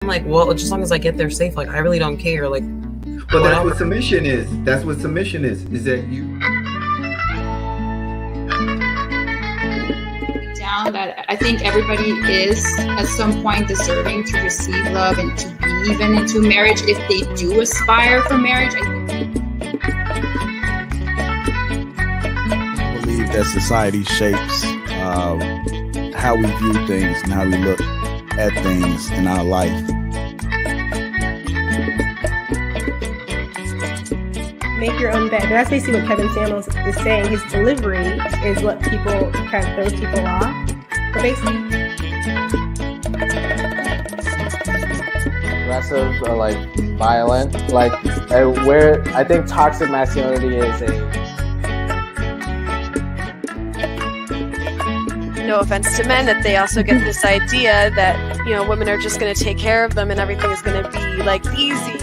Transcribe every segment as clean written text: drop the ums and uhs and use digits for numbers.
I'm like, well, just as long as I get there safe, like, I really don't care. Like, but that's what submission is. That's what submission is that you. Down that I think everybody is at some point deserving to receive love and to be even into marriage if they do aspire for marriage. I believe that society shapes how we view things and how we look at things in our life. Make your own bed. And that's basically what Kevin Samuels is saying. His delivery is what people kind of throws people off. But basically, aggressive or like violent, like where I think toxic masculinity is no offense to men, that they also get this idea that, you know, women are just going to take care of them and everything is going to be like easy.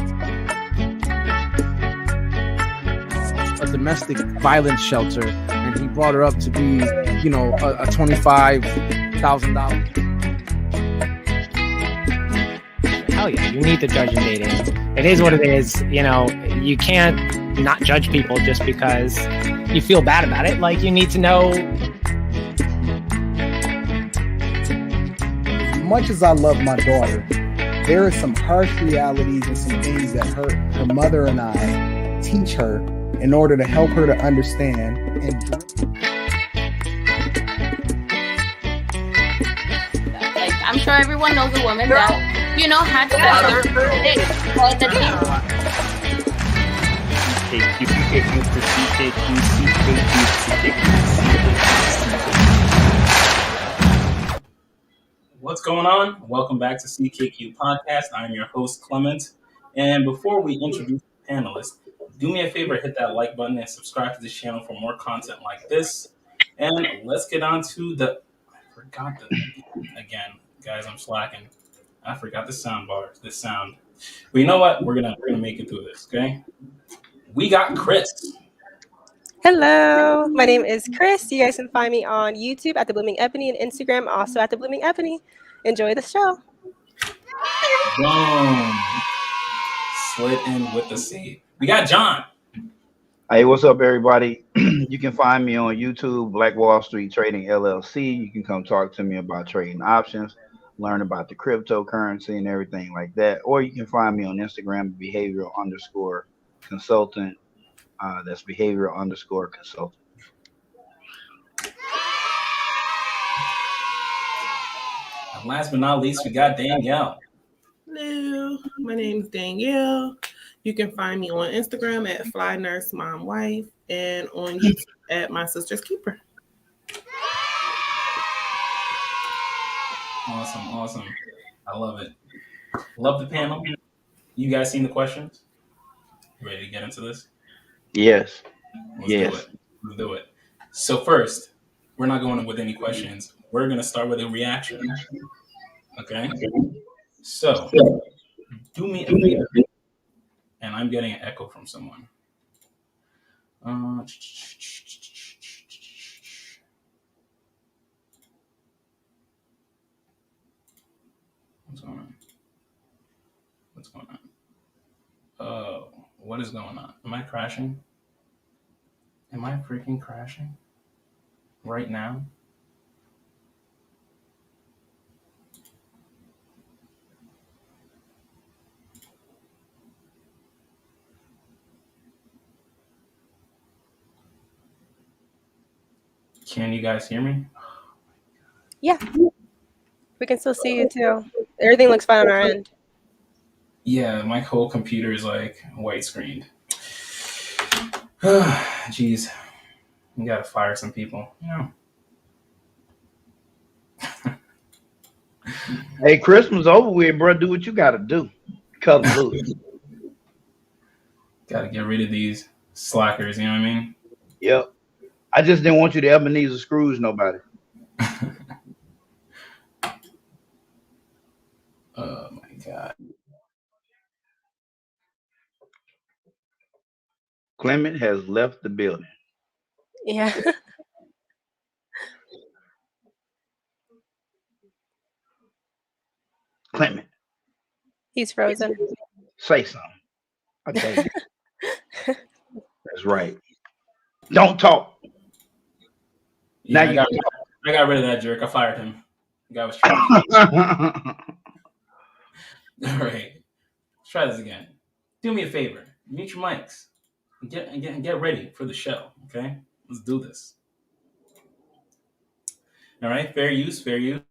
A domestic violence shelter, and he brought her up to be, you know, a $25,000. Hell yeah, you need to judge in dating. It is what it is. You know, you can't not judge people just because you feel bad about it. Like, you need to know. As much as I love my daughter, there are some harsh realities and some things that her mother and I teach her in order to help her to understand. And like, I'm sure everyone knows a woman that, you know, had sex for a date. What's going on? Welcome back to CKQ Podcast. I'm your host, Clement. And before we introduce the panelists, do me a favor, hit that like button and subscribe to this channel for more content like this. And let's get on to the... I forgot the... Again, guys, I'm slacking. I forgot the sound bars, the sound. But you know what? We're gonna make it through this, okay? We got Chris. hello, my name is Chris. You guys can find me on YouTube at The Blooming Ebony and Instagram also at The Blooming Ebony. Enjoy the show. Boom. Slid in with the C. We got John. Hey, what's up, everybody? You can find me on YouTube, Black Wall Street Trading LLC. You can come talk to me about trading options, learn about the cryptocurrency and everything like that. Or you can find me on Instagram, behavioral_consultant. That's behavioral_consultant. And last but not least, we got Danielle. Hello, my name is Danielle. You can find me on Instagram at Fly Nurse Mom Wife and on YouTube at My Sister's Keeper. Awesome. I love it. Love the panel. You guys seen the questions? Ready to get into this? Yes. Let's do it. So first, we're not going with any questions. We're going to start with a reaction. Okay? So, do me a favor. And I'm getting an echo from someone. What's going on? Oh, what is going on? Am I crashing? Am I freaking crashing? Right now? Can you guys hear me? Yeah, we can still see you too. Everything looks fine on our end. Yeah, my whole computer is like white screened. Jeez, you gotta fire some people, you know. Hey, Christmas over with, bro. Do what you gotta do. Cut loose. Gotta get rid of these slackers, you know what I mean? Yep. I just didn't want you to Ebenezer Scrooge nobody. Oh my God. Clement has left the building. Yeah. Clement. He's frozen. Say something. I beg you. That's right. Don't talk. Yeah, Now I got rid of that jerk. I fired him. The guy was trash. All right. Let's try this again. Do me a favor. Mute your mics. Get ready for the show. Okay? Let's do this. All right. Fair use. Fair use.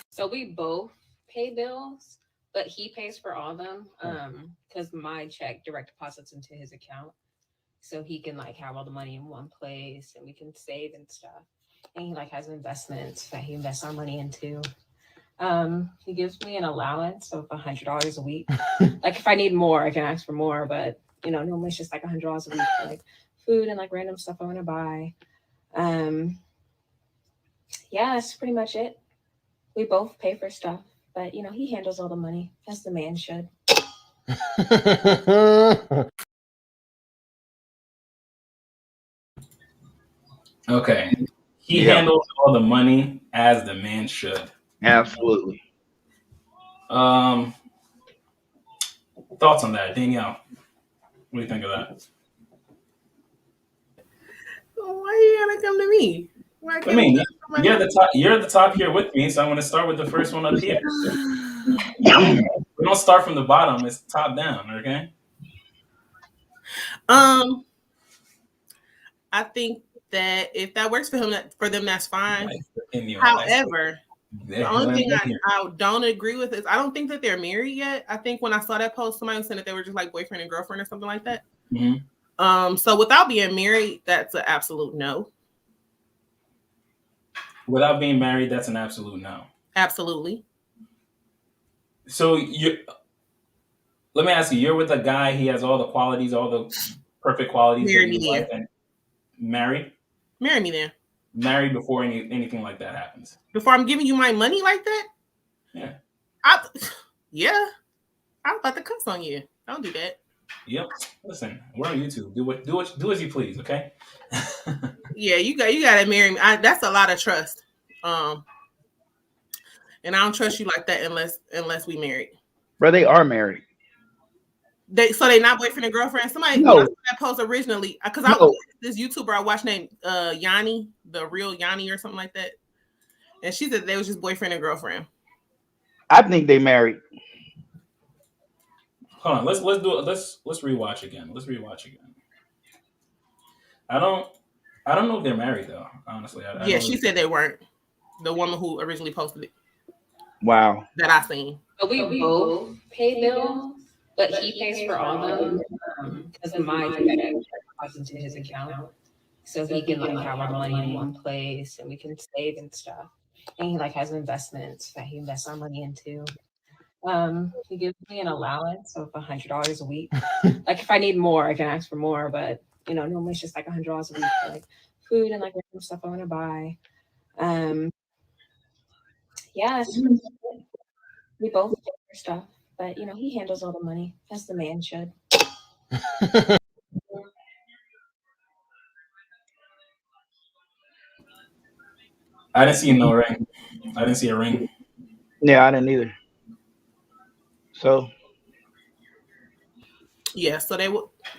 So we both pay bills, but he pays for all of them because my check direct deposits into his account. So he can like have all the money in one place and we can save and stuff. And he like has investments that he invests our money into. He gives me an allowance of $100 a week. Like if I need more, I can ask for more, but you know, normally it's just like $100 a week for like food and like random stuff I want to buy. Yeah, that's pretty much it. We both pay for stuff, but you know, he handles all the money as the man should. Okay. He handles all the money as the man should. Absolutely. Thoughts on that, Danielle? What do you think of that? Why you gotta come to me? I mean, you're the top here with me, so I'm going to start with the first one up here. We don't start from the bottom; it's top down. Okay. I think that if that works for them, that's fine. However, the only thing I don't agree with is I don't think that they're married yet. I think when I saw that post, somebody was saying that they were just like boyfriend and girlfriend or something like that. Mm-hmm. So without being married, that's an absolute no. Without being married, that's an absolute no. Absolutely. So let me ask you: you're with a guy. He has all the qualities, all the perfect qualities. Marry me then. And married. Marry me then. Married before anything like that happens. Before I'm giving you my money like that. Yeah. I'm about to cuss on you. Don't do that. Yep. Listen, we're on YouTube. Do as you please, okay? Yeah, you gotta marry me. That's a lot of trust. And I don't trust you like that unless we married. Bro, they are married. They not boyfriend and girlfriend. Somebody No. when I saw that post originally because I was this YouTuber I watched named Yanni, the real Yanni or something like that, and she said they was just boyfriend and girlfriend. I think they married. Hold on, let's do it. Let's rewatch again. I don't know if they're married though. Honestly, She said they weren't. The woman who originally posted it. Wow. That I seen. But we both pay bills, but he pays for all of them because my check deposits into his account, so he can like have our money in one place and we can save and stuff. And he like has investments that he invests our money into. He gives me an allowance of $100 a week. Like if I need more, I can ask for more, but you know, normally it's just like $100 a week for like food and like random stuff I want to buy. Yeah, we both pay for stuff, but you know, he handles all the money as the man should. I didn't see no ring. I didn't see a ring. Yeah, I didn't either. So yeah, so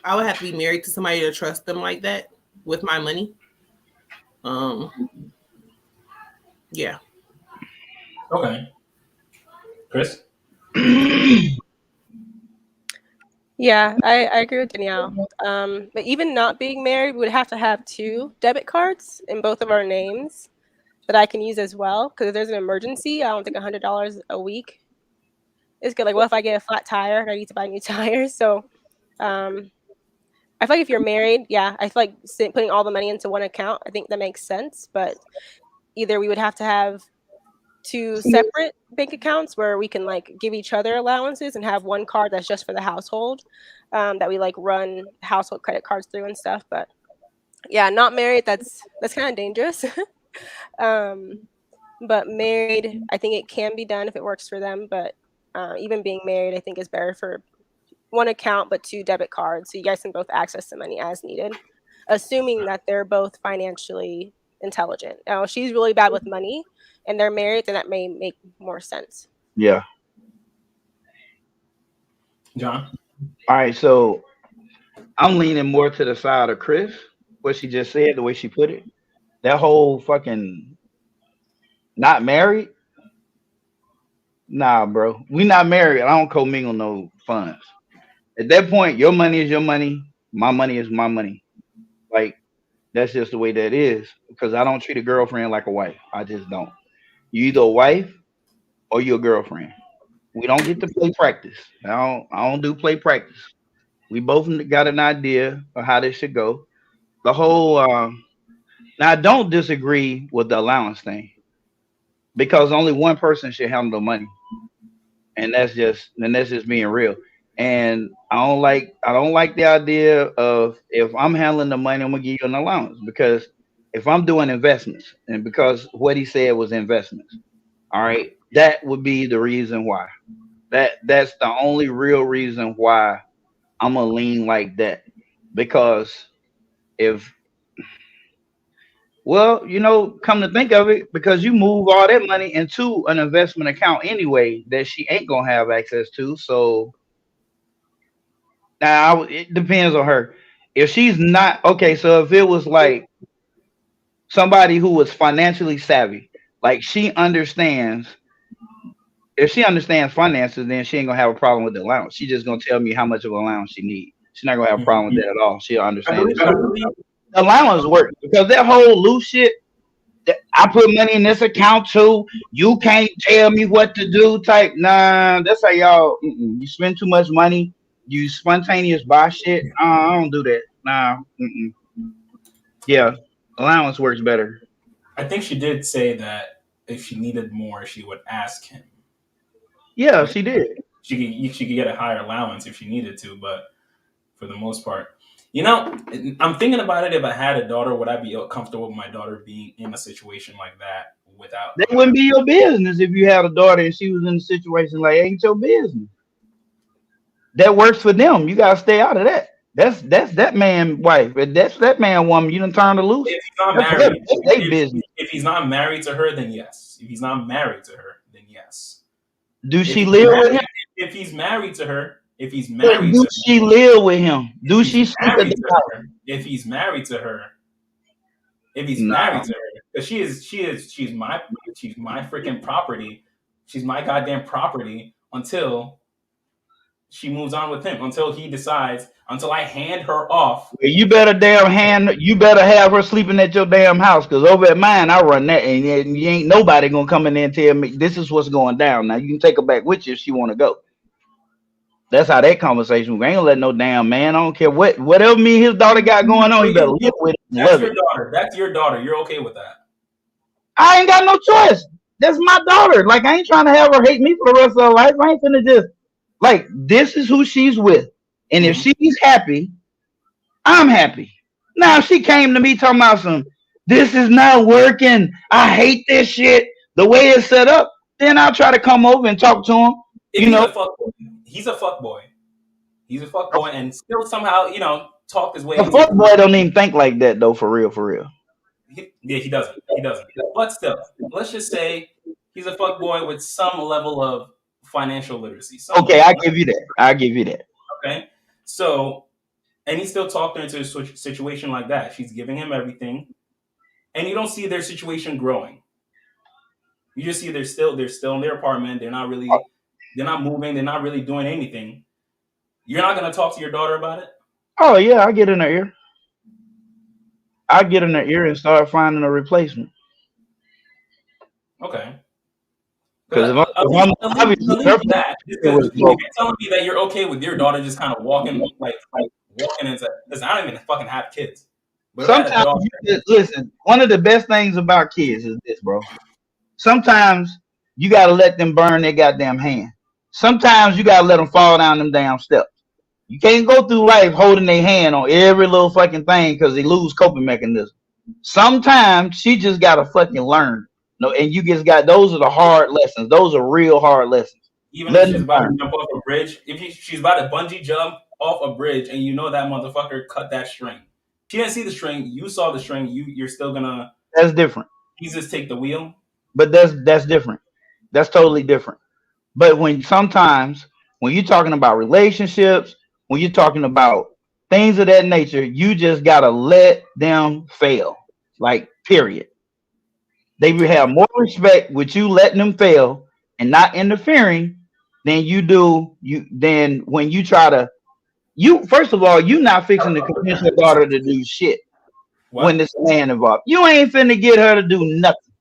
I would have to be married to somebody to trust them like that with my money. Yeah. Okay. Chris? Yeah, I agree with Danielle. But even not being married, we would have to have 2 debit cards in both of our names that I can use as well. Because if there's an emergency, I don't think $100 a week is good. Like, what if I get a flat tire and I need to buy new tires? So I feel like if you're married, I feel like putting all the money into one account, I think that makes sense. But either we would have to have 2 separate bank accounts where we can like give each other allowances and have one card that's just for the household that we like run household credit cards through and stuff. But yeah, not married, that's kind of dangerous. But married, I think it can be done if it works for them. But even being married, I think is better for one account but 2 debit cards, so you guys can both access the money as needed, assuming that they're both financially intelligent. Now, if she's really bad with money and they're married, then that may make more sense. Yeah. John? All right, so I'm leaning more to the side of Chris, what she just said, the way she put it. That whole fucking not married. Nah, bro. We not married. I don't commingle no funds. At that point, your money is your money. My money is my money. Like, that's just the way that is. Because I don't treat a girlfriend like a wife. I just don't. You either a wife or you a girlfriend. We don't get to play practice. I don't do play practice. We both got an idea of how this should go. The whole now I don't disagree with the allowance thing because only one person should handle the money. And that's just being real. And I don't like the idea of if I'm handling the money, I'm gonna give you an allowance because if I'm doing investments and because what he said was investments, all right, that would be the reason why. That's the only real reason why I'm gonna lean like that. Because if well, come to think of it, because you move all that money into an investment account anyway that she ain't gonna have access to. So now it depends on her. If she's not okay, so if it was like somebody who was financially savvy, like she understands, if she understands finances, then she ain't gonna have a problem with the allowance. She just gonna tell me how much of an allowance she needs. She's not gonna have a problem with that at all. She'll understand it. So, allowance work because that whole loose shit. I put money in this account too. You can't tell me what to do. Type nah. That's how y'all. You spend too much money. You spontaneous buy shit. I don't do that. Nah. Yeah, allowance works better. I think she did say that if she needed more, she would ask him. Yeah, she did. She could get a higher allowance if she needed to, but for the most part, I'm thinking about it. If I had a daughter, would I be comfortable with my daughter being in a situation like that without? That wouldn't be your business if you had a daughter and she was in a situation like ain't your business. That works for them. You gotta stay out of that. That's that man wife. That's that man woman. You done turned her loose. If he's not married, if he's not married to her, then yes. If he's not married to her, then yes. Do she live with him? If he's married to her. If he's married do she live with him? Do she sleep at the house? If he's married to her. If he's married to her. Because she's my freaking property. She's my goddamn property until she moves on with him. Until he decides, until I hand her off. You better have her sleeping at your damn house. Because over at mine, I run that and you ain't nobody gonna come in there and tell me this is what's going down. Now you can take her back with you if she wanna go. That's how that conversation. We ain't gonna let no damn man. I don't care whatever me and his daughter got going on. You better live with it. That's your daughter. That's your daughter. You're okay with that? I ain't got no choice. That's my daughter. Like I ain't trying to have her hate me for the rest of her life. I ain't finna just like this is who she's with, and if she's happy, I'm happy. Now if she came to me talking about this is not working. I hate this shit. The way it's set up, then I'll try to come over and talk to him. He's a fuckboy. He's a fuckboy, and still somehow, talk his way. A fuckboy don't even think like that, though. For real. He doesn't. But still, let's just say he's a fuckboy with some level of financial literacy. Okay, I give you that. Okay, so, and he still talked her into a situation like that. She's giving him everything, and you don't see their situation growing. You just see they're still in their apartment. They're not moving. They're not really doing anything. You're not going to talk to your daughter about it? Oh, yeah. I get in her ear. And start finding a replacement. Okay. Because you're telling me that you're okay with your daughter just kind of walking into, because I don't even fucking have kids. But sometimes, listen, one of the best things about kids is this, bro. Sometimes you got to let them burn their goddamn hand. Sometimes you got to let them fall down them damn steps. You can't go through life holding their hand on every little fucking thing because they lose coping mechanism. Sometimes she just got to fucking learn. And you just got, those are the hard lessons. Those are real hard lessons. Even if she's about to jump off a bridge, she's about to bungee jump off a bridge and that motherfucker cut that string. She didn't see the string. You saw the string. You're still going to. That's different. Jesus take the wheel. But that's different. That's totally different. But when sometimes When you're talking about relationships, when you're talking about things of that nature, you just gotta let them fail. Like, period. They will have more respect with you letting them fail and not interfering than you do than when you try to. You first of all, you not fixing to convince your daughter to do shit when there's a man involved. You ain't finna get her to do nothing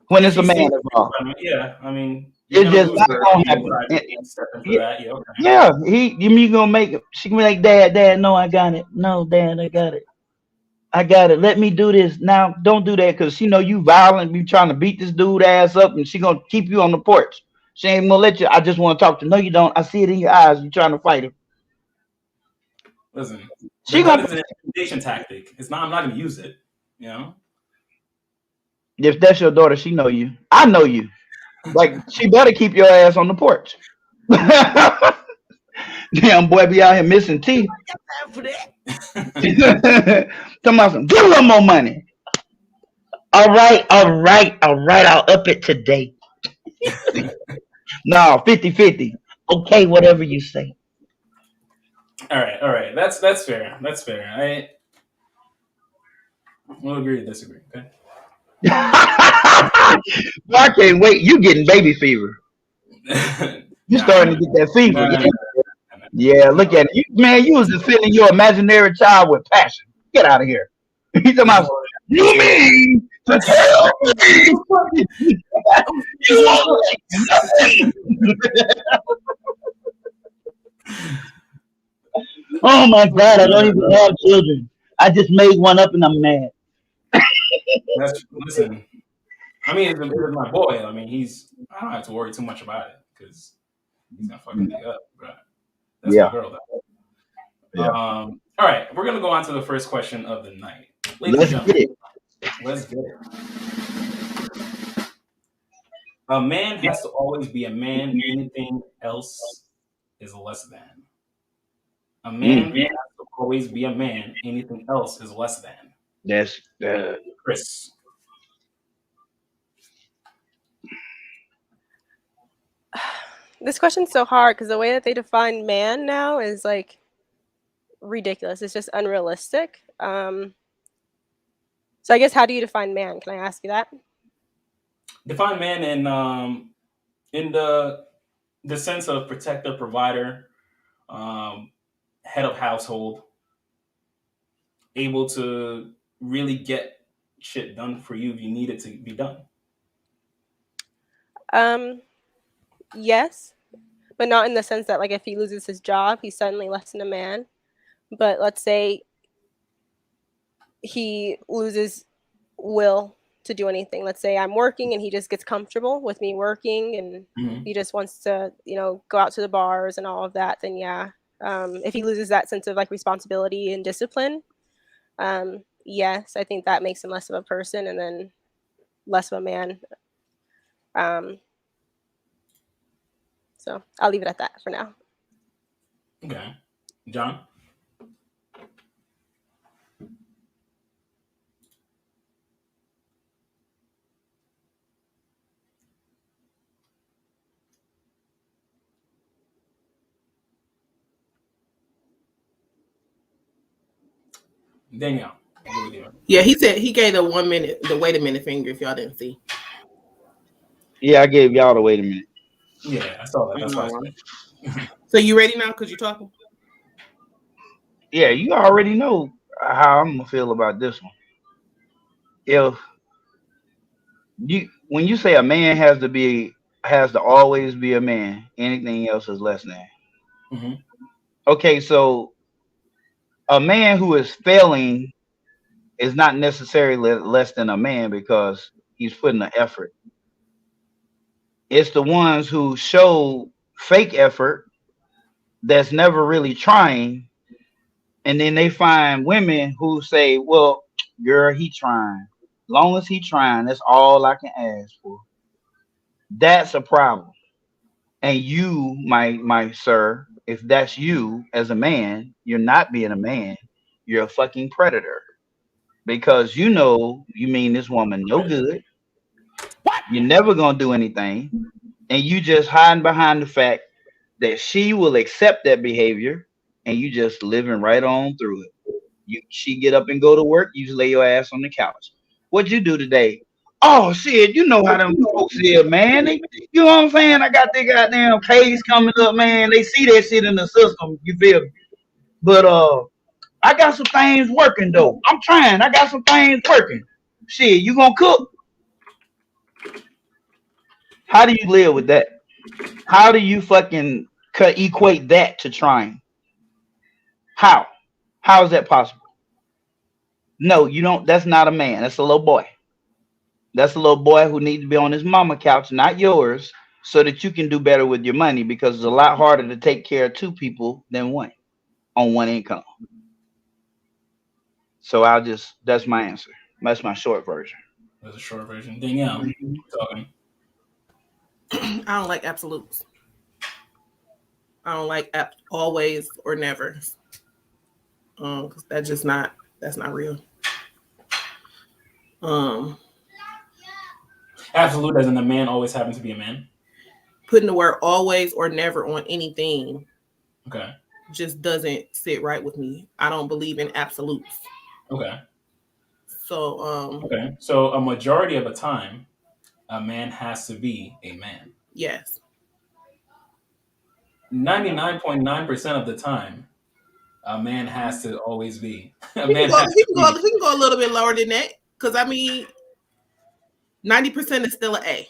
when there's a man involved. Yeah, I mean, you're It's gonna just lose not her gonna if you happen. try to step into that. Yeah, okay. Yeah, you gonna make it. She gonna be like, Dad, no, I got it. No, Dad, I got it. I got it. Let me do this now. Don't do that because she know you violent. You trying to beat this dude ass up, and she gonna keep you on the porch. She ain't gonna let you. I just want to talk to. No, you don't. I see it in your eyes. You trying to fight him. Listen, She the gun gonna. is an intimidation tactic. It's not. I'm not gonna use it. You know. If that's your daughter, she know you. I know you. Like she better keep your ass on the porch. Damn boy, be out here missing teeth. Come on, give a little more money. All right. I'll up it today. No, 50-50. Okay, whatever you say. All right. That's fair. That's fair. We'll agree to disagree. Okay. I can't wait. You getting baby fever. You starting to get that fever. Yeah, look at it. You was defending your imaginary child with passion. Get out of here. He's talking about, you mean to tell me you won't like nothing? Oh my God, I don't even have children. I just made one up and I'm mad. Listen, I mean, if it's my boy, I mean, I don't have to worry too much about it because he's gonna fucking me up. But that's my girl, though. Yeah. All right, we're gonna go on to the first question of the night. Let's get it. Let's get it. A man has to always be a man. Anything else is less than. A man has to always be a man. Anything else is less than. That's Chris. This question's so hard because the way that they define man now is like ridiculous. It's just unrealistic. So I guess, how do you define man? Can I ask you that? Define man in the sense of protector, provider, head of household, able to really get shit done for you if you need it to be done. Yes, but not in the sense that like if he loses his job, he's suddenly less than a man. But let's say he loses will to do anything. Let's say I'm working and he just gets comfortable with me working and he just wants to, go out to the bars and all of that, then yeah. If he loses that sense of like responsibility and discipline, yes, I think that makes him less of a person and then less of a man. So I'll leave it at that for now. Okay. John? Danielle. Yeah, he said he gave the 1 minute, the wait a minute finger if y'all didn't see. Yeah, I gave y'all the wait a minute. Yeah, I saw that. That's why. So you ready now? Because you're talking. Yeah, you already know how I'm gonna feel about this one. When you say a man has to always be a man, anything else is less than. Mm-hmm. Okay, so a man who is failing is not necessarily less than a man because he's putting the effort. It's the ones who show fake effort that's never really trying, and then they find women who say, well, girl, he trying. Long as he trying, that's all I can ask for. That's a problem. And you, my sir, if that's you as a man, you're not being a man. You're a fucking predator. Because you mean this woman no good. What? You're never gonna do anything. And you just hiding behind the fact that she will accept that behavior, and you just living right on through it. She get up and go to work. You just lay your ass on the couch. What'd you do today? Oh shit, you know how them folks is, man. You know what I'm saying? I got that goddamn case coming up, man. They see that shit in the system. You feel me? But I got some things working though. I'm trying. I got some things working. Shit, you gonna cook? How do you live with that? How do you fucking equate that to trying? How? How is that possible? No, you don't. That's not a man. That's a little boy. That's a little boy who needs to be on his mama couch, not yours, so that you can do better with your money, because it's a lot harder to take care of two people than one on one income. So that's my answer. That's my short version. That's a short version. Danielle, talking. I don't like absolutes. I don't like always or never. Because that's not real. Absolute as in the man always happens to be a man. Putting the word always or never on anything, okay, just doesn't sit right with me. I don't believe in absolutes. Okay. So okay. So a majority of the time, a man has to be a man. Yes. 99.9% of the time, a man has to always be. We can go a little bit lower than that, because I mean, 90% is still an A.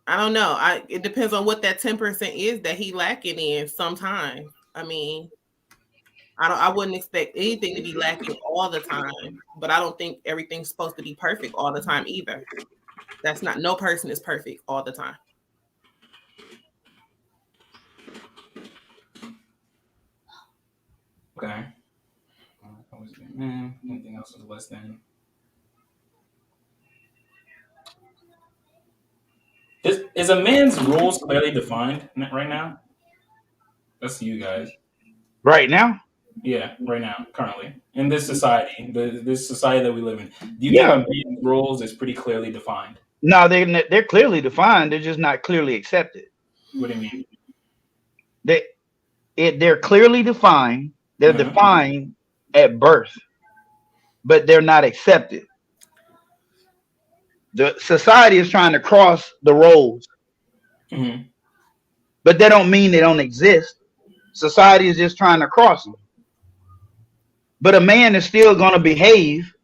I don't know. It depends on what that 10% is that he lacking in sometimes. I mean, I wouldn't expect anything to be lacking all the time, but I don't think everything's supposed to be perfect all the time either. No person is perfect all the time. Okay. Anything else was less than? Is a man's rules clearly defined right now? That's you guys. Right now? Yeah, right now, currently. In this society, this society that we live in. Do you think a man's rules is pretty clearly defined? No, they're clearly defined. They're just not clearly accepted. What do you mean? They're clearly defined. They're defined at birth, but they're not accepted. The society is trying to cross the roads, but they don't mean they don't exist. Society is just trying to cross them. But a man is still going to behave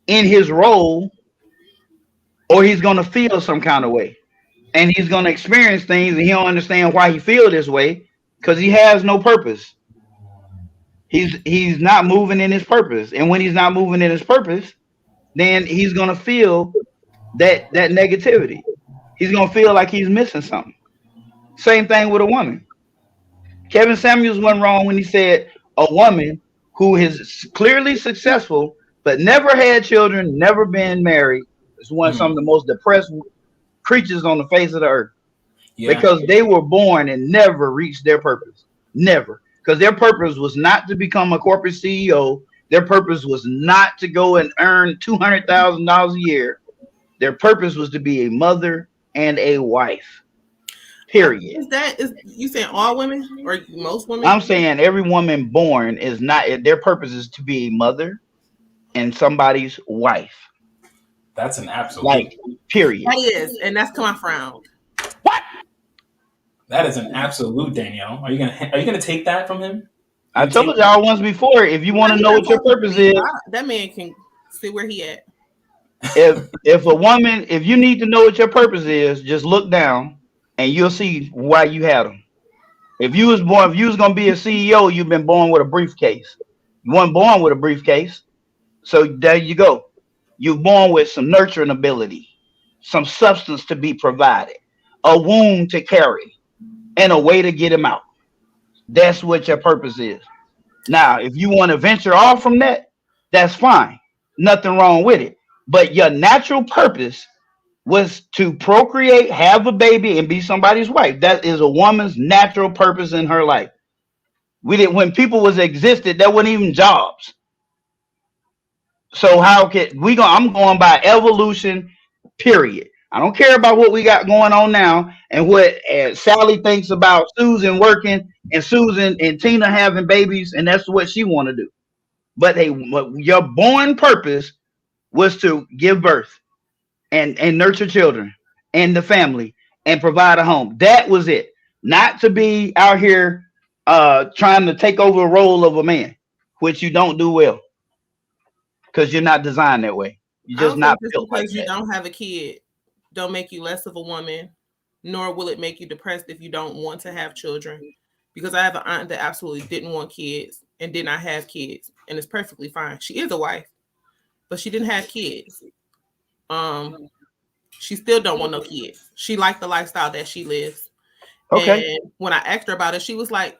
in his role, or he's going to feel some kind of way, and he's going to experience things, and he don't understand why he feel this way, because he has no purpose. He's not moving in his purpose, and when he's not moving in his purpose, then he's gonna feel that negativity. He's gonna feel like he's missing something. Same thing with a woman. Kevin Samuels wasn't wrong when he said a woman who is clearly successful but never had children, never been married, is some of the most depressed creatures on the face of the earth. Yeah. Because they were born and never reached their purpose. Never. Because their purpose was not to become a corporate CEO. Their purpose was not to go and earn $200,000 a year. Their purpose was to be a mother and a wife. Period. Is you saying all women or most women? I'm saying every woman born is not. Their purpose is to be a mother and somebody's wife. That's an absolute. Like, period. That is, and that's to my frown. What? That is an absolute, Danielle. Are you gonna take that from him? I told y'all once before, if you want to know what your purpose is, that man can see where he at. If you need to know what your purpose is, just look down and you'll see why you had them. If you was gonna be a CEO, you've been born with a briefcase. You weren't born with a briefcase, so there you go. You're born with some nurturing ability, some substance to be provided, a womb to carry, and a way to get him out. That's what your purpose is. Now, if you want to venture off from that, that's fine. Nothing wrong with it. But your natural purpose was to procreate, have a baby, and be somebody's wife. That is a woman's natural purpose in her life. When people existed, there weren't even jobs. So how can I'm going by evolution, period. I don't care about what we got going on now and what Sally thinks about Susan working and Susan and Tina having babies, and that's what she want to do. But your born purpose was to give birth and nurture children and the family and provide a home. That was it. Not to be out here trying to take over a role of a man, which you don't do well because you're not designed that way. You're just not built like that. Because you don't have a kid don't make you less of a woman, nor will it make you depressed if you don't want to have children. Because I have an aunt that absolutely didn't want kids and did not have kids, and it's perfectly fine. She is a wife, but she didn't have kids. She still don't want no kids. She liked the lifestyle that she lives. Okay. And when I asked her about it, she was like,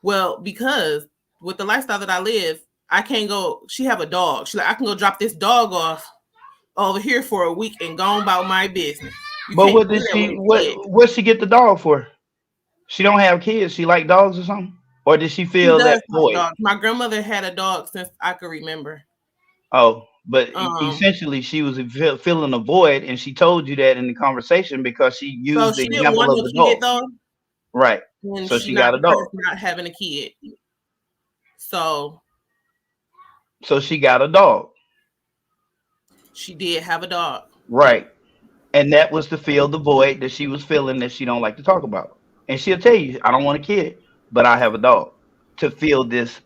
well, because with the lifestyle that I live, I can't go. She have a dog. She's like, I can go drop this dog off over here for a week and go on about my business. But what did she? What she get the dog for? She don't have kids. She like dogs or something, or did she feel that void? My grandmother had a dog since I could remember. Oh, but essentially she was filling a void, and she told you that in the conversation because she used the example of the dog. Though, right. So she got a dog. Not having a kid. So she got a dog. She did have a dog. Right. And that was to fill the void that she was feeling that she don't like to talk about. And she'll tell you, I don't want a kid, but I have a dog to fill this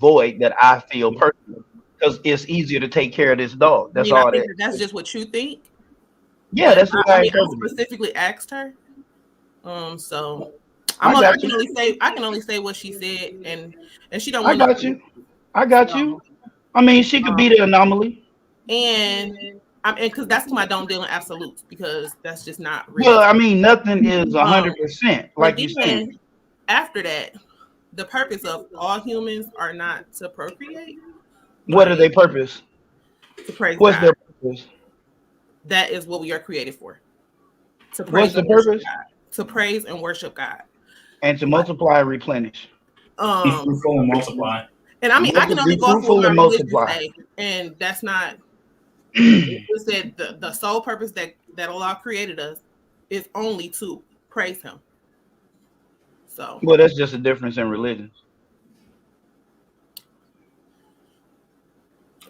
void that I feel personally. Because it's easier to take care of this dog. That's all that. That's just what you think. Yeah, that's what I specifically asked her. So I can only say what she said, and she don't want. I got you. I mean, she could be the anomaly. And because that's why I don't deal in absolutes, because that's just not real. Well, I mean, nothing is 100%, like you said. After that, the purpose of all humans are not to procreate. What are their purpose? To praise What's God. their purpose? That is what we are created for. To What's praise the purpose? God. To praise and worship God. And to multiply and replenish. Be fruitful and multiply. And I mean, I can only go off what my religion say, and that's not. It said the sole purpose that Allah created us is only to praise Him. So. Well, that's just a difference in religions.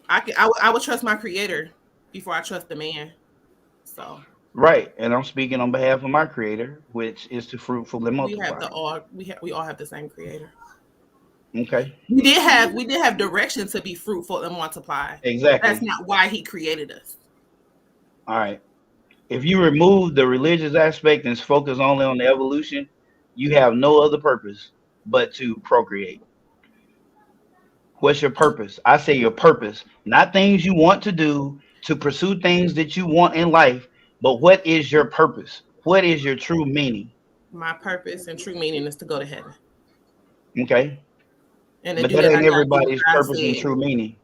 I would trust my Creator before I trust the man. So. Right, and I'm speaking on behalf of my Creator, which is to fruitful and multiply. We all have the same Creator. Okay. We did have direction to be fruitful and multiply. Exactly. That's not why He created us. All right. If you remove the religious aspect and focus only on the evolution, you have no other purpose but to procreate. What's your purpose? I say your purpose, not things you want to do to pursue things that you want in life, but what is your purpose? What is your true meaning? My purpose and true meaning is to go to heaven. Okay. But that ain't everybody's purpose and true meaning.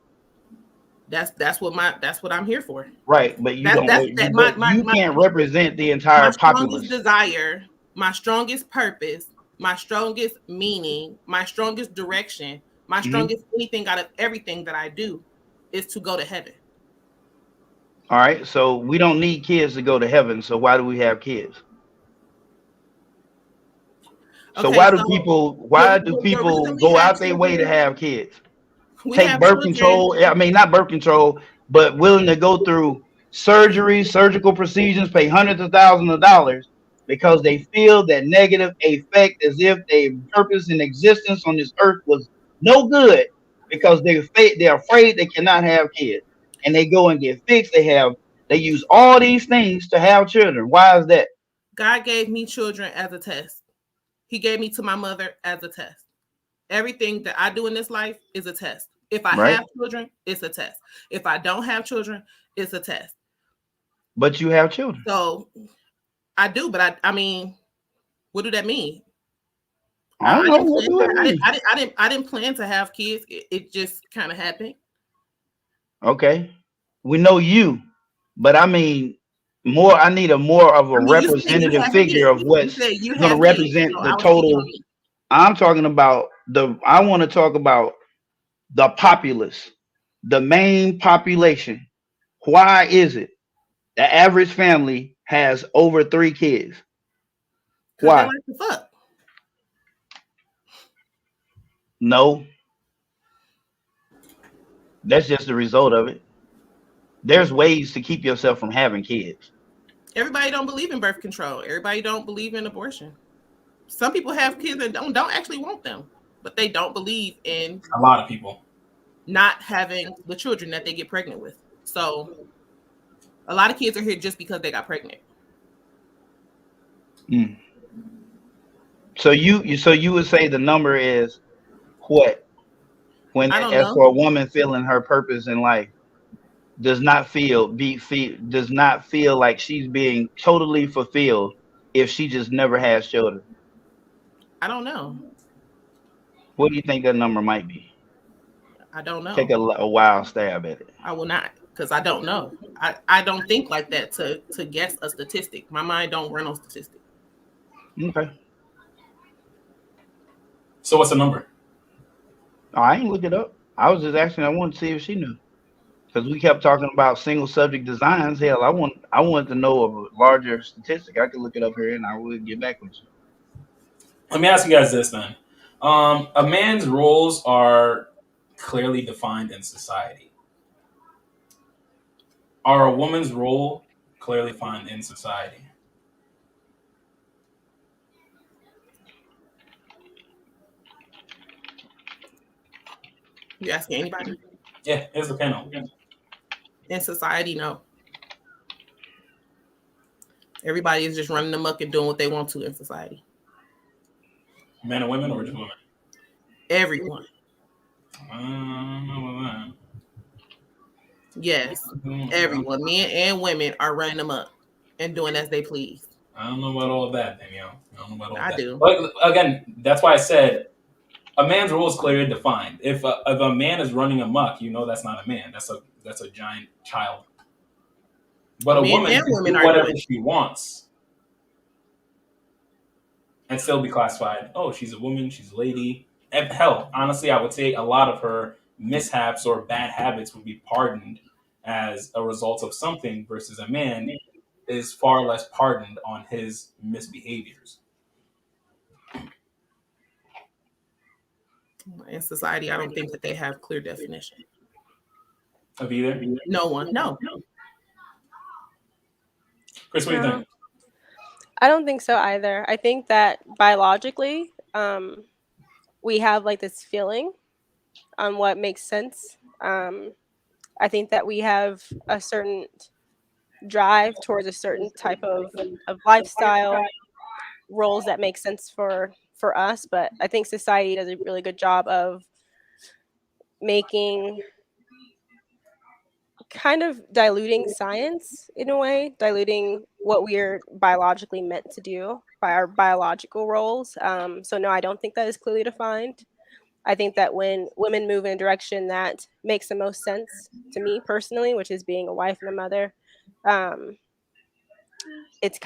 That's what I'm here for. Right, but you can't represent the entire populace. Desire, my strongest purpose, my strongest meaning, my strongest direction, my strongest anything out of everything that I do is to go to heaven. All right, so we don't need kids to go to heaven. So why do we have kids? So why do people go out their way to have kids? Take birth control. I mean, not birth control, but willing to go through surgery, surgical procedures, pay hundreds of thousands of dollars because they feel that negative effect as if their purpose and existence on this earth was no good because they're afraid they cannot have kids. And they go and get fixed. They use all these things to have children. Why is that? God gave me children as a test. He gave me to my mother as a test. Everything that I do in this life is a test. If I have children, it's a test. If I don't have children, it's a test. But you have children. So I do, but I mean, what do that mean? I don't know. What do that mean? I didn't plan to have kids. It just kind of happened. Okay. We know you, but I mean, I need more of a representative figure of what's going to represent the total. I'm talking about I want to talk about the populace, the main population. Why is it the average family has over 3 kids? They Why? like to fuck. No. That's just the result of it. There's ways to keep yourself from having kids. Everybody don't believe in birth control. Everybody don't believe in abortion. Some people have kids and don't actually want them, but they don't believe in a lot of people not having the children that they get pregnant with. So a lot of kids are here just because they got pregnant. Mm. So you would say the number is what? When as for a woman feeling her purpose in life, does not feel like she's being totally fulfilled if she just never has children. I don't know. What do you think that number might be? I don't know. Take a wild stab at it. I will not, because I don't know. I don't think like that to guess a statistic. My mind don't run on statistics. Okay. So what's the number? Oh, I ain't looked it up. I was just asking. I wanted to see if she knew, because we kept talking about single subject designs. Hell, I wanted to know a larger statistic. I could look it up here, and I would get back with you. Let me ask you guys this then. A man's roles are clearly defined in society. Are a woman's role clearly defined in society? You asking anybody? Yeah, here's the panel. In society, no. Everybody is just running amok and doing what they want to in society. Men and women, or just women? Everyone. Yes, everyone, men and women, are running amok and doing as they please. I don't know about all of that, Danielle. I don't know about all that. I do. But again, that's why I said a man's role is clearly defined. If a man is running amok, that's not a man. That's a giant child. But a woman can do whatever she wants and still be classified. Oh, she's a woman. She's a lady. And hell, honestly, I would say a lot of her mishaps or bad habits would be pardoned as a result of something, versus a man is far less pardoned on his misbehaviors. In society, I don't think that they have clear definition of either. No one. No. Chris, what do you think? I don't think so either. I think that biologically, we have like this feeling on what makes sense. I think that we have a certain drive towards a certain type of lifestyle, roles that make sense for us. But I think society does a really good job of making kind of diluting science in a way, diluting what we're biologically meant to do by our biological roles. So no, I don't think that is clearly defined. I think that when women move in a direction that makes the most sense to me personally, which is being a wife and a mother, it's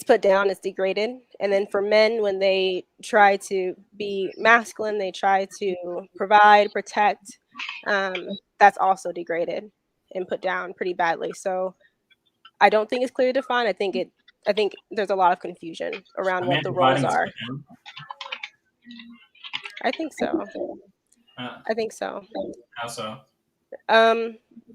put down, it's degraded. And then for men, when they try to be masculine, they try to provide, protect, that's also degraded and put down pretty badly. So I don't think it's clearly defined. I think there's a lot of confusion around what the roles are. I think so. I think so. How so?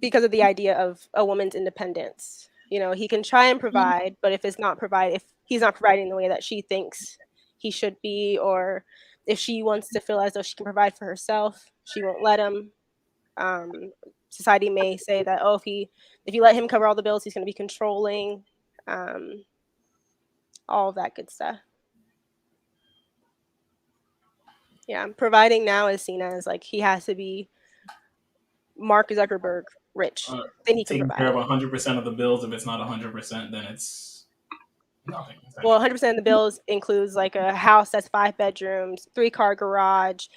Because of the idea of a woman's independence. He can try and provide, but if he's not providing the way that she thinks he should be, or if she wants to feel as though she can provide for herself, she won't let him. Society may say that, oh, if you let him cover all the bills, he's going to be controlling, all of that good stuff. Yeah, providing now is seen as like he has to be Mark Zuckerberg rich. Then he can taking provide. care of 100% of the bills. If it's not 100%, then it's nothing. Well, 100% of the bills includes like a house that's 5 bedrooms, 3-car garage,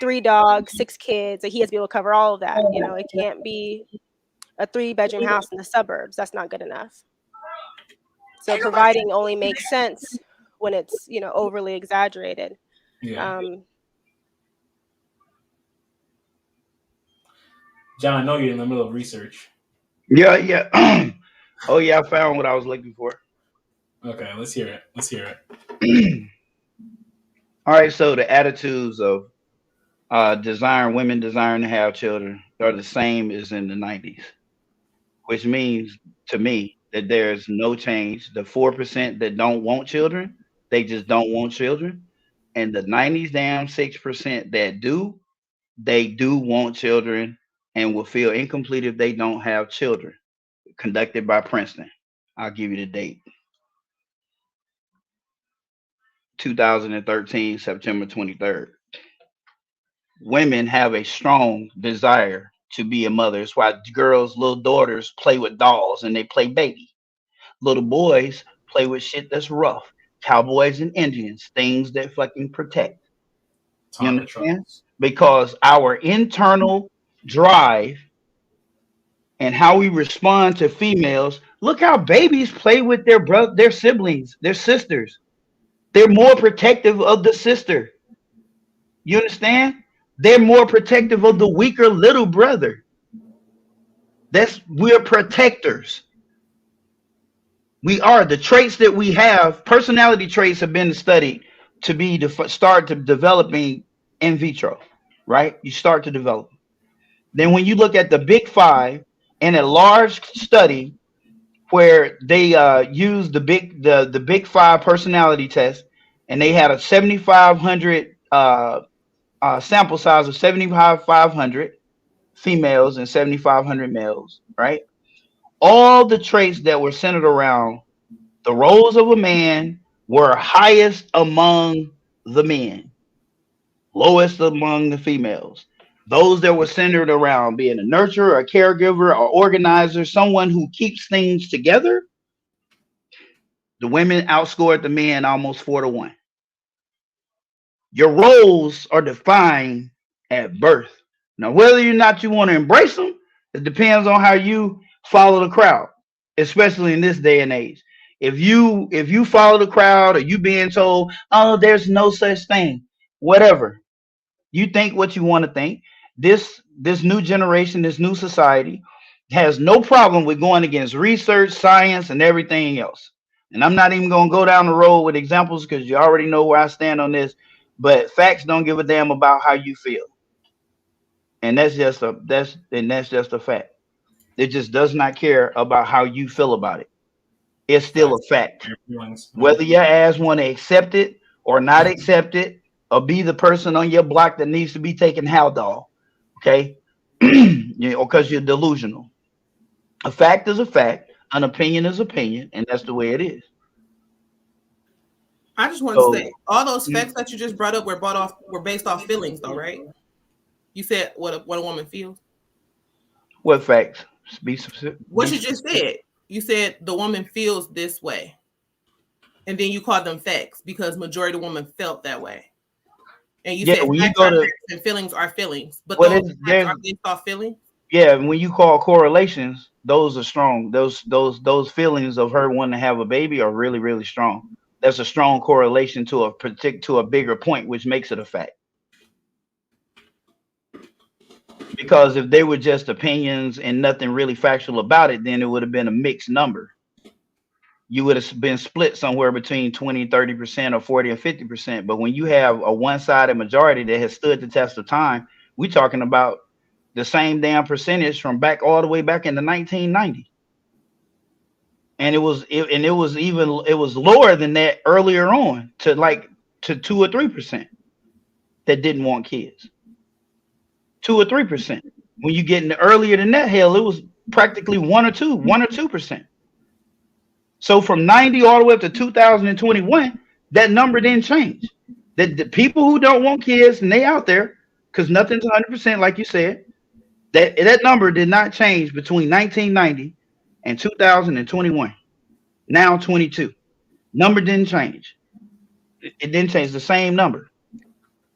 3 dogs, 6 kids. Like he has to be able to cover all of that. It can't be a 3-bedroom house in the suburbs. That's not good enough. So providing only makes sense when it's overly exaggerated. Yeah. John, I know you're in the middle of research. Yeah. Oh yeah, I found what I was looking for. Okay, let's hear it. Let's hear it. All right, so the attitudes of women desiring to have children are the same as in the 90s, which means to me that there's no change. The 4% that don't want children, they just don't want children. And the 90s damn 6% that do, they do want children and will feel incomplete if they don't have children. Conducted by Princeton. I'll give you the date. 2013, September 23rd. Women have a strong desire to be a mother. It's why girls, little daughters play with dolls and they play baby. Little boys play with shit that's rough. Cowboys and Indians, things that fucking protect. You understand? Because our internal drive and how we respond to females. Look how babies play with their siblings, their sisters. They're more protective of the sister. You understand? They're more protective of the weaker little brother. We're protectors. We are. The traits that we have, personality traits have been studied to start to developing in vitro, right? You start to develop. Then when you look at the big five in a large study where they used the big five personality test, and they had a 7,500 sample size of 7,500 females and 7,500 males, right? All the traits that were centered around the roles of a man were highest among the men, lowest among the females. Those that were centered around being a nurturer, a caregiver, or organizer, someone who keeps things together, the women outscored the men almost 4-1. Your roles are defined at birth. Now, whether or not you want to embrace them, it depends on how you follow the crowd, especially in this day and age. If you follow the crowd, or you being told, oh, there's no such thing, whatever. You think what you want to think. This new generation, this new society has no problem with going against research, science, and everything else. And I'm not even going to go down the road with examples because you already know where I stand on this. But facts don't give a damn about how you feel. And that's just a fact. It just does not care about how you feel about it. It's still a fact. Whether your ass want to accept it or not accept it, or be the person on your block that needs to be taken Haldol, okay? Because you're delusional. A fact is a fact. An opinion is opinion, and that's the way it is. I just want to say, all those facts that you just brought up were based off feelings, though, right? You said what a woman feels. What facts? Be specific. What you just said. You said the woman feels this way, and then you called them facts because majority of women felt that way. And you said facts are facts and feelings are feelings, but those facts are based off feelings. Yeah, when you call correlations, those are strong. Those feelings of her wanting to have a baby are really, really strong. That's a strong correlation to a bigger point, which makes it a fact. Because if they were just opinions and nothing really factual about it, then it would have been a mixed number. You would have been split somewhere between 20, 30%, or 40 and 50%. But when you have a one-sided majority that has stood the test of time, we're talking about the same damn percentage from all the way back in the 1990. And it was lower than that earlier on to 2 or 3% that didn't want kids. 2 or 3%. When you get into earlier than that, hell, it was practically 1 or 2%. So from 90 all the way up to 2021, that number didn't change. The people who don't want kids, and they out there, because nothing's 100%, like you said, that number did not change between 1990 and 2021. Now 22. Number didn't change. It didn't change, the same number.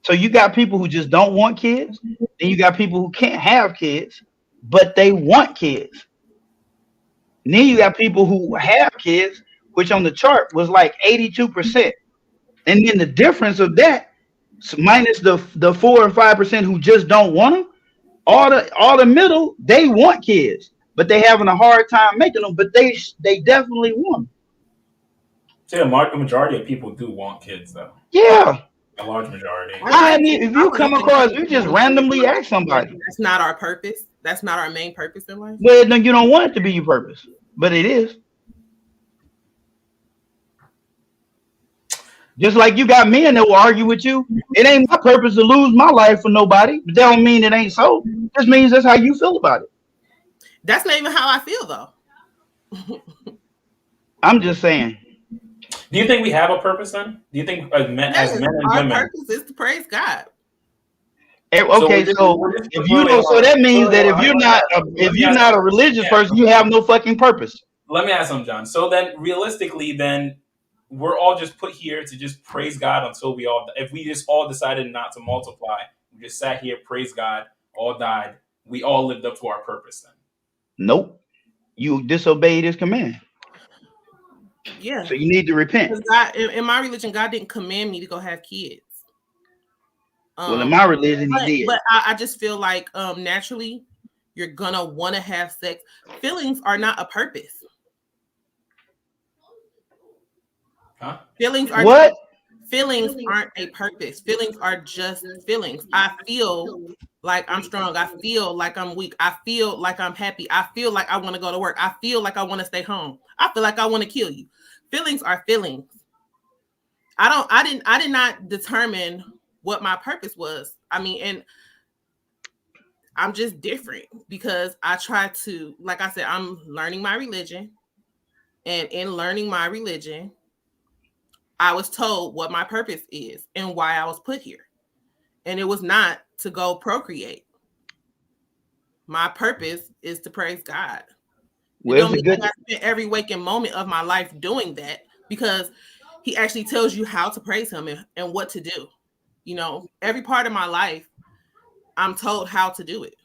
So you got people who just don't want kids, then you got people who can't have kids, but they want kids. And then you got people who have kids, which on the chart was like 82%. And then the difference of that, minus the 4 or 5% who just don't want them, all the middle, they want kids. but they having a hard time making them. But they definitely want them. See, a majority of people do want kids, though. Yeah. A large majority. If you come across, you just randomly ask somebody. That's not our purpose. That's not our main purpose in life. Well, then you don't want it to be your purpose, but it is. Just like you got men that will argue with you. It ain't my purpose to lose my life for nobody, but that don't mean it ain't so. It just means that's how you feel about it. That's not even how I feel, though. I'm just saying. Do you think we have a purpose then? Do you think as men and women? Our purpose is to praise God. Okay, so if you don't, so that means that if you're not a religious person, you have no fucking purpose. Let me ask something, John. So then, realistically, then we're all just put here to just praise God until if we just all decided not to multiply, we just sat here, praised God, all died, we all lived up to our purpose then. Nope. You disobeyed his command. Yeah. So you need to repent. God, in my religion, God didn't command me to go have kids. Well, in my religion, he did. But I just feel like naturally, you're gonna want to have sex. Feelings are not a purpose. Huh? Feelings are what? Feelings aren't a purpose. Feelings are just feelings. I feel like I'm strong. I feel like I'm weak. I feel like I'm happy. I feel like I want to go to work. I feel like I want to stay home. I feel like I want to kill you. Feelings are feelings. I did not determine what my purpose was. I mean, and I'm just different because I try to, like I said, I'm learning my religion. And in learning my religion, I was told what my purpose is and why I was put here. And it was not to go procreate. My purpose is to praise God. Well, I spend every waking moment of my life doing that because he actually tells you how to praise him and what to do. You know, every part of my life, I'm told how to do it.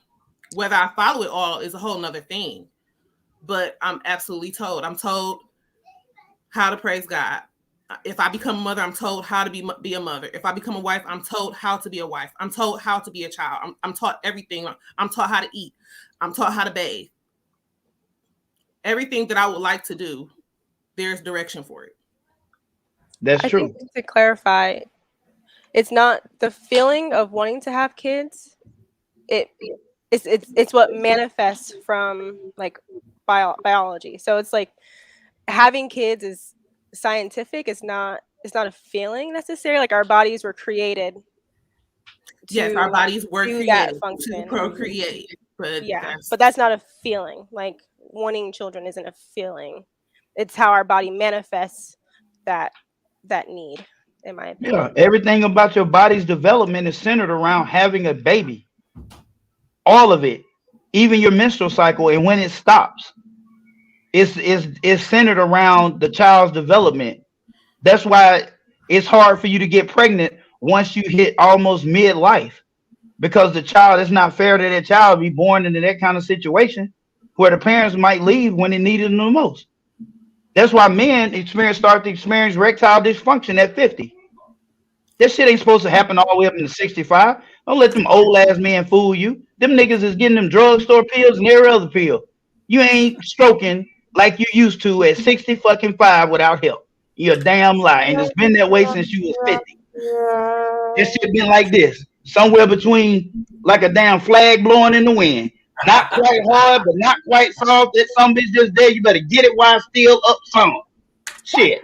Whether I follow it all is a whole nother thing. But I'm absolutely told. I'm told how to praise God. If I become a mother, I'm told how to be a mother. If I become a wife, I'm told how to be a wife. I'm told how to be a child. I'm taught everything. I'm taught how to eat. I'm taught how to bathe. Everything that I would like to do, there's direction for it. That's true. I think to clarify, it's not the feeling of wanting to have kids. It's what manifests from like biology. So it's like having kids is scientific. It's not a feeling necessarily. Like our bodies were created. Yes, our bodies were created to procreate. But but that's not a feeling. Like wanting children isn't a feeling. It's how our body manifests that need, in my opinion. Yeah, everything about your body's development is centered around having a baby. All of it, even your menstrual cycle, and when it stops, it's centered around the child's development. That's why it's hard for you to get pregnant once you hit almost midlife, because the child, it's not fair that child be born into that kind of situation where the parents might leave when they needed them the most. That's why men start to experience erectile dysfunction at 50. That shit ain't supposed to happen all the way up into 65. Don't let them old ass men fool you. Them niggas is getting them drugstore pills and every other pill. You ain't stroking like you used to at 65 without help. You're a damn lie. And it's been that way since you was 50. This shit been like this. Somewhere between like a damn flag blowing in the wind. Not quite hard, but not quite soft. That some bitch just there. You better get it while it's still up some. Shit.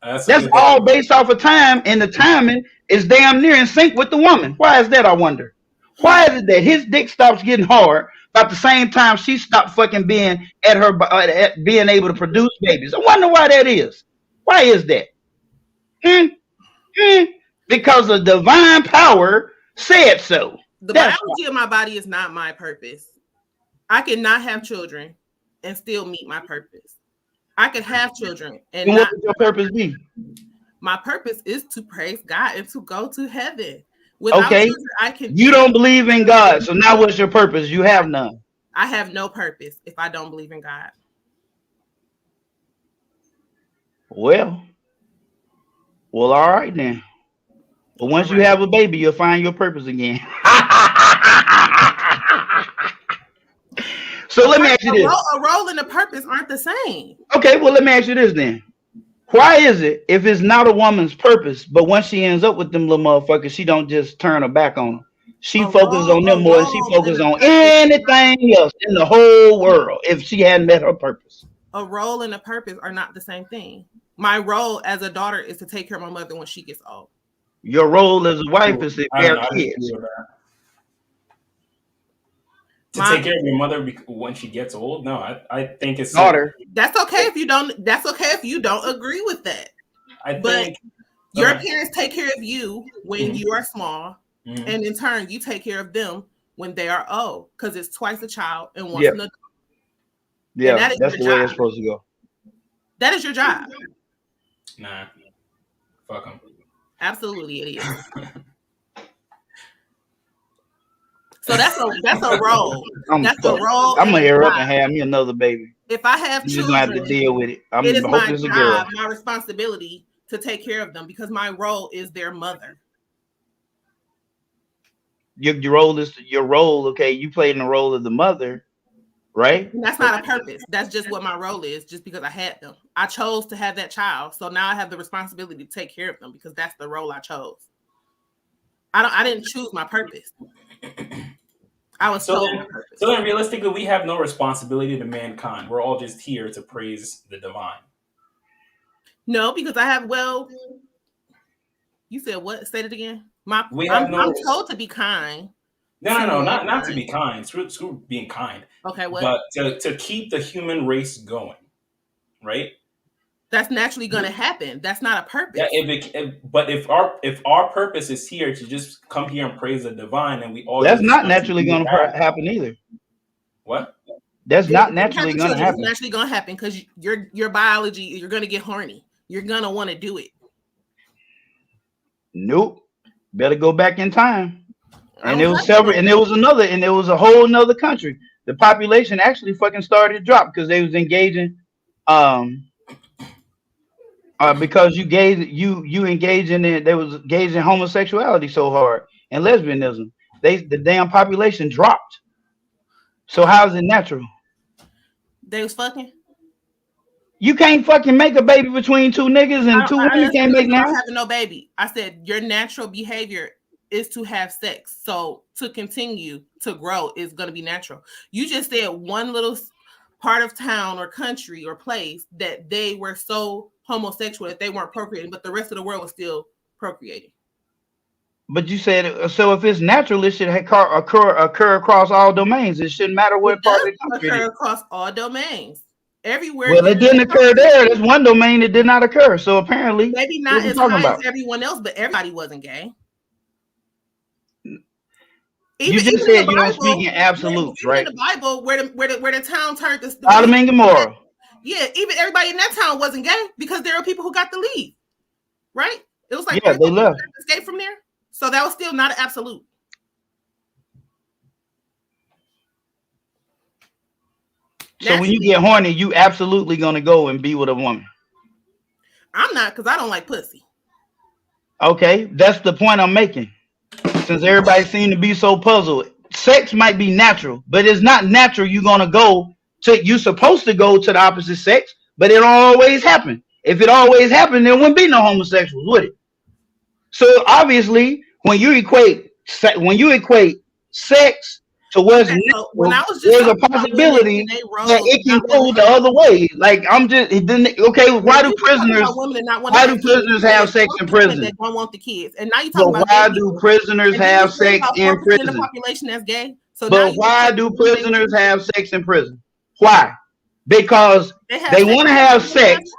That's all based off of time, and the timing is damn near in sync with the woman. Why is that, I wonder? Why is it that his dick stops getting hard about the same time she stopped fucking being at being able to produce babies? I wonder why that is. Why is that? Because the divine power said so. The biology of my body is not my purpose. I cannot have children and still meet my purpose. I could have children and what would your purpose be? My purpose is to praise God and to go to heaven. Without children, You don't believe in God, so now what's your purpose? You have none. I have no purpose if I don't believe in God. Well, all right then. But once you have a baby, you'll find your purpose again. So let me ask you this. A role and a purpose aren't the same. Okay, well, let me ask you this then. Why is it if it's not a woman's purpose, but once she ends up with them little motherfuckers, she don't just turn her back on them? She focuses on them more than she focuses on anything else in the whole world if she hadn't met her purpose. A role and a purpose are not the same thing. My role as a daughter is to take care of my mother when she gets old. Your role as a wife is to bear kids. To take care of your mother when she gets old? No, I think it's daughter. That's okay if you don't. That's okay if you don't agree with that. But your parents take care of you when you are small, and in turn, you take care of them when they are old, because it's twice a child and once an adult. Yeah, that's the way it's supposed to go. That is your job. Nah, fuck them. Absolutely, it is. So that's a role. That's a role. I'm gonna hear up and have me another baby. If I have children, you're gonna have to deal with it. It is my job, my responsibility to take care of them because my role is their mother. Your role is your role. Okay, you played in the role of the mother, right? And that's not a purpose. That's just what my role is. Just because I had them, I chose to have that child, so now I have the responsibility to take care of them because that's the role I chose. I didn't choose my purpose. I was so then realistically, we have no responsibility to mankind. We're all just here to praise the divine. No, because I have. Well, you said what? Say it again. I'm told to be kind. No, not to be kind. Screw being kind. Okay, what? But to keep the human race going, right? That's naturally going to happen. That's not a purpose. Yeah, but if our purpose is here to just come here and praise the divine, and we all that's not naturally going to happen either. What? That's not naturally going to happen. It's naturally going to happen because your biology, you're going to get horny. You're going to want to do it. Nope. Better go back in time. And it was several, and there was another, and there was a whole nother country. The population actually fucking started to drop because they was engaging. Because you engage in it, they was engaged in homosexuality so hard and lesbianism. The damn population dropped. So how is it natural? They was fucking. You can't fucking make a baby between two niggas and two women. You can't make now. Having no baby. I said your natural behavior is to have sex. So to continue to grow is going to be natural. You just said one little part of town or country or place that they were so homosexual that they weren't procreating, but the rest of the world was still procreating. But you said so. If it's natural, it should occur across all domains. It shouldn't matter what part of the country. Occur across all domains. Everywhere. Well, it didn't occur there. There's one domain that did not occur. So apparently, maybe not as high as everyone else, but everybody wasn't gay. You just said you don't speak in absolutes, right? In the Bible, where the town turned to Sodom and Gomorrah. Yeah, even everybody in that town wasn't gay because there were people who got to leave, right? It was like they left. Escape from there, so that was still not an absolute. So when you get horny, you absolutely gonna go and be with a woman. I'm not, because I don't like pussy. Okay, that's the point I'm making. Since everybody seems to be so puzzled, sex might be natural, but it's not natural. You're supposed to go to the opposite sex, but it don't always happen. If it always happened, there wouldn't be no homosexuals, would it? So obviously, when you equate sex to what's natural, there's a possibility that it can go the other way. Like why do prisoners have sex in prison? That don't want the kids, and now you talking about why do prisoners have sex in prison? The population that's gay. So but why do prisoners have sex in prison? Why? Because they want to have sex.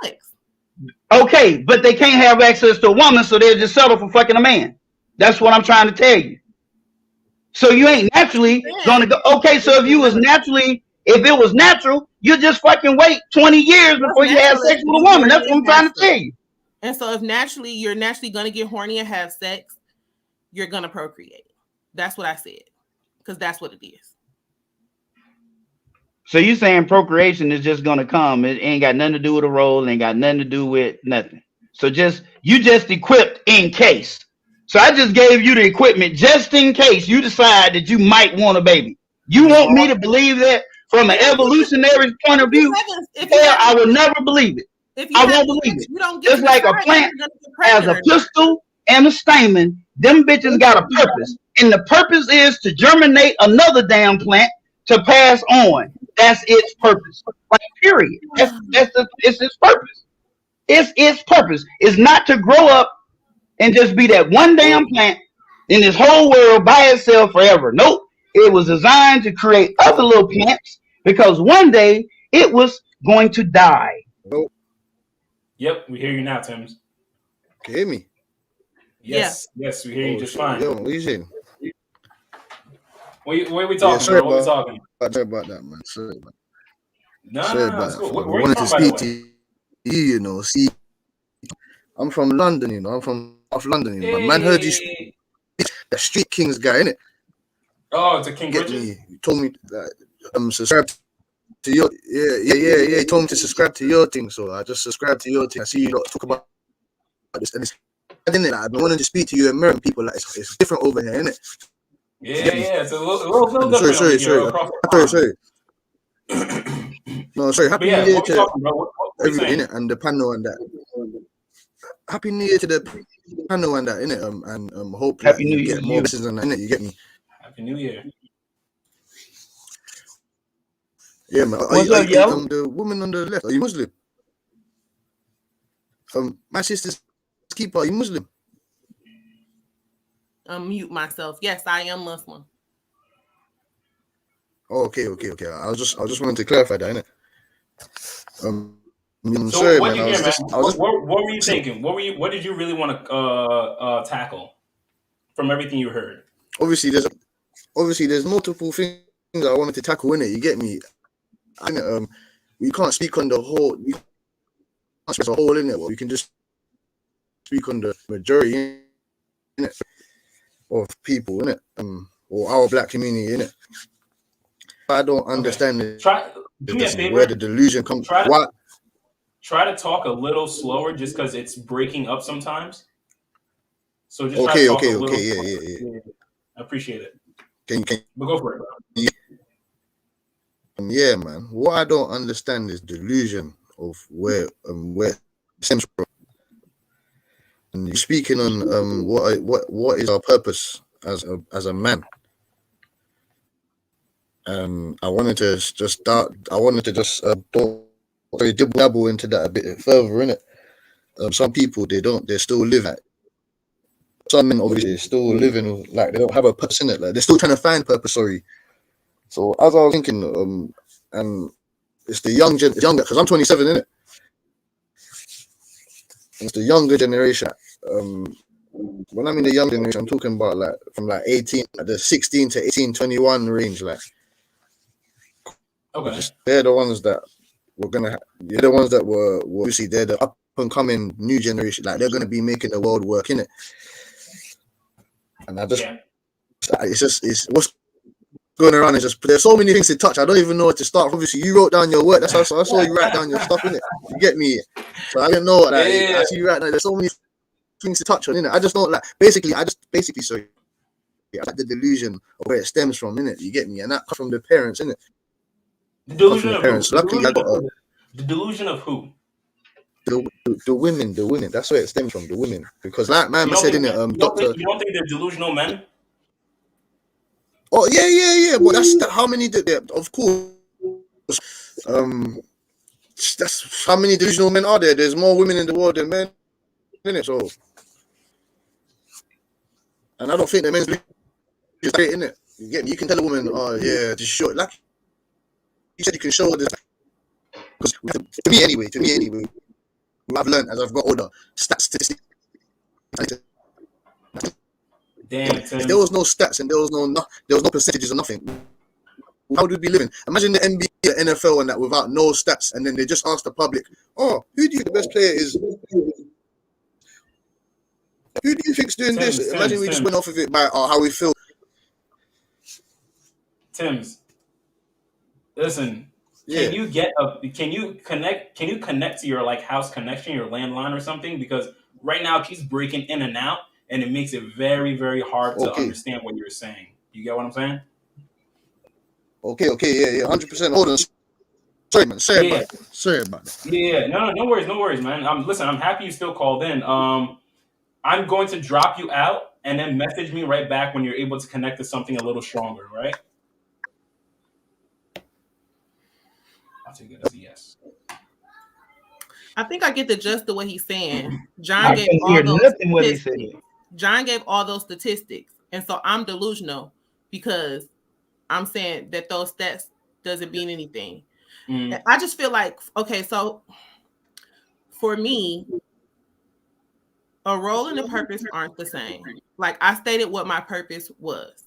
Okay, but they can't have access to a woman, so they'll just settle for fucking a man. That's what I'm trying to tell you. So you ain't naturally gonna go. Okay, so if it was natural, you just fucking wait 20 years before you have sex with a woman. That's what I'm trying to tell you. And so if you're naturally gonna get horny and have sex, you're gonna procreate. That's what I said, because that's what it is. So you saying procreation is just gonna come? It ain't got nothing to do with a role. It ain't got nothing to do with nothing. So you just equipped in case. So I just gave you the equipment just in case you decide that you might want a baby. You want me to believe that from an evolutionary point of view, I will never believe it. I won't believe it. Just like a plant has a pistil and a stamen, them bitches got a purpose. And the purpose is to germinate another damn plant to pass on. That's its purpose. Like, period. It's its purpose. It's its purpose. It's not to grow up and just be that one damn plant in this whole world by itself forever. Nope. It was designed to create other little plants because one day it was going to die. Yep, we hear you now, Tims. Can you hear me? Yes, yes, we hear you just fine. Yo, what you saying? What are we talking about? What are we talking? Sorry about that, man. Sorry about that. No, cool. I wanted to speak to you, you know. See, I'm from London, you know. I'm from South London, you know. Man heard you speak, the Street Kings guy, innit? Oh, it's a King Get Richard? me. You told me that subscribe to your yeah. You told me to subscribe to your thing, so I just subscribed to your thing. I see you lot talk about this, and it's I've been wanting to speak to you American people. Like it's different over here, innit? Yeah. It's a little different. Sorry. No, sorry. Happy New Year to everybody, innit? And the panel and that. Happy New Year to the panel and that, innit? And hope Happy New you Year get to more you. blessings on that, innit? You get me? Happy New Year. Yeah, man. What's up, yo? The woman on the left, are you Muslim? My sister's keeper, are you Muslim? Mute myself. Yes, I am Muslim. Oh, okay. I just wanted to clarify that, innit? So sorry, what man. did you hear, man? What were you thinking? What did you really want to tackle from everything you heard? Obviously, there's multiple things I wanted to tackle in it. You get me? We can't speak on the whole. We can't speak on the whole in it. We can just speak on the majority in it of people in it, or our black community in it. I don't understand it. Do me a favor. Where the delusion comes. Try to talk a little slower, just because it's breaking up sometimes. So just okay. Yeah. I appreciate it. But go for it, bro. Yeah, man. What I don't understand is delusion of where it stems from. And you're speaking on what is our purpose as a man. I wanted to just dabble into that a bit further, innit? Some people they still live at. Some men obviously still living like they don't have a purpose in it. Like they're still trying to find purpose. Sorry. So as I was thinking, and it's the younger, because I'm 27, innit? It's the younger generation. When I mean the younger generation, I'm talking about like from like 18, like the 16 to 18, 21 range. Like, okay, they're the ones that they're the ones that were obviously they're the up and coming new generation. Like they're gonna be making the world work, innit? And it's what's going around is just there's so many things to touch. I don't even know where to start. Obviously, you wrote down your work. That's how I saw you write down your stuff, innit? You get me? So I didn't know what I see you right now. There's so many things to touch on, innit? I just don't like sorry. I like the delusion of where it stems from, innit? You get me? And that comes from the parents, innit? The delusion of parents. Luckily, I got the delusion of who? The women. That's where it stems from. The women, because like man said, innit? You don't think they're delusional men? Oh yeah. But that's how many did there? Of course. That's how many delusional men are there? There's more women in the world than men, innit? So, and I don't think the men's is great, innit? You get me? You can tell a woman, oh yeah, just show like you said, you can show this. Because to me anyway, I've learned as I've got older, statistics. If there was no stats and there was no percentages or nothing, how would we be living? Imagine the NBA, the NFL, and that without no stats, and then they just ask the public, "Oh, who do you think the best player is? Who do you think's doing this?" Imagine we just went off of it by how we feel. Tims, listen. Can you connect to your like house connection, your landline or something? Because right now it keeps breaking in and out, and it makes it very, very hard to understand what you're saying. You get what I'm saying? Okay, yeah, 100%. Hold on. Sorry, man. Sorry about that. Yeah, no worries, man. Listen, I'm happy you still called in. I'm going to drop you out and then message me right back when you're able to connect to something a little stronger, right? I'll take it as a yes. I think I get the gist of what he's saying. I John gave couldn't all hear those nothing what he said. statistics. John gave all those statistics, and so I'm delusional because I'm saying that those stats doesn't mean anything. And I just feel like, okay, so for me, a role and a purpose aren't the same. Like I stated what my purpose was.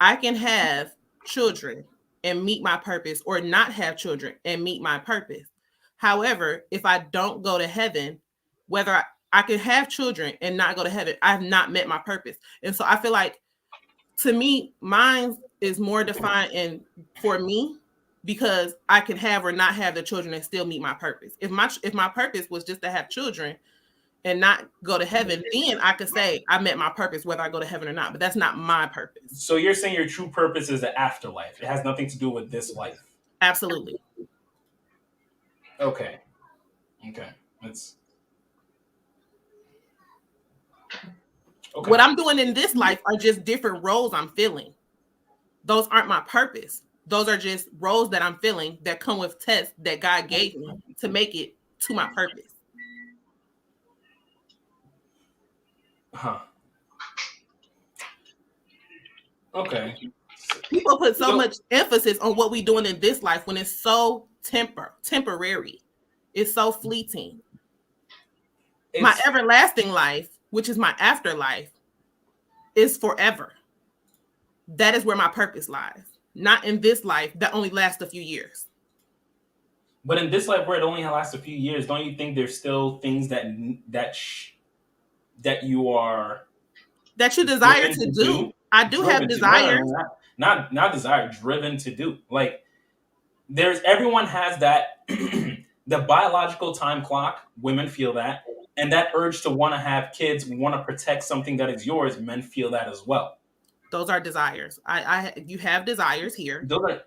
I can have children and meet my purpose, or not have children and meet my purpose. However, if I don't go to heaven, whether I can have children and not go to heaven, I have not met my purpose. And so I feel like, to me, mine is more defined in for me, because I can have or not have the children and still meet my purpose. If my purpose was just to have children and not go to heaven, then I could say I met my purpose whether I go to heaven or not. But that's not my purpose. So you're saying your true purpose is the afterlife. It has nothing to do with this life. Absolutely. Okay. Let's. Okay. What I'm doing in this life are just different roles I'm filling. Those aren't my purpose. Those are just roles that I'm filling that come with tests that God gave me to make it to my purpose. Huh. Okay. People put so much emphasis on what we're doing in this life when it's so temporary. It's so fleeting. My everlasting life, which is my afterlife, is forever. That is where my purpose lies. Not in this life that only lasts a few years. But in this life where it only lasts a few years, don't you think there's still things that you desire to do? I do have desires. Not desire, driven to do. Like everyone has that the biological time clock, women feel that, and that urge to want to have kids, want to protect something that is yours, men feel that as well. Those are desires. You have desires here. Those are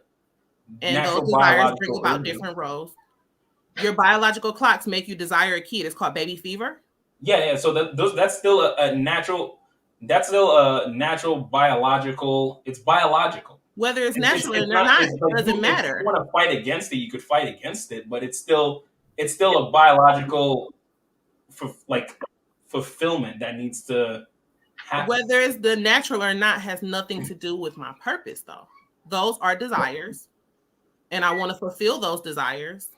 and those desires bring about different roles. Your biological clocks make you desire a kid. It's called baby fever. Yeah. So that's still a natural. That's still a natural biological. It's biological. Whether it's natural or not, it doesn't matter. If you want to fight against it, you could fight against it, but it's still a biological fulfillment that needs to happen. Whether it's the natural or not has nothing to do with my purpose, though. Those are desires, and I want to fulfill those desires,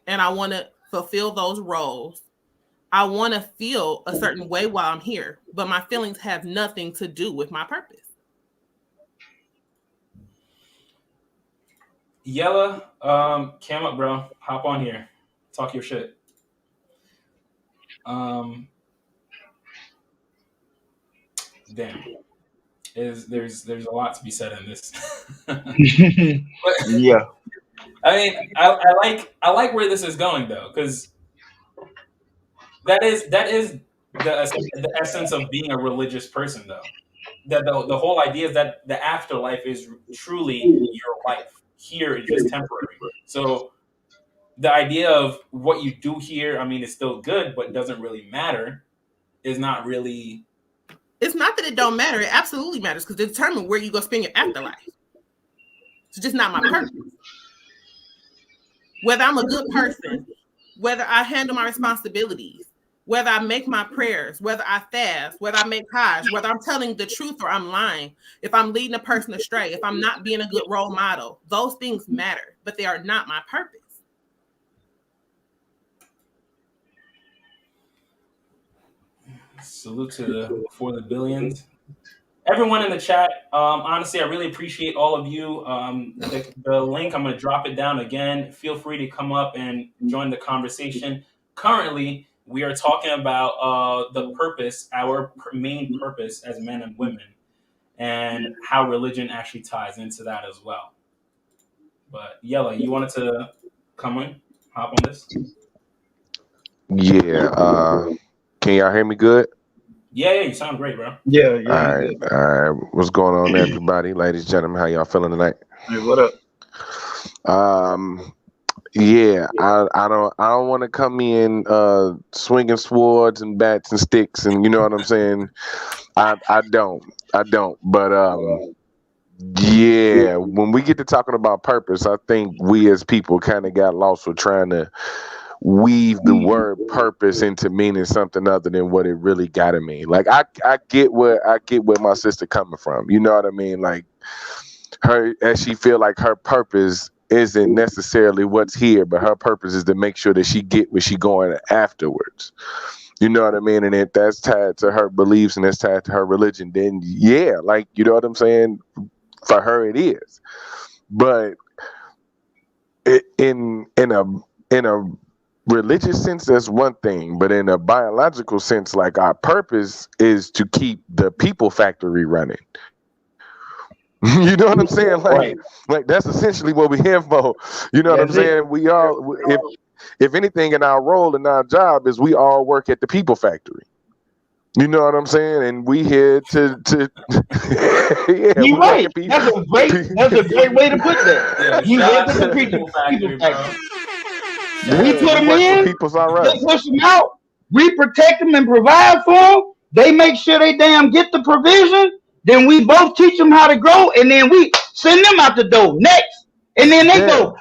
and I want to fulfill those roles. I want to feel a certain way while I'm here, but my feelings have nothing to do with my purpose. Yella, cam up, bro. Hop on here. Talk your shit. Damn. There's a lot to be said in this. Yeah. I mean, I like where this is going though, because that is the essence of being a religious person, though. That the whole idea is that the afterlife is truly your life. Here is just temporary. So the idea of what you do here, I mean, it's still good, but doesn't really matter. Is not really. It's not that it don't matter. It absolutely matters because it determines where you go spend your afterlife. It's just not my purpose. Whether I'm a good person, whether I handle my responsibilities, whether I make my prayers, whether I fast, whether I make hajj, whether I'm telling the truth or I'm lying, if I'm leading a person astray, if I'm not being a good role model, those things matter, but they are not my purpose. Salute to for the billions. Everyone in the chat, honestly, I really appreciate all of you. The link, I'm going to drop it down again. Feel free to come up and join the conversation. Currently, we are talking about the purpose, our main purpose as men and women, and how religion actually ties into that as well. But Yella, you wanted to come in, hop on this? Yeah. Can y'all hear me good? Yeah, you sound great, bro. Yeah, All right, all right. What's going on, everybody? Ladies and gentlemen, how y'all feeling tonight? Hey, what up? Yeah, I don't want to come in swinging swords and bats and sticks, and you know what I'm saying. I don't. But yeah, when we get to talking about purpose, I think we as people kind of got lost with trying to weave the word purpose into meaning something other than what it really gotta mean. Like I get where my sister coming from. You know what I mean? Like her, as she feel like her purpose isn't necessarily what's here, but her purpose is to make sure that she get where she going afterwards. You know what I mean? And if that's tied to her beliefs and that's tied to her religion, then yeah, like, you know what I'm saying? For her it is. But in a religious sense, that's one thing, but in a biological sense, like our purpose is to keep the people factory running. You know what I'm saying? Like that's essentially what we here for. You know what I'm saying? We all, if anything, in our role and our job is we all work at the people factory. You know what I'm saying? And we here to yeah. You're right. That's a great way to put that. You work at the people factory. We put them in, they push them out, we protect them and provide for them. They make sure they damn get the provision. Then we both teach them how to grow, and then we send them out the door next. And then they go,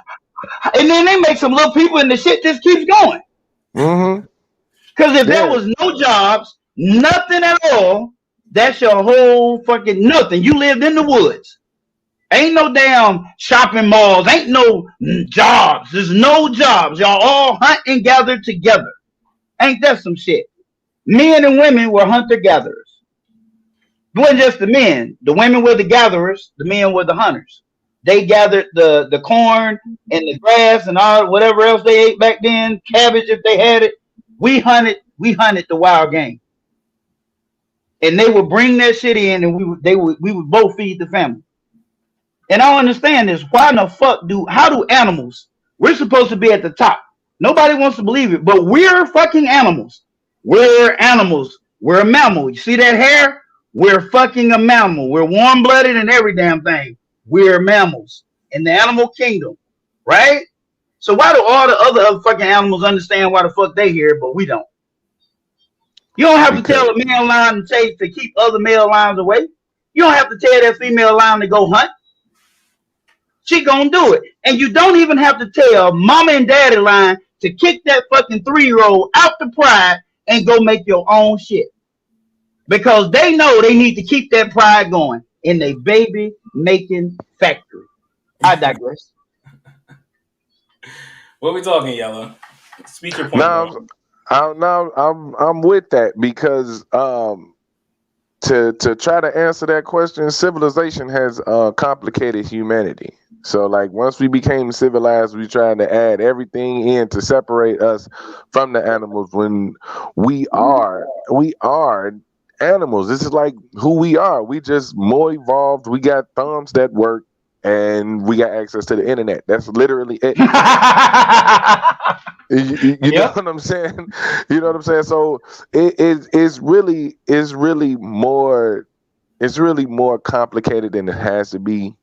and then they make some little people, and the shit just keeps going. Because if there was no jobs, nothing at all, that's your whole fucking nothing. You lived in the woods. Ain't no damn shopping malls. Ain't no jobs. There's no jobs. Y'all all hunt and gather together. Ain't that some shit? Men and women were hunter-gatherers. It wasn't just the men. The women were the gatherers. The men were the hunters. They gathered the corn and the grass and all whatever else they ate back then. Cabbage if they had it. We hunted the wild game. And they would bring that shit in, and we would both feed the family. And I don't understand this. Why in the fuck how do animals? We're supposed to be at the top. Nobody wants to believe it, but we're fucking animals. We're animals. We're a mammal. You see that hair? We're fucking a mammal. We're warm-blooded and every damn thing. We're mammals in the animal kingdom, right? So why do all the other fucking animals understand why the fuck they here, but we don't? You don't have to tell a male lion to keep other male lions away. You don't have to tell that female lion to go hunt. She gonna do it. And you don't even have to tell mama and daddy lion to kick that fucking 3-year-old out the pride and go make your own shit. Because they know they need to keep that pride going in a baby making factory. I digress. What we talking, Yellow? Speak your point. I'm with that because to try to answer that question, civilization has complicated humanity. So like once we became civilized, we tried to add everything in to separate us from the animals when we are animals. This is like who we are. We just more evolved. We got thumbs that work and we got access to the internet. That's literally it. You know what I'm saying? You know what I'm saying? So it's really more complicated than it has to be.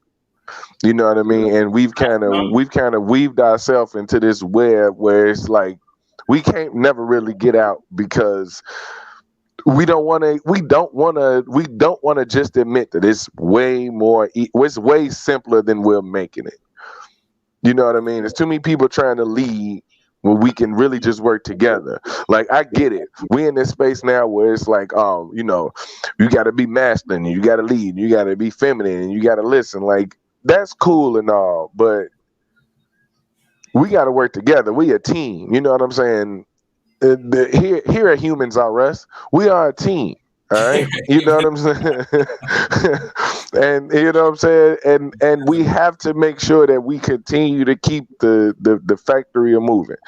You know what I mean? And we've kind of weaved ourselves into this web where it's like we can't never really get out because we don't want to just admit that it's way simpler than we're making it. You know what I mean? There's too many people trying to lead when we can really just work together. Like, I get it. We in this space now where it's like, you know, you got to be masculine, and you got to lead, and you got to be feminine, and you got to listen. Like, that's cool and all, but we got to work together. We a team. You know what I'm saying? Here at Humans Are Us, we are a team. All right, you know what I'm saying, and you know what I'm saying, and we have to make sure that we continue to keep the factory moving.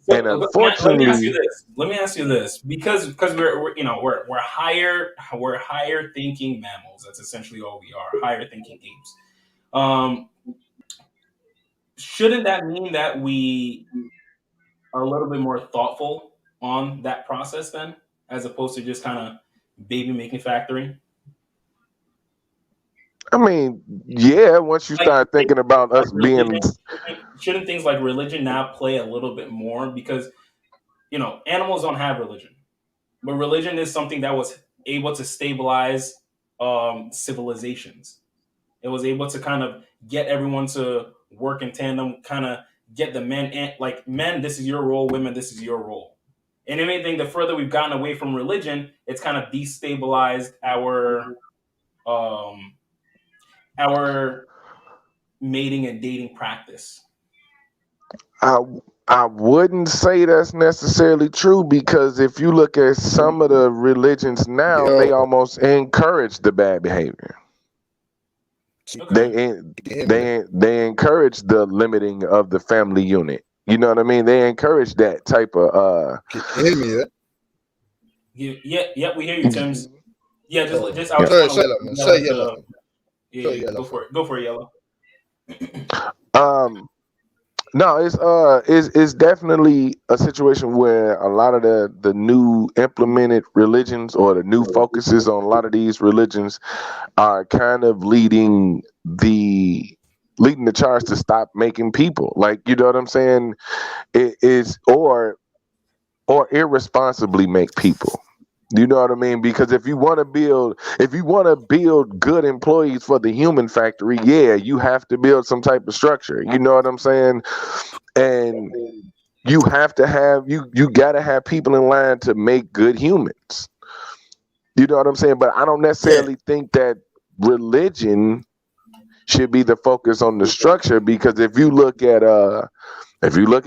So, and unfortunately, let me ask you this, because we're higher thinking mammals. That's essentially all we are, higher thinking apes. Shouldn't that mean that we are a little bit more thoughtful on that process then, as opposed to just kind of baby making factory? I mean, yeah. Once you start thinking about us being, shouldn't things like religion now play a little bit more? Because animals don't have religion, but religion is something that was able to stabilize civilizations. It was able to kind of get everyone to work in tandem, kind of get the men, men, this is your role, women, this is your role. And if anything, the further we've gotten away from religion, it's kind of destabilized our mating and dating practice. I wouldn't say that's necessarily true, because if you look at some of the religions now, they almost encourage the bad behavior. Okay. They encourage the limiting of the family unit. You know what I mean? They encourage that type of. Can you hear me? Yeah, we hear you, Tim's. Yeah, just I was go for it, Yellow. No, it's definitely a situation where a lot of the new implemented religions, or the new focuses on a lot of these religions, are kind of leading the charge to stop making people. Like, you know what I'm saying? It is or irresponsibly make people. You know what I mean? Because if you want to build good employees for the human factory, yeah, you have to build some type of structure. You know what I'm saying? And you have to have you got to have people in line to make good humans. You know what I'm saying? But I don't necessarily think that religion should be the focus on the structure, because if you look at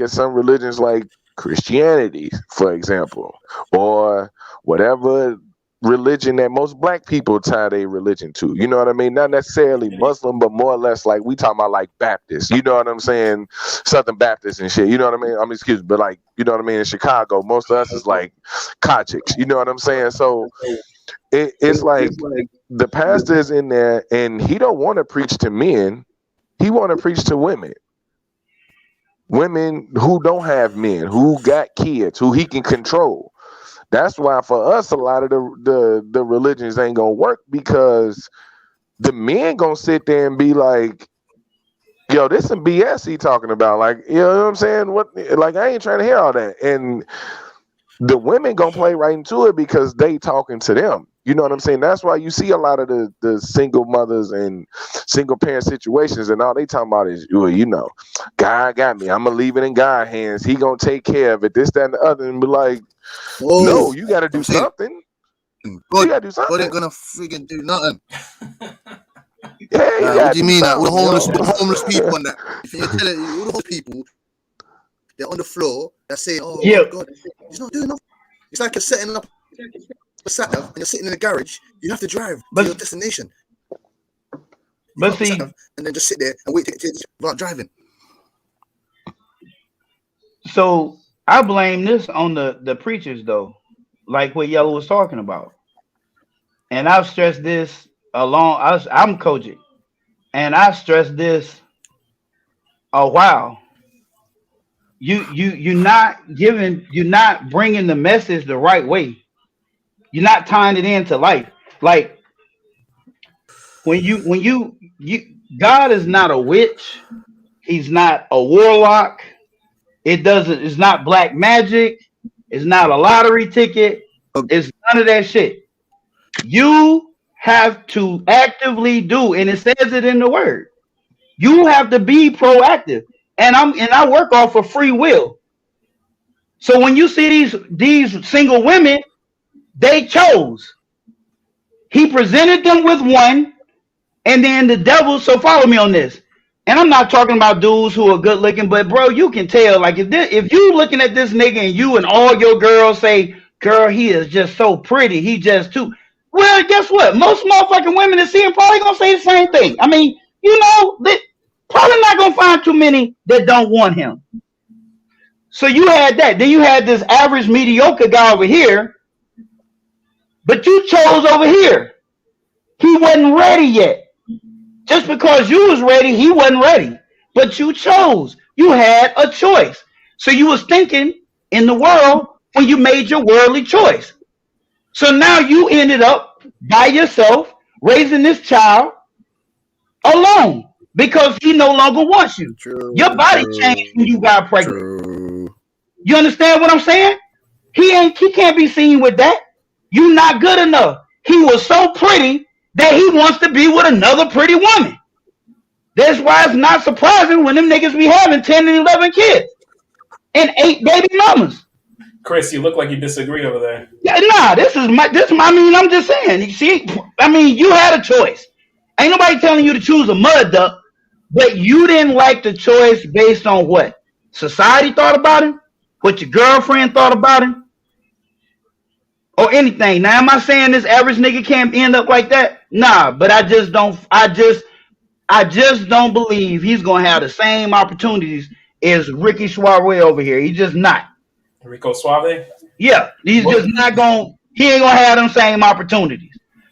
some religions like Christianity, for example, or whatever religion that most black people tie their religion to, you know what I mean? Not necessarily Muslim, but more or less like we talking about like Baptist, you know what I'm saying? Southern Baptist and shit, you know what I mean? I mean, excuse me, but like, you know what I mean? In Chicago, most of us is like Kojics, you know what I'm saying? So it's like the pastor is in there and he don't want to preach to men. He want to preach to women. Women who don't have men, who got kids, who he can control. That's why for us, a lot of the religions ain't gonna work, because the men gonna sit there and be like, yo, this some BS he talking about. Like, you know what I'm saying? Like, I ain't trying to hear all that. And the women gonna play right into it because they talking to them. You know what I'm saying? That's why you see a lot of the single mothers and single parent situations, and all they talking about is, well, you know, God got me. I'm gonna leave it in God's hands. He gonna take care of it. This, that, and the other. And be like, no, you got to do something. You got to do something. God ain't gonna freaking do nothing. Yeah, what do you mean? All the homeless people and that. If you're telling all the homeless people, they're on the floor. They're saying, "Oh my God, he's not doing nothing." It's like you're setting up a sat nav and you're sitting in a garage. You have to drive to your destination. But see, and then just sit there and wait to get to without driving. So I blame this on the preachers, though, like what Yellow was talking about. And I've stressed this I'm Kojic, and I've stressed this a while. You're not bringing the message the right way. You're not tying it into life. Like when you God is not a witch. He's not a warlock. It's not black magic. It's not a lottery ticket. It's none of that shit. You have to actively do, and it says it in the word. You have to be proactive. And I work off of free will. So when you see these single women, they chose. He presented them with one, and then the devil. So follow me on this. And I'm not talking about dudes who are good looking, but bro, you can tell. Like if you looking at this nigga and you and all your girls say, "Girl, he is just so pretty. He just too." Well, guess what? Most motherfucking women that see him probably gonna say the same thing. I mean, you know, they probably not gonna find too many that don't want him. So you had that. Then you had this average mediocre guy over here, but you chose over here. He wasn't ready yet. Just because you was ready, he wasn't ready. But you chose. You had a choice. So you was thinking in the world when you made your worldly choice. So now you ended up by yourself raising this child alone because he no longer wants you. Your body changed when you got pregnant. You understand what I'm saying? He can't be seen with that. You not good enough. He was so pretty that he wants to be with another pretty woman. That's why it's not surprising when them niggas be having 10 and 11 kids and 8 baby mamas. Chris, you look like you disagree over there. Yeah, nah, I'm just saying. You see, you had a choice. Ain't nobody telling you to choose a mud duck, but you didn't like the choice based on what society thought about him, what your girlfriend thought about him, or anything. Now, am I saying this average nigga can't end up like that? Nah, but I just don't believe he's gonna have the same opportunities as Ricky Suave over here. He's just not. Rico Suave? Yeah, he's just not gonna. He ain't gonna have them same opportunities.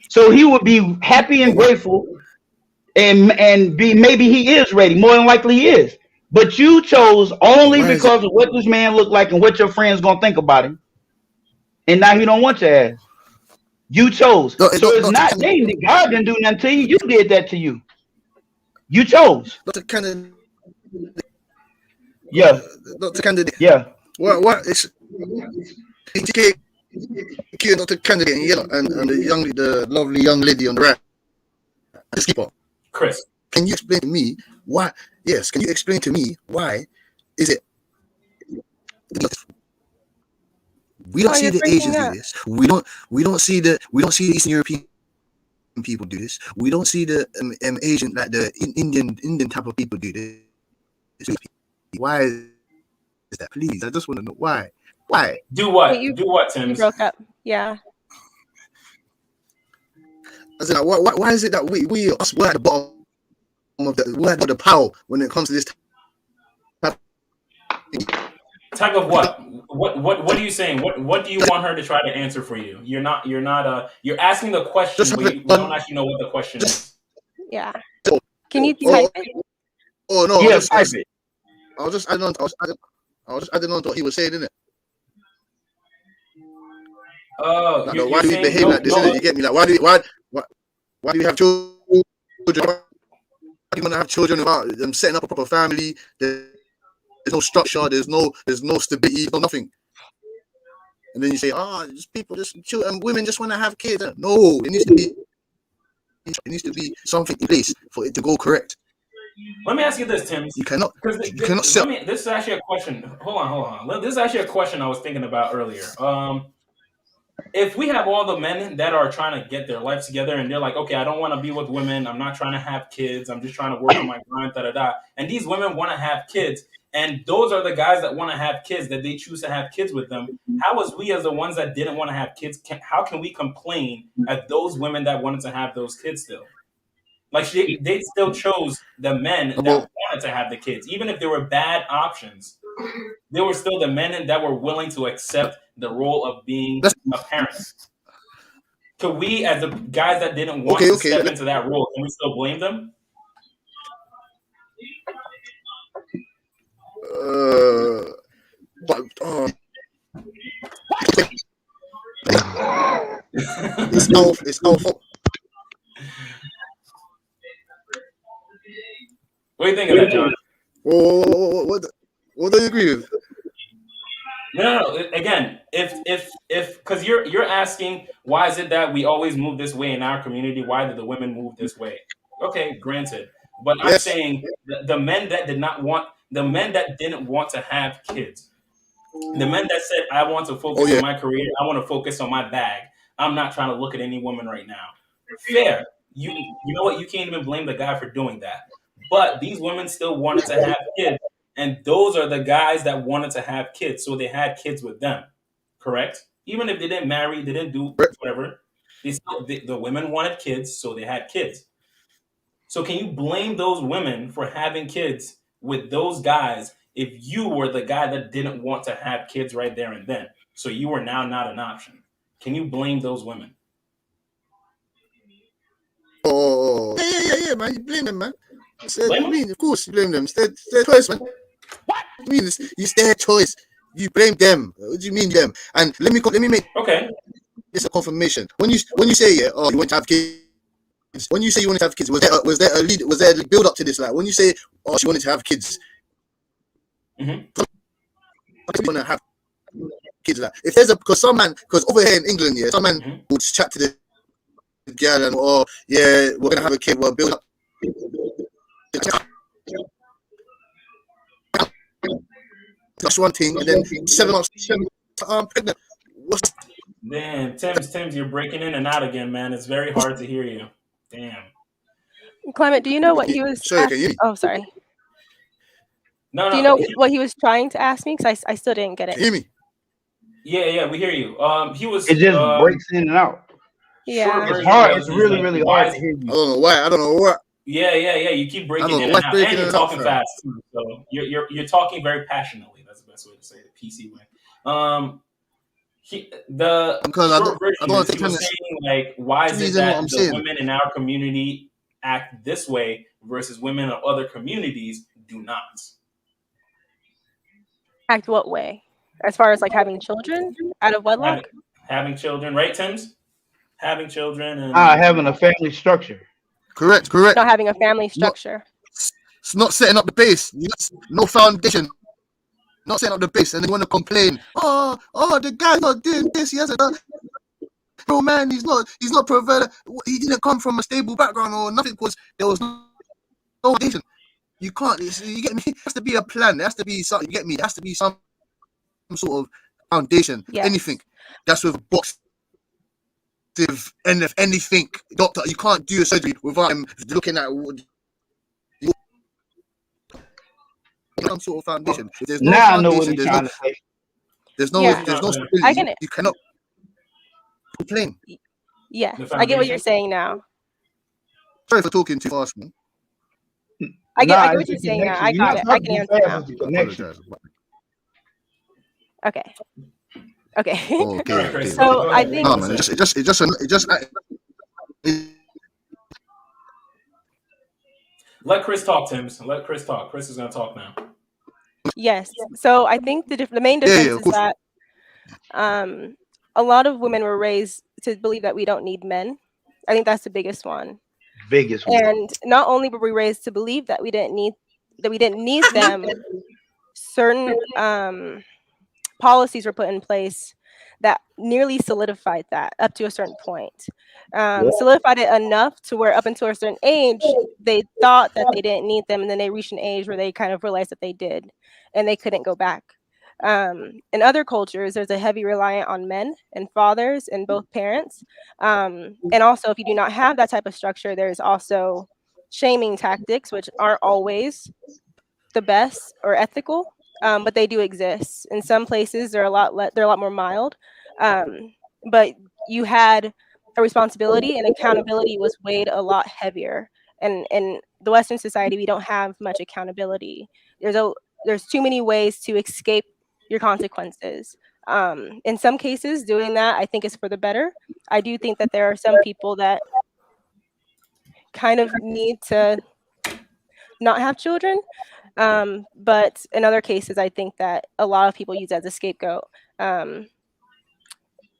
So he would be happy and grateful, and be maybe he is ready. More than likely he is. But you chose only because of what this man looked like and what your friends gonna think about him. And now he don't want your ass. You chose. So it's not dating. God didn't do nothing to you. You did that to you. You chose. Not a candidate. Yeah. Not a candidate. Yeah. What? It's not a candidate in yellow and the lovely young lady on the right. Just keep on. Chris, can you explain to me why? Yes, can you explain to me why is it? We don't see the Asians do this. We don't see the Eastern European people do this. We don't see the Asian, like the Indian type of people do this. Why is that? Please, I just want to know why. Why? Do what? Do what, Tim? You broke up. Yeah. I said, why is it that we're at the bottom of we're at the power when it comes to this type of what? What are you saying? What do you want her to try to answer for you? You're asking the question, but you don't actually know what the question is. Yeah. Can you type it? Oh no! Yeah, type it. I was just adding on to what he was saying, innit? Oh, why do we behave like this? You get me? Like, why do we have children? Why do you want to have children without them setting up a proper family? There's no structure. There's no stability. No nothing. And then you say, women just want to have kids. No, it needs to be something in place for it to go correct. Let me ask you this, Tim. You cannot this is actually a question. Hold on. This is actually a question I was thinking about earlier. If we have all the men that are trying to get their life together and they're like, okay, I don't want to be with women. I'm not trying to have kids. I'm just trying to work on my grind, and these women want to have kids. And those are the guys that want to have kids, that they choose to have kids with them. How is we as the ones that didn't want to have kids, how can we complain at those women that wanted to have those kids still? Like they still chose the men that wanted to have the kids. Even if there were bad options, they were still the men that were willing to accept the role of being a parent. Could we, as the guys that didn't want to step into that role, can we still blame them? It's no fault. What do you think of that, John? What do you agree with? No. Again, if because you're asking why is it that we always move this way in our community? Why did the women move this way? Okay, granted, but I'm saying the men that didn't want to have kids, the men that said I want to focus on my career, I want to focus on my bag. I'm not trying to look at any woman right now. Fair. You know what? You can't even blame the guy for doing that. But these women still wanted to have kids. And those are the guys that wanted to have kids. So they had kids with them. Correct? Even if they didn't marry, they didn't do whatever. The women wanted kids, so they had kids. So can you blame those women for having kids with those guys if you were the guy that didn't want to have kids right there and then? So you are now not an option. Can you blame those women? Oh, yeah, man. You blame them, man. Of course you blame them. It's their choice, man. What? I mean, it's their choice. You blame them. What do you mean them? And let me make it's a confirmation. When you say you want to have kids, when you say you wanted to have kids, was there a build up to this? Like when you say she wanted to have kids, want to have kids. Like if there's because over here in England, some man would chat to the girl and we're gonna have a kid. We'll build up. That's one thing, and then 7 months pregnant. Damn, Tim's, you're breaking in and out again, man. It's very hard to hear you. Damn. Clement, do you know what he was? Sorry. No. Do you know what he was trying to ask me? Because I still didn't get it. Can you hear me? Yeah, we hear you. He was. It just breaks in and out. Yeah, it's hard. It's really hard to hear you. I don't know why. Yeah. You keep breaking in and out, and you're talking fast too. So you're talking very passionately. That's the best way to say it, the PC way. The short version is he was saying, like, why is it that the women in our community act this way versus women of other communities do not? Act what way? As far as like having children out of wedlock? Having children, right, Tim's? Having children and having a family structure. Correct. Not having a family structure. It's not setting up the base. No foundation. Not setting up the base, and they want to complain. Oh, the guy's not doing this. He hasn't done. Bro, man, he's not provider. He didn't come from a stable background or nothing because there was no foundation. You can't. You get me? It has to be a plan. There has to be something. You get me? There has to be some sort of foundation. Yes. Anything that's with box. And if anything, doctor, you can't do a surgery without him looking at some sort of foundation. If there's no I know what he's trying to say. There's no stability. I get it. You cannot complain. Yeah, I get what you're saying now. Sorry for talking too fast, man. I get what you're saying now. I got it. I can answer now. Okay. So I think. No, man. It just. Let Chris talk, Tim's. Let Chris talk. Chris is gonna talk now. Yes. So I think the main difference is that a lot of women were raised to believe that we don't need men. I think that's the biggest one. And not only were we raised to believe that we didn't need them, certain policies were put in place that nearly solidified that up to a certain point. Solidified it enough to where up until a certain age, they thought that they didn't need them, and then they reached an age where they kind of realized that they did, and they couldn't go back. In other cultures, there's a heavy reliance on men and fathers and both parents. And also, if you do not have that type of structure, there's also shaming tactics, which aren't always the best or ethical. But they do exist. In some places, they're a lot more mild. But you had a responsibility, and accountability was weighed a lot heavier. And in the Western society, we don't have much accountability. There's too many ways to escape your consequences. In some cases, doing that, I think, is for the better. I do think that there are some people that kind of need to not have children. But in other cases, I think that a lot of people use it as a scapegoat, and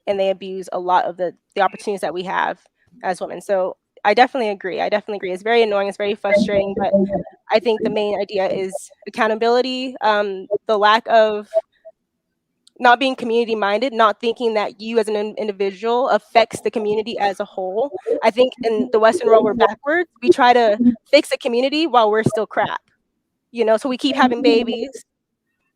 they abuse a lot of the opportunities that we have as women. So I definitely agree. It's very annoying. It's very frustrating. But I think the main idea is accountability, the lack of not being community minded, not thinking that you as an individual affects the community as a whole. I think in the Western world, we're backwards. We try to fix the community while we're still crap. So we keep having babies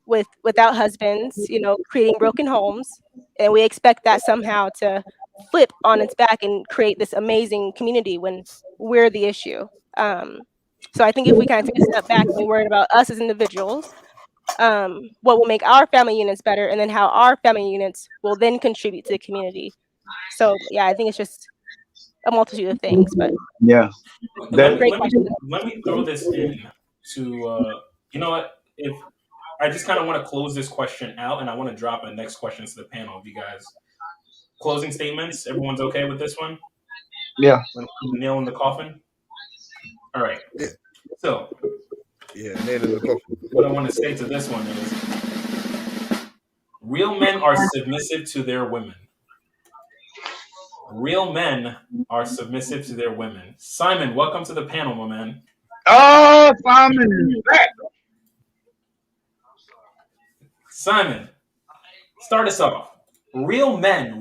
without husbands, creating broken homes, and we expect that somehow to flip on its back and create this amazing community when we're the issue. So I think if we kind of take a step back and we worry about us as individuals, what will make our family units better, and then how our family units will then contribute to the community. So yeah, I think it's just a multitude of things. But yeah, let me throw this in. You know what? If I just kind of want to close this question out, and I want to drop a next question to the panel. If you guys closing statements, everyone's okay with this one? Yeah. Nail in the coffin. All right. Yeah. So. Yeah, nail in the coffin. What I want to say to this one is, real men are submissive to their women. Real men are submissive to their women. Simon, welcome to the panel, my man. Oh, Simon is back. Simon, start us off. Real men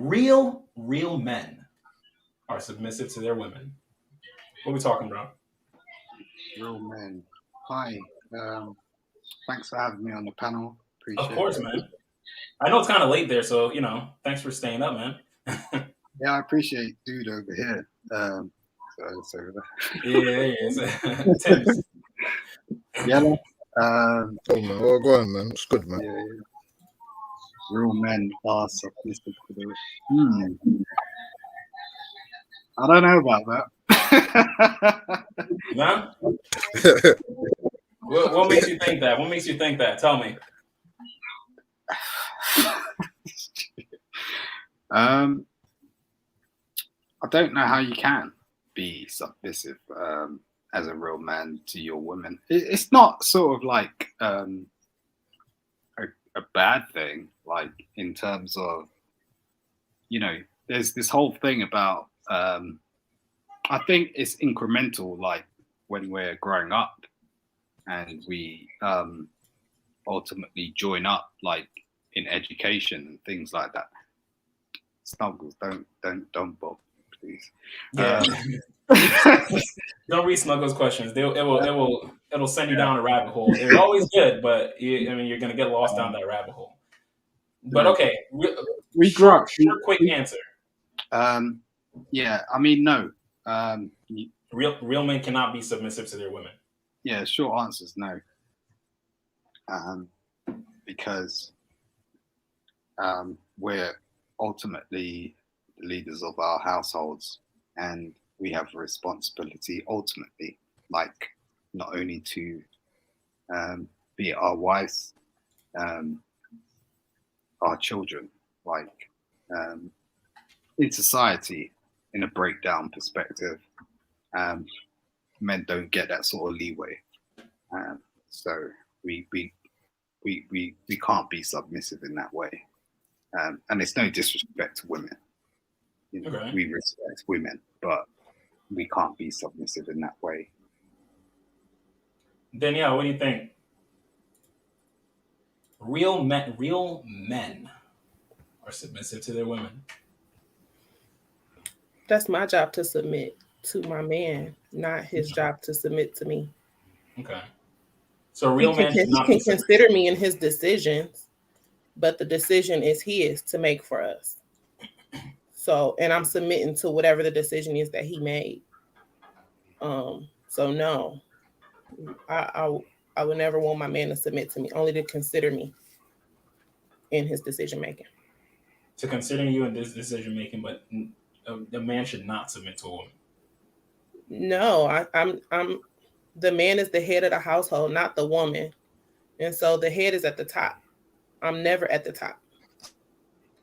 are submissive to their women. What are we talking about? Real men. Hi. Thanks for having me on the panel. Appreciate Of course, it. man. I know it's kind of late there, so thanks for staying up, man. Yeah, I appreciate dude over here. Yeah, there he is. Tim's. Yeah. Oh man, well, go on, man. It's good, man. Yeah. Real men are submissive to their. I don't know about that. No? What makes you think that? What makes you think that? Tell me. I don't know how you can be submissive as a real man to your woman. It's not sort of like a bad thing, like in terms of, there's this whole thing about, I think it's incremental, like when we're growing up and we ultimately join up, like in education and things like that. Snuggles, don't bother, please. Yeah. Don't read Snuggles' questions. It'll send you down a rabbit hole. They're always good, but you're gonna get lost down that rabbit hole. But okay, we grew up. Short, quick answer. Yeah, I mean, no. Real men cannot be submissive to their women. Yeah, short answer is no. Because we're ultimately the leaders of our households, and we have a responsibility ultimately, like not only to be our wives, our children, like in society, in a breakdown perspective, men don't get that sort of leeway. So we can't be submissive in that way. And it's no disrespect to women. Okay. We respect women, but we can't be submissive in that way. Danielle, what do you think? Real men are submissive to their women. That's my job to submit to my man, not his job to submit to me. Okay. So real men He can consider me in his decisions, but the decision is his to make for us. So, and I'm submitting to whatever the decision is that he made. So no, I would never want my man to submit to me, only to consider me in his decision making. To consider you in this decision making, but a man should not submit to a woman. No, I'm the man is the head of the household, not the woman, and so the head is at the top. I'm never at the top,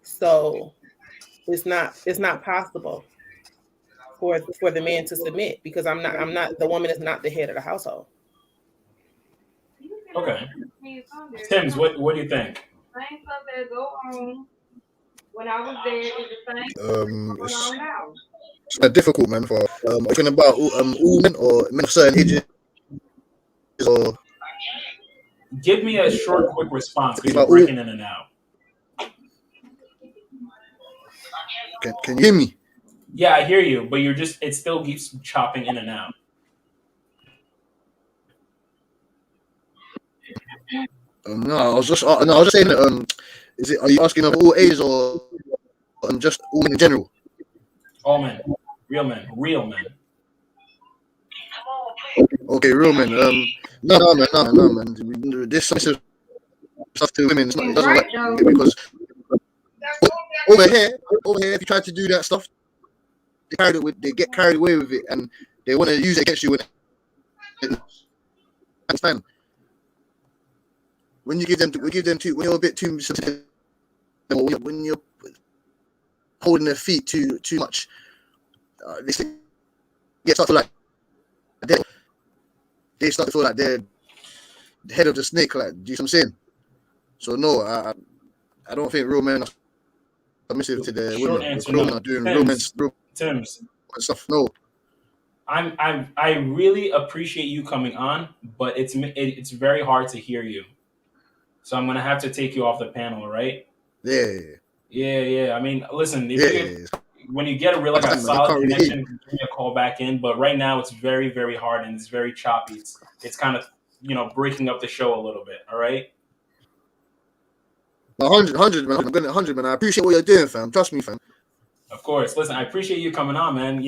so it's not possible for the man to submit because I'm not the woman is not the head of the household. Okay. Tims, what do you think? Same stuff that go on when I was there is the same going on now. It's difficult, man. For talking about all men or men of certain ages, or give me a short, quick response because you're breaking in and out. Can you hear me? Yeah, I hear you, but it still keeps chopping in and out. No, I was just saying that. Are you asking of all ages or just all men in general? All men, real men. Okay, real men. No, man. This submissive stuff to women, it doesn't work because over here, if you try to do that stuff, they get carried away with it, and they want to use it against you. Understand? When you give them too, when you're a bit too sensitive, when you're holding their feet too much, they start to feel like they're the head of the snake. Like, do you see what I'm saying? So no, I don't think real men are submissive to their Short women. answer, We're no. not doing Tims, romance stuff. No. I really appreciate you coming on, but it's very hard to hear you. So I'm gonna have to take you off the panel, right? Yeah. I mean, listen, when you get a real a solid connection, give me a call back in. But right now, it's very, very hard and it's very choppy. It's kind of breaking up the show a little bit. All right. 100, man. I'm gonna 100, man. I appreciate what you're doing, fam. Trust me, fam. Of course. Listen, I appreciate you coming on, man.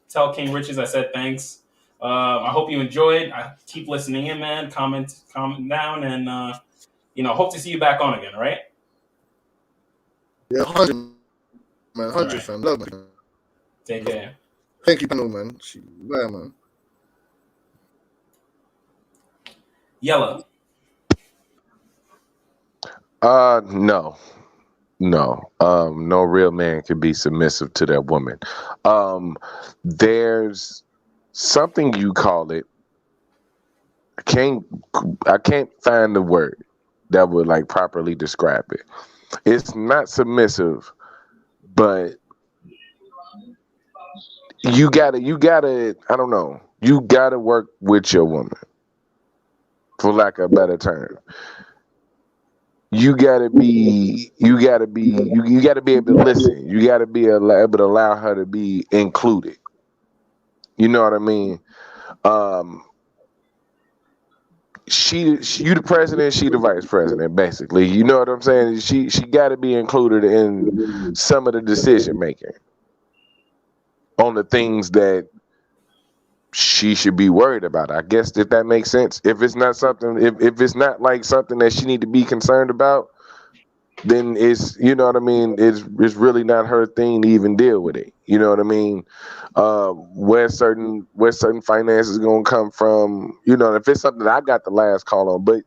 Tell King Riches I said thanks. I hope you enjoyed. I keep listening in, man. Comment down, and hope to see you back on again. All right. Yeah, 100, man. 100, fam. Love, man. Take care. Thank you, panel, man. Bye, man. Yellow. No. No real man can be submissive to that woman. There's something you call it. I can't find the word that would like properly describe it. It's not submissive, but you gotta, I don't know. You gotta work with your woman, for lack of a better term. You gotta be able to listen. You gotta be able to allow her to be included. You know what I mean? You the president, she the vice president, basically. You know what I'm saying? She gotta be included in some of the decision making on the things that she should be worried about. I guess that makes sense. If it's not something, if it's not like something that she need to be concerned about, then it's, you know what I mean, it's really not her thing to even deal with it. You know what I mean? Where certain finances gonna come from, if it's something that I got the last call on, but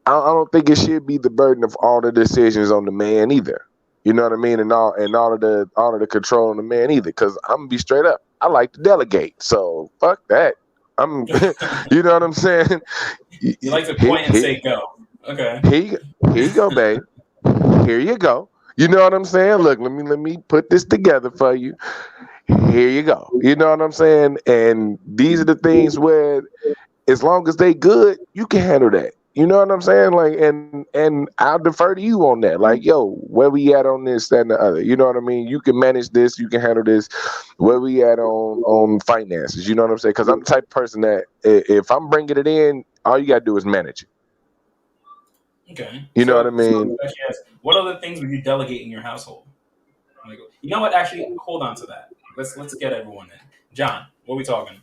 I don't think it should be the burden of all the decisions on the man either. You know what I mean? And all of the control on the man either. Because I'm gonna be straight up. I like to delegate, so fuck that. You know what I'm saying? You like to point and say go. Okay. Here you go, babe. Here you go. You know what I'm saying? Look, let me put this together for you. Here you go. You know what I'm saying? And these are the things where, as long as they good, you can handle that. You know what I'm saying? Like, and I'll defer to you on that. Like, yo, where we at on this, that, and the other? You know what I mean? You can manage this. You can handle this. Where we at on finances? You know what I'm saying? Because I'm the type of person that if I'm bringing it in, all you gotta do is manage it. Okay. You know what I mean? What other things would you delegate in your household? Like, you know what? Actually, hold on to that. Let's get everyone in. John, what are we talking?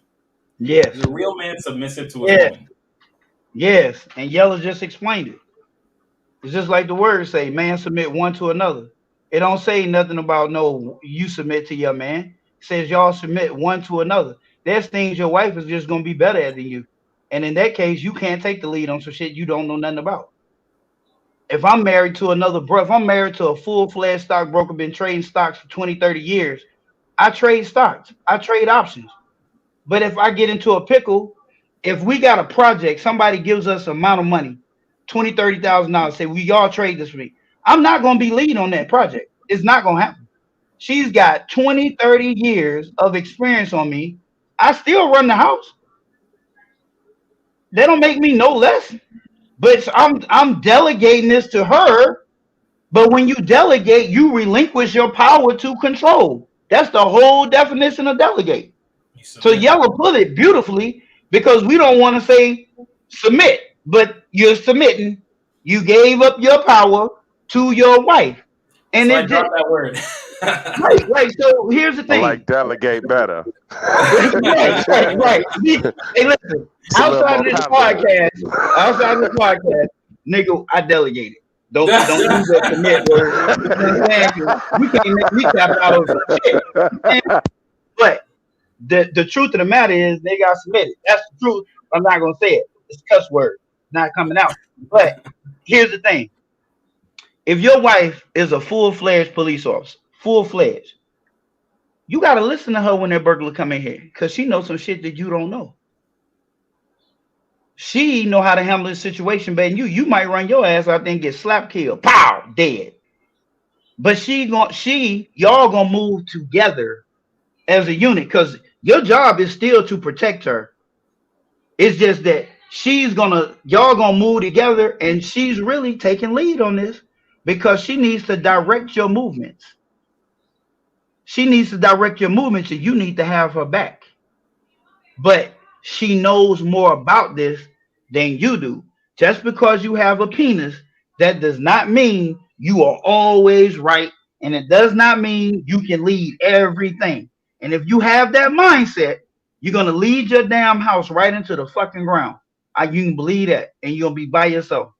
Yes. Is a real man submissive to his woman? Yes, and Yellow just explained it. It's just like the words say, man submit one to another. It don't say nothing about no, you submit to your man. It says y'all submit one to another. There's things your wife is just gonna be better at than you. And in that case, you can't take the lead on some shit you don't know nothing about. If I'm married to if I'm married to a full-fledged stockbroker, been trading stocks for 20, 30 years, I trade stocks. I trade options. But if I get into a pickle, if we got a project, somebody gives us an amount of money, $20,000, $30,000, say we all trade this for me. I'm not going to be lead on that project. It's not going to happen. She's got 20, 30 years of experience on me. I still run the house. They don't make me no less. But I'm delegating this to her. But when you delegate, you relinquish your power to control. That's the whole definition of delegate. So Yellow put it beautifully, because we don't want to say submit, but you're submitting. You gave up your power to your wife. And so I dropped that word. Right. So here's the thing. I like delegate better. right. Hey, listen. Outside of this podcast, nigga, I delegated. Don't use that commit word. You know what I'm saying? You can't make me tap out of shit. But the truth of the matter is they got submitted. That's the truth. I'm not gonna say it. It's a cuss word. It's not coming out. But here's the thing. If your wife is a full-fledged police officer, full-fledged, you gotta listen to her when that burglar come in here, because she knows some shit that you don't know. She know how to handle the situation better than you. You might run your ass out there and get slap killed. Pow! Dead. but y'all gonna move together as a unit because your job is still to protect her. It's just that y'all gonna move together, and she's really taking lead on this because she needs to direct your movements. She needs to direct your movements, and you need to have her back. But she knows more about this than you do. Just because you have a penis, that does not mean you are always right, and it does not mean you can lead everything. And if you have that mindset, you're gonna lead your damn house right into the fucking ground. You can believe that, and you're gonna be by yourself.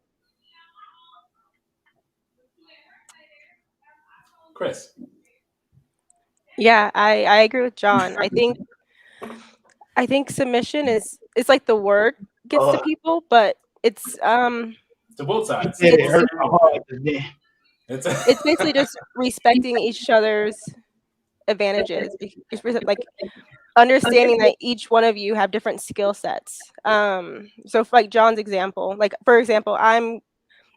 Chris. Yeah, I agree with John. I think submission is it's like the word gets to people, but it's to both sides. It's basically just respecting each other's advantages. It's like understanding that each one of you have different skill sets. So for like John's example, like for example,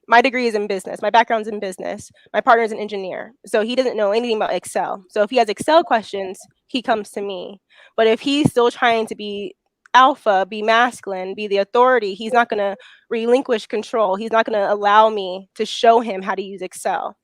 my degree is in business. My background's in business. My partner is an engineer. So he doesn't know anything about Excel. So if he has Excel questions, he comes to me. But if he's still trying to be alpha, be masculine, be the authority, he's not going to relinquish control. He's not going to allow me to show him how to use Excel.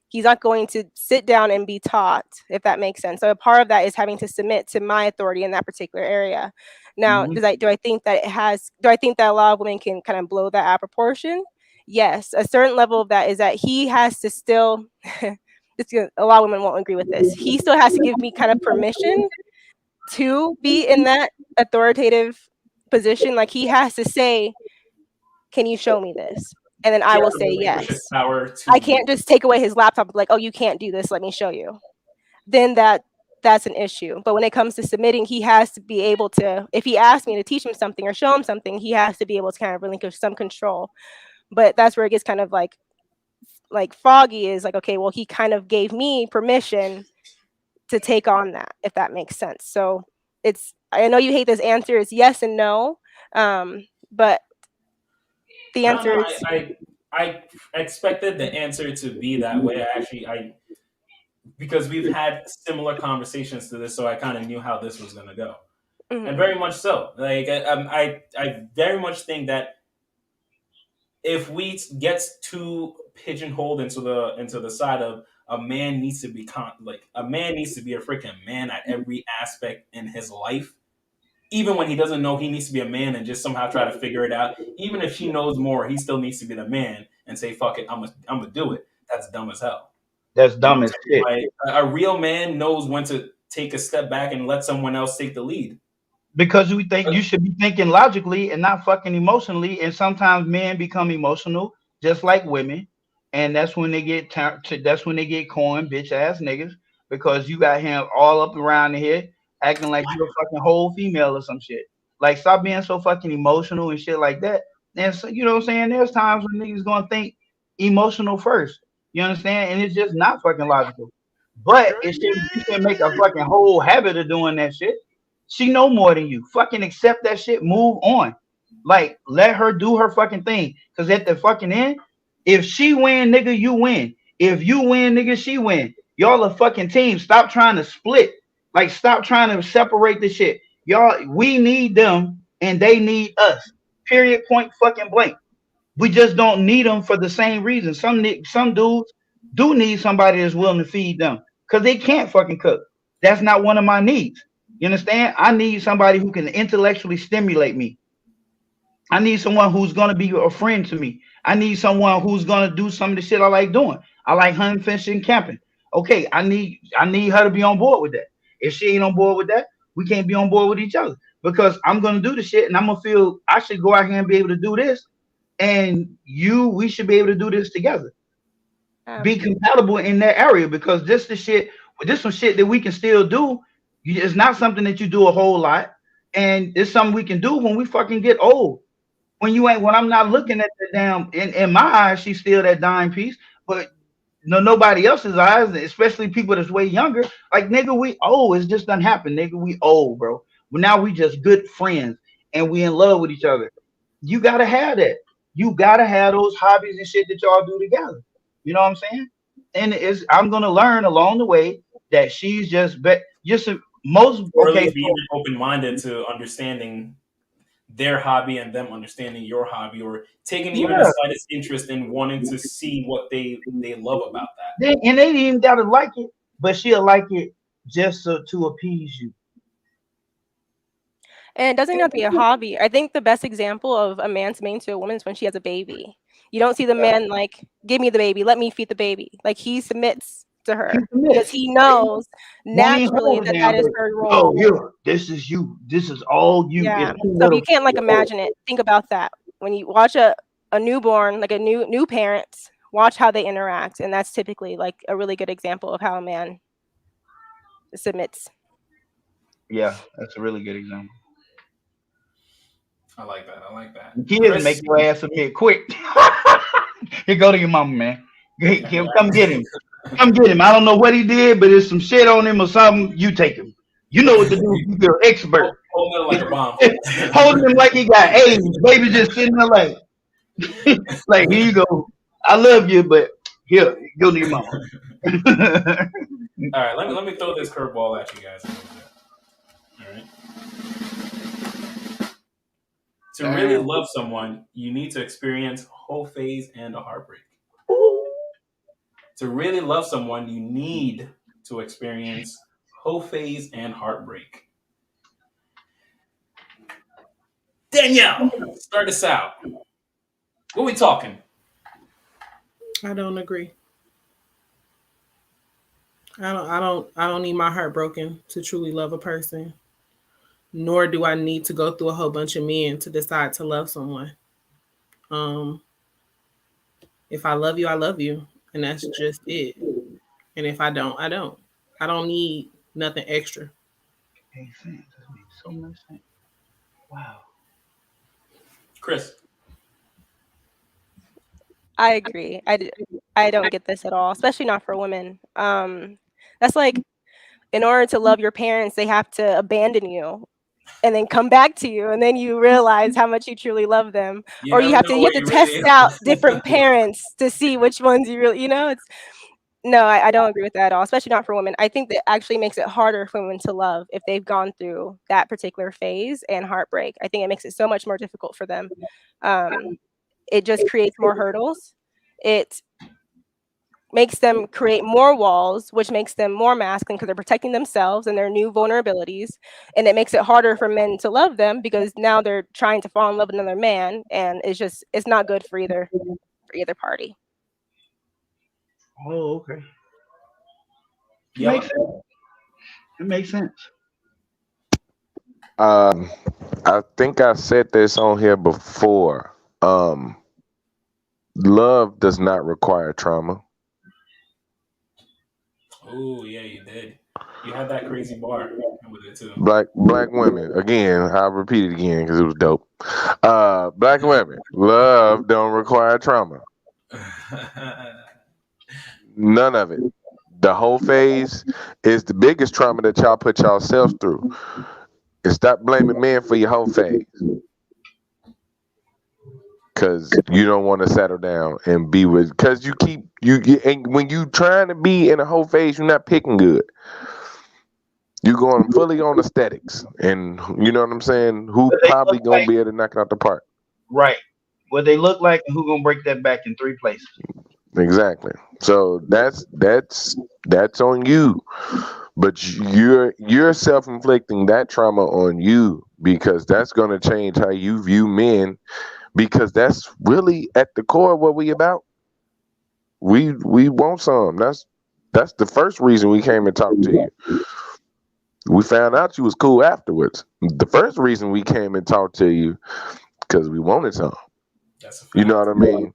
He's not going to sit down and be taught, if that makes sense. So a part of that is having to submit to my authority in that particular area. Now, do I think that a lot of women can kind of blow that out of proportion? Yes, a certain level of that is that he has to still, a lot of women won't agree with this. He still has to give me kind of permission to be in that authoritative position. Like he has to say, can you show me this? And then I will say yes. I can't just take away his laptop like, oh, you can't do this. Let me show you. Then that's an issue. But when it comes to submitting, he has to be able to, if he asks me to teach him something or show him something, he has to be able to kind of relinquish some control. But that's where it gets kind of like foggy is like, okay, well, he kind of gave me permission to take on that, if that makes sense. So I know you hate this answer, it's yes and no. But the answer is I expected the answer to be that way. Because we've had similar conversations to this, so I kind of knew how this was going to go, and very much so. Like I very much think that if we get too pigeonholed into the side of a man needs to be a man needs to be a freaking man at every aspect in his life. Even when he doesn't know he needs to be a man and just somehow try to figure it out. Even if he knows more, he still needs to be the man and say, fuck it, I'm gonna do it. That's dumb as hell. That's dumb as shit. Like, a real man knows when to take a step back and let someone else take the lead. Because we think you should be thinking logically and not fucking emotionally. And sometimes men become emotional just like women. And that's when they get that's when they get coined bitch ass niggas, because you got him all up around the head acting like you're a fucking whole female or some shit. Like, stop being so fucking emotional and shit like that. And so, you know what I'm saying? There's times when niggas gonna think emotional first. You understand? And it's just not fucking logical. But you should make a fucking whole habit of doing that shit. She know more than you. Fucking accept that shit. Move on. Like, let her do her fucking thing. Cause at the fucking end, if she win, nigga, you win. If you win, nigga, she win. Y'all a fucking team. Stop trying to split. Like, stop trying to separate the shit. Y'all, we need them and they need us. Period, point, fucking blank. We just don't need them for the same reason. Some dudes do need somebody that's willing to feed them because they can't fucking cook. That's not one of my needs. You understand? I need somebody who can intellectually stimulate me. I need someone who's going to be a friend to me. I need someone who's going to do some of the shit I like doing. I like hunting, fishing, camping. Okay, I need her to be on board with that. If she ain't on board with that, we can't be on board with each other, because I'm going to do the shit and I'm going to feel I should go out here and be able to do this. And we should be able to do this together. Be compatible in that area, because this some shit that we can still do. It's not something that you do a whole lot, and it's something we can do when we fucking get old. When I'm not looking at the damn, in my eyes, she's still that dime piece, but nobody else's eyes, especially people that's way younger. Like, nigga, we old. It just doesn't happen, nigga. We old, bro. But now we just good friends and we in love with each other. You gotta have that. You gotta have those hobbies and shit that y'all do together. You know what I'm saying? and I'm gonna learn along the way that she's just most Or at okay. least being open-minded to understanding their hobby and them understanding your hobby, or taking even the Yeah. slightest interest in wanting to see what they love about that. And they ain't even gotta like it, but she'll like it just to appease you. And it doesn't have to be a hobby. I think the best example of a man's main to a woman is when she has a baby. You don't see the man like, give me the baby, let me feed the baby. Like he submits to her because he knows naturally that is her role. Oh, here, this is you. This is all you. Yeah. So if you can't like imagine it, think about that. When you watch a newborn, like a new parent, watch how they interact, and that's typically like a really good example of how a man submits. Yeah, that's a really good example. I like that. I like that. Kids make your ass submit quick. Here, go to your mama, man. Come get him. Come get him. I don't know what he did, but there's some shit on him or something. You take him. You know what to do. You're an expert. Holding it like a bomb. Holding him like he got AIDS. Baby just sitting there like, like, here you go. I love you, but here, go to your mama. All right, let me throw this curveball at you guys a little bit. All right. To really love someone, you need to experience whole phase and a heartbreak. To really love someone, you need to experience whole phase and heartbreak. Danielle, start us out. What are we talking? I don't agree. I don't need my heart broken to truly love a person. Nor do I need to go through a whole bunch of men to decide to love someone. If I love you, I love you. And that's just it. And if I don't, I don't. I don't need nothing extra. Makes sense. That makes so much sense. Wow. Chris. I agree. I don't get this at all, especially not for women. That's like, in order to love your parents, they have to abandon you and then come back to you, and then you realize how much you truly love them. Or you have to test out different parents to see which ones you really, it's no, I don't agree with that at all, especially not for women. I think that actually makes it harder for women to love if they've gone through that particular phase and heartbreak. I think it makes it so much more difficult for them. It just creates more hurdles. It makes them create more walls, which makes them more masculine because they're protecting themselves and their new vulnerabilities. And it makes it harder for men to love them because now they're trying to fall in love with another man, and it's not good for either party. Oh, okay. Yeah. It makes sense. I think I said this on here before. Love does not require trauma. Oh yeah, you did. You had that crazy bar with it too. Black women, again, I'll repeat it again because it was dope. Black women, love don't require trauma. None of it. The whole phase is the biggest trauma that y'all put yourselves through. And stop blaming men for your whole phase. Because you don't want to settle down and be with, because and when you trying to be in a whole phase, you're not picking good. You're going fully on aesthetics, and you know what I'm saying? Who probably gonna be able to knock it out the park? Right. What they look like, and who gonna break that back in 3 places? Exactly. So that's on you, but you're self-inflicting that trauma on you because that's gonna change how you view men. Because that's really at the core of what we about. We want some. That's the first reason we came and talked to you. We found out you was cool afterwards. The first reason we came and talked to you because we wanted some. You know what I mean?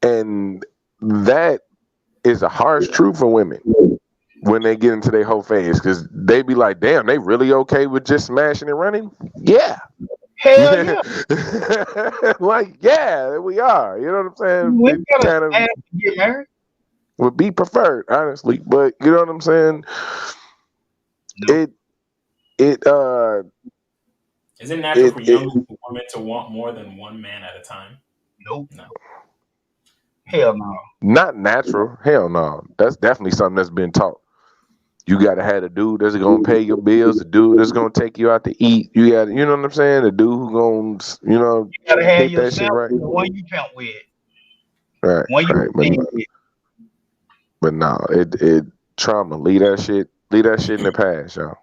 And that is a harsh truth for women when they get into their whole phase because they be like, damn, they really okay with just smashing and running? Yeah. Hell yeah. Like, yeah, we are. You know what I'm saying? We gotta get married. Would be preferred, honestly. But you know what I'm saying? No. Is it natural for young women to want more than one man at a time? Nope. No. Hell no. Not natural. Hell no. That's definitely something that's been taught. You gotta have a dude that's gonna pay your bills, the dude that's gonna take you out to eat. You got, you know what I'm saying? The dude who gonna, You gotta have hit that shit yourself right. the one you pimp with. Right, One you right. But no, it trauma. Leave that shit in the past, y'all.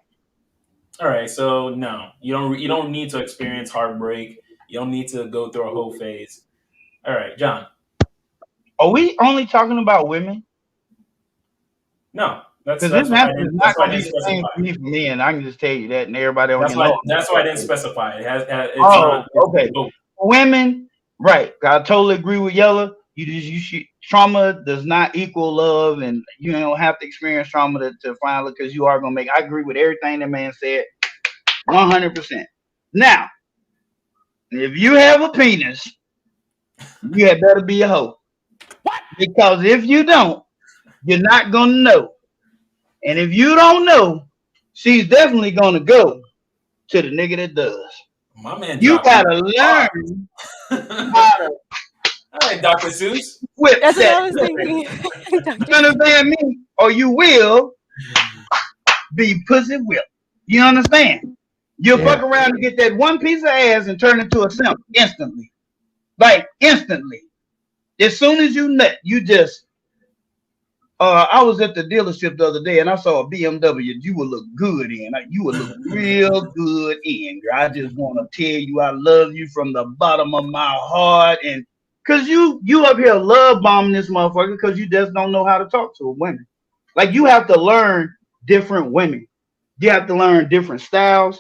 All right, so no, you don't need to experience heartbreak. You don't need to go through a whole phase. All right, John. Are we only talking about women? No, that's Because this why I answer is didn't, not that's why I going to didn't be the same specify. for me for me, and I can just tell you that, and everybody on here knows. That's why I didn't specify. It has it's Oh, not. It's okay. both. Women, right? I totally agree with Yella. You should, trauma does not equal love, and you don't have to experience trauma to find it, because you are gonna make. I agree with everything that man said, 100%. Now, if you have a penis, you had better be a hoe. What? Because if you don't, you're not gonna know. And if you don't know, she's definitely gonna go to the nigga that does. My man, You gotta learn how to. All right, Dr. Seuss. Whip That's what that. I was thinking. You understand me? Or you will be pussy whipped. You understand? You'll fuck around and get that one piece of ass and turn into a simp instantly. Like instantly. As soon as you nut, you just I was at the dealership the other day and I saw a BMW you would look good in. You would look real good in, girl. I just want to tell you I love you from the bottom of my heart. And cause you up here love bombing this motherfucker because you just don't know how to talk to a woman. Like you have to learn different women. You have to learn different styles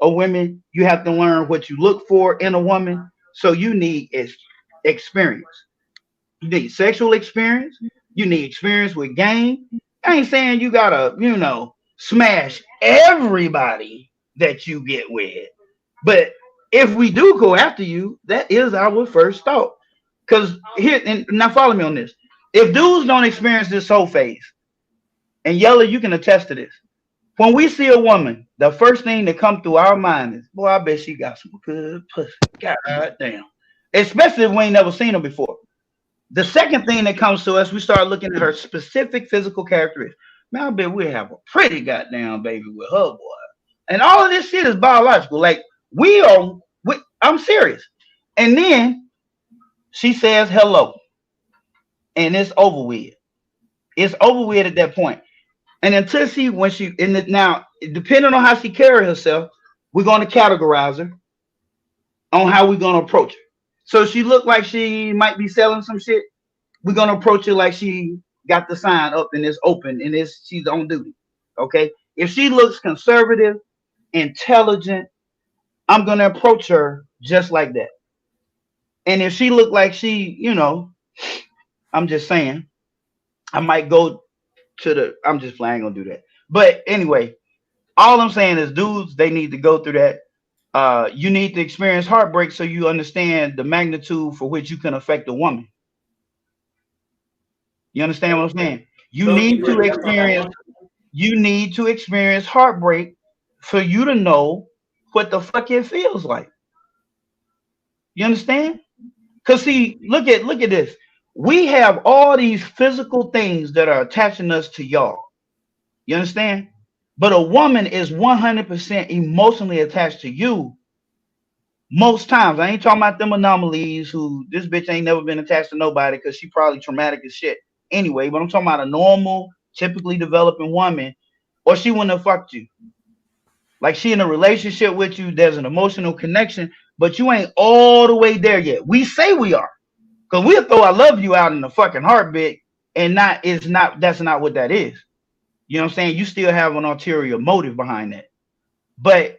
of women. You have to learn what you look for in a woman. So you need experience. You need sexual experience. You need experience with game. I ain't saying you gotta, smash everybody that you get with. But if we do go after you, that is our first thought. Because here, and now follow me on this. If dudes don't experience this whole phase, and Yella, you can attest to this. When we see a woman, the first thing that comes through our mind is, boy, I bet she got some good pussy. God damn. Especially if we ain't never seen her before. The second thing that comes to us, we start looking at her specific physical characteristics. Man, I bet we have a pretty goddamn baby with her, boy. And all of this shit is biological. Like, I'm serious. And then she says hello. And it's over with. It's over with at that point. And until now, depending on how she carries herself, we're going to categorize her on how we're going to approach her. So she look like she might be selling some shit. We're going to approach her like she got the sign up and it's open and she's on duty. Okay. If she looks conservative, intelligent, I'm going to approach her just like that. And if she look like she, I'm just saying, I might go I'm just playing, I ain't going to do that. But anyway, all I'm saying is dudes, they need to go through that. You need to experience heartbreak so you understand the magnitude for which you can affect a woman. You understand what I'm saying? You need to experience heartbreak for you to know what the fuck it feels like. You understand? Because see, look at this. We have all these physical things that are attaching us to y'all. You understand? But a woman is 100% emotionally attached to you. Most times, I ain't talking about them anomalies who this bitch ain't never been attached to nobody because she probably traumatic as shit. Anyway, but I'm talking about a normal, typically developing woman, or she wouldn't have fucked you. Like she in a relationship with you, there's an emotional connection, but you ain't all the way there yet. We say we are, because we'll throw I love you out in the fucking heartbeat, and that's not what that is. You know what I'm saying? You still have an ulterior motive behind that. But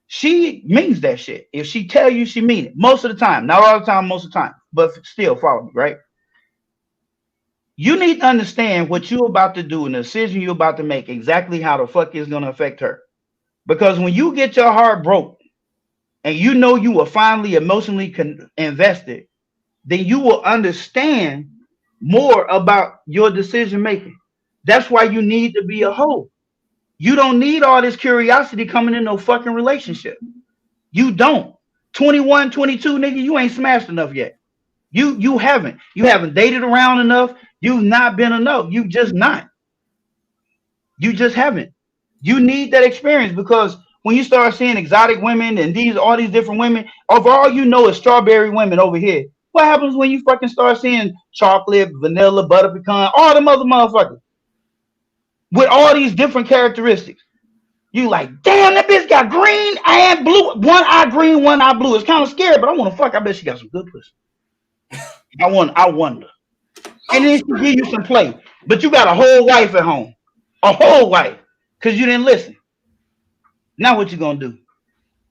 she means that shit. If she tell you, she mean it. Most of the time. Not all the time, most of the time. But still, follow me, right? You need to understand what you're about to do and the decision you're about to make, exactly how the fuck is going to affect her. Because when you get your heart broke and you know you were finally emotionally invested, then you will understand more about your decision making. That's why you need to be a hoe. You don't need all this curiosity coming in no fucking relationship. You don't. 21, 22, nigga, you ain't smashed enough yet. You haven't. You haven't dated around enough. You've not been enough. You just not. You just haven't. You need that experience because when you start seeing exotic women and all these different women, of all you know is strawberry women over here. What happens when you fucking start seeing chocolate, vanilla, butter pecan, all them other motherfuckers with all these different characteristics? You like, damn, that bitch got green and blue. One eye green, one eye blue. It's kind of scary, but I want to fuck. I bet she got some good pussy. I wonder. And then she give you some play. But you got a whole wife at home. A whole wife. Because you didn't listen. Now what you gonna do?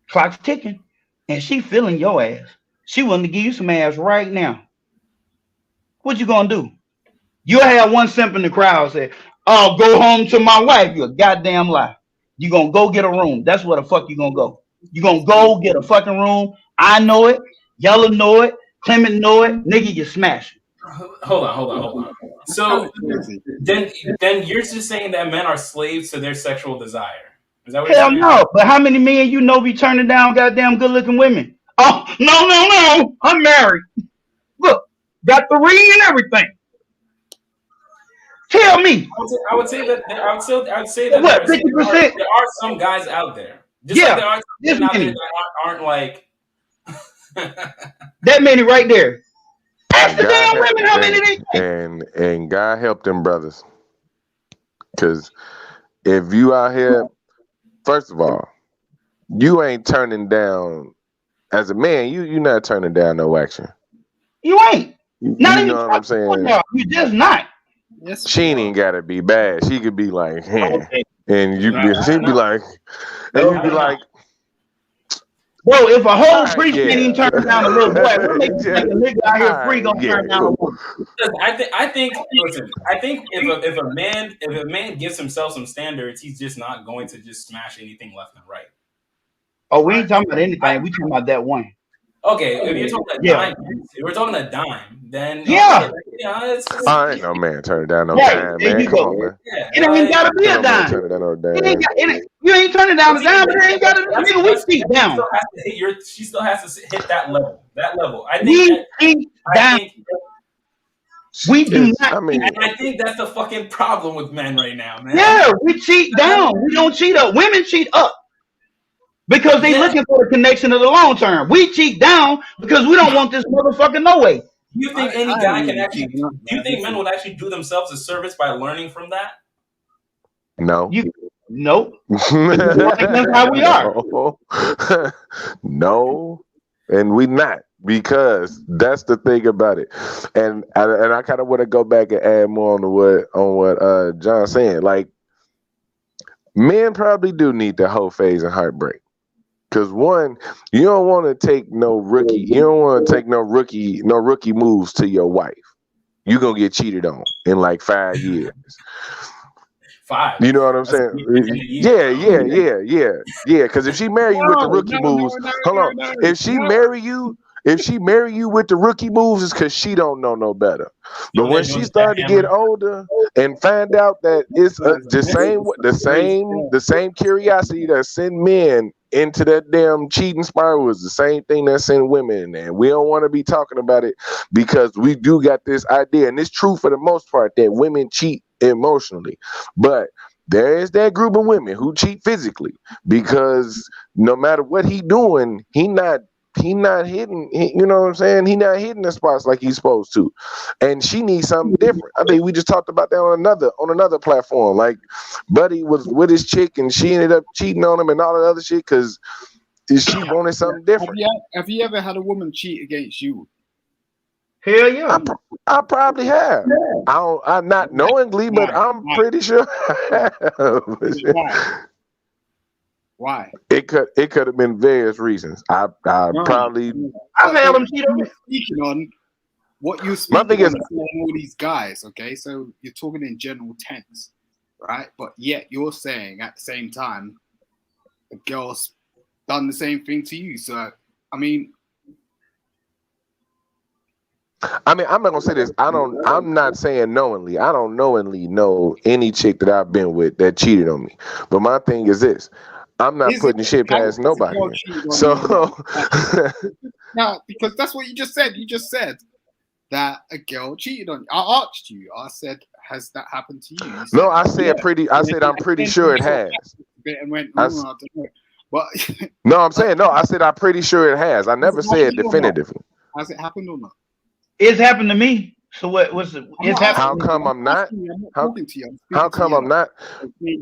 Clock's ticking. And she feeling your ass. She willing to give you some ass right now. What you gonna do? You'll have one simp in the crowd say, "Oh, go home to my wife." You're a goddamn lie. You gonna go get a room. That's where the fuck you gonna go. You gonna go get a fucking room. I know it. Yella know it. Clement know it. Nigga, you smashing. Hold on. So then you're just saying that men are slaves to their sexual desire. Is that what you're Hell saying? no. But how many men you know be turning down goddamn good looking women? Oh, no. I'm married. Look, got the ring and everything. Tell me. I would say that what, 50%? There are some guys out there. Just like there are some out there that aren't like that many right there. Ask the damn women how many they take. And God help them brothers. Because if you out here, first of all, you ain't turning down as a man, you're not turning down no action. You ain't. Not you know what I'm saying? You just not. She ain't gotta be bad. She could be like, and she'd be like, and you'd be like, bro, if a whole priest can't even turn down a little boy, what makes you think a nigga out here free gonna turn down a woman? I think if a man gives himself some standards, he's just not going to just smash anything left and right. Oh, we ain't talking about anything. We talking about that one. Okay, if you're talking dime, if we're talking a dime, then yeah, I ain't no man turning down no dime, man. Come on, man. It ain't gotta be a dime. You ain't turning down a dime, but it ain't gotta be. Nigga, we cheat down. She still has to hit that level. I think that's the fucking problem with men right now, man. Yeah, we cheat down. We don't cheat up. Women cheat up. Because they looking for the connection of the long term. We cheat down because we don't want this motherfucker no way. Do you think any guy can actually? Do you think men would actually do themselves a service by learning from that? No. Nope. That's how we are. No, and we not, because that's the thing about it. And I kind of want to go back and add more on what John's saying. Like, men probably do need the whole phase of heartbreak. Because one, you don't want to take no rookie. You don't want to take no rookie moves to your wife. You're gonna get cheated on in like 5 years. 5. You know what I'm saying? Yeah. Because if she marry you with the rookie moves, hold on. If she marry you with the rookie moves, it's because she don't know no better. But when she started to get older and find out that it's the same curiosity that sent men into that damn cheating spiral was the same thing that sent women in there. We don't want to be talking about it because we do got this idea, and it's true for the most part, that women cheat emotionally. But there is that group of women who cheat physically, because no matter what he doing, he not hitting, you know what I'm saying? He not hitting the spots like he's supposed to. And she needs something different. I think we just talked about that on another platform. Like, Buddy was with his chick and she ended up cheating on him and all that other shit because she wanted something different. Have you ever had a woman cheat against you? Hell yeah. I probably have. I'm not knowingly, but I'm pretty sure I have. Why? It could have been various reasons. I've had them cheat on me. Speaking on what you're speaking on all these guys, okay? So you're talking in general tense, right? But yet you're saying at the same time a girl's done the same thing to you. So I'm not gonna say this. I'm not saying knowingly. I don't knowingly know any chick that I've been with that cheated on me. But my thing is this. I'm not putting shit past nobody. So no, because that's what you just said. You just said that a girl cheated on you. I asked you. I said, "Has that happened to you?" You said, No, I said yeah. pretty. I said I'm pretty sure it has. And went, I I s- don't know. But no, I'm saying no. I said I'm pretty sure it has. I has never it said happened or not? definitively. Has it happened or not? It's happened to me. So what's it? I'm It's not How happened. asking you. come I'm not? I'm not How talking to you. I'm how speaking to come you. I'm not?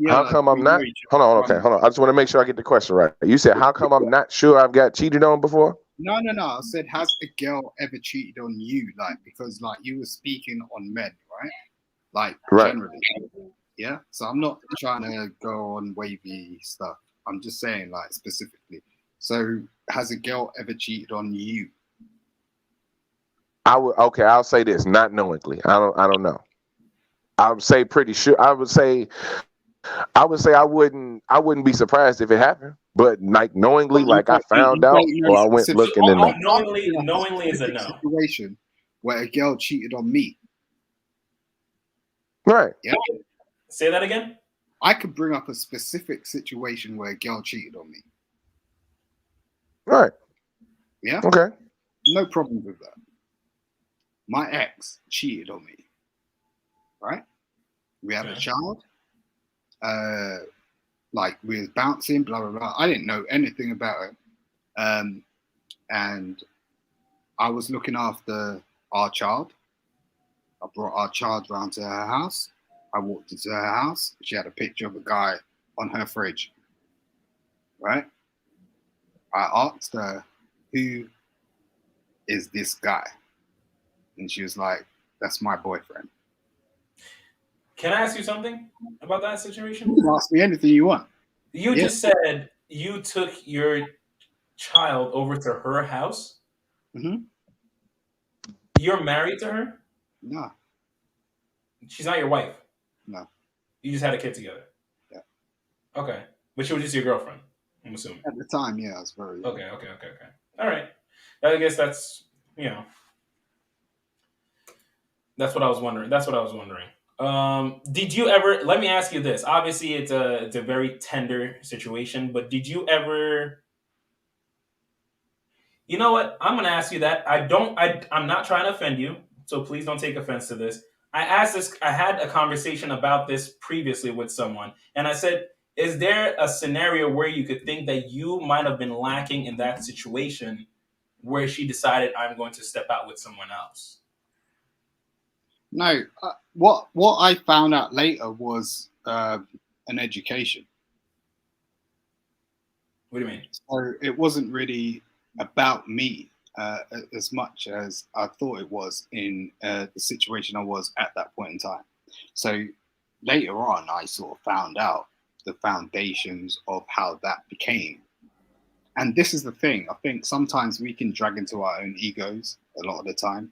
How Like come I'm we know not? each Hold on. other. Okay, hold on. I just want to make sure I get the question right. You said how come I'm not sure I've got cheated on before? No. I said, has a girl ever cheated on you? Like, because like you were speaking on men, right? Like Right. generally, yeah. So I'm not trying to go on wavy stuff. I'm just saying, like specifically. So has a girl ever cheated on you? I would. Okay, I'll say this. Not knowingly. I don't know. I would say pretty sure. I would say I wouldn't be surprised if it happened. But like knowingly, like I found You out don't know or I went specific. looking and know. Knowingly is a no. Situation where a girl cheated on me. Right. Yeah. Say that again. I could bring up a specific situation where a girl cheated on me. Right. Yeah. Okay. No problem with that. My ex cheated on me. Right. We had a child. Like we was bouncing, blah blah blah. I didn't know anything about it. And I was looking after our child. I brought our child round to her house. I walked into her house. She had a picture of a guy on her fridge. Right? I asked her, who is this guy? And she was like, that's my boyfriend. Can I ask you something about that situation? You can ask me anything you want. You just said you took your child over to her house. Mm-hmm. You're married to her? No. She's not your wife? No. You just had a kid together? Yeah. Okay. But she was just your girlfriend, I'm assuming. At the time, yeah, I was very young. Okay. All right. I guess that's, that's what I was wondering. Did you ever, let me ask you this. Obviously, it's a very tender situation, but did you ever, you know what? I'm going to ask you that. I'm not trying to offend you, so please don't take offense to this. I had a conversation about this previously with someone, and I said, is there a scenario where you could think that you might have been lacking in that situation where she decided I'm going to step out with someone else? No, what I found out later was an education. What do you mean? So it wasn't really about me as much as I thought it was in the situation I was at that point in time. So later on, I sort of found out the foundations of how that became. And this is the thing. I think sometimes we can drag into our own egos a lot of the time.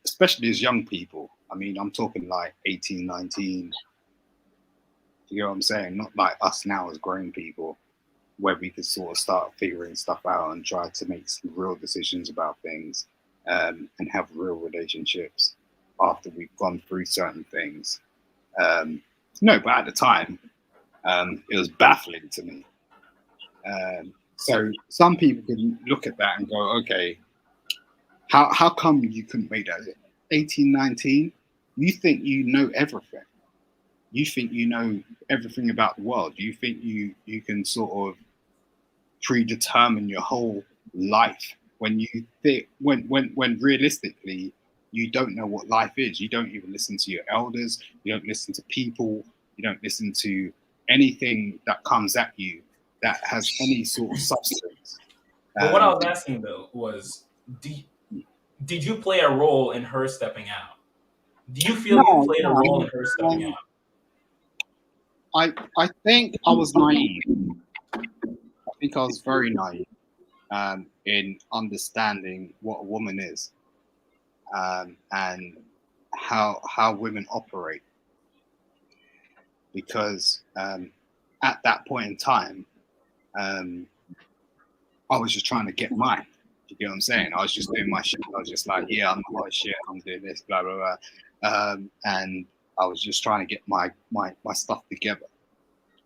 Especially as young people. I mean, I'm talking like 18, 19. You know what I'm saying? Not like us now as grown people, where we could sort of start figuring stuff out and try to make some real decisions about things and have real relationships after we've gone through certain things. No, but at the time, it was baffling to me. So some people can look at that and go, okay, how come you couldn't make that? 18, 19, you think you know everything. You think you know everything about the world. You think you can sort of predetermine your whole life when you think when realistically you don't know what life is. You don't even listen to your elders. You don't listen to people. You don't listen to anything that comes at you that has any sort of substance. But what I was asking though was, did you play a role in her stepping out? Do you feel you played a role in her stepping out? I think I was naive. I think I was very naive in understanding what a woman is and how women operate. Because at that point in time, I was just trying to get mine. You get what I'm saying? I was just doing my shit. I was just like, yeah, I'm the hot shit. I'm doing this, blah, blah, blah. And I was just trying to get my stuff together.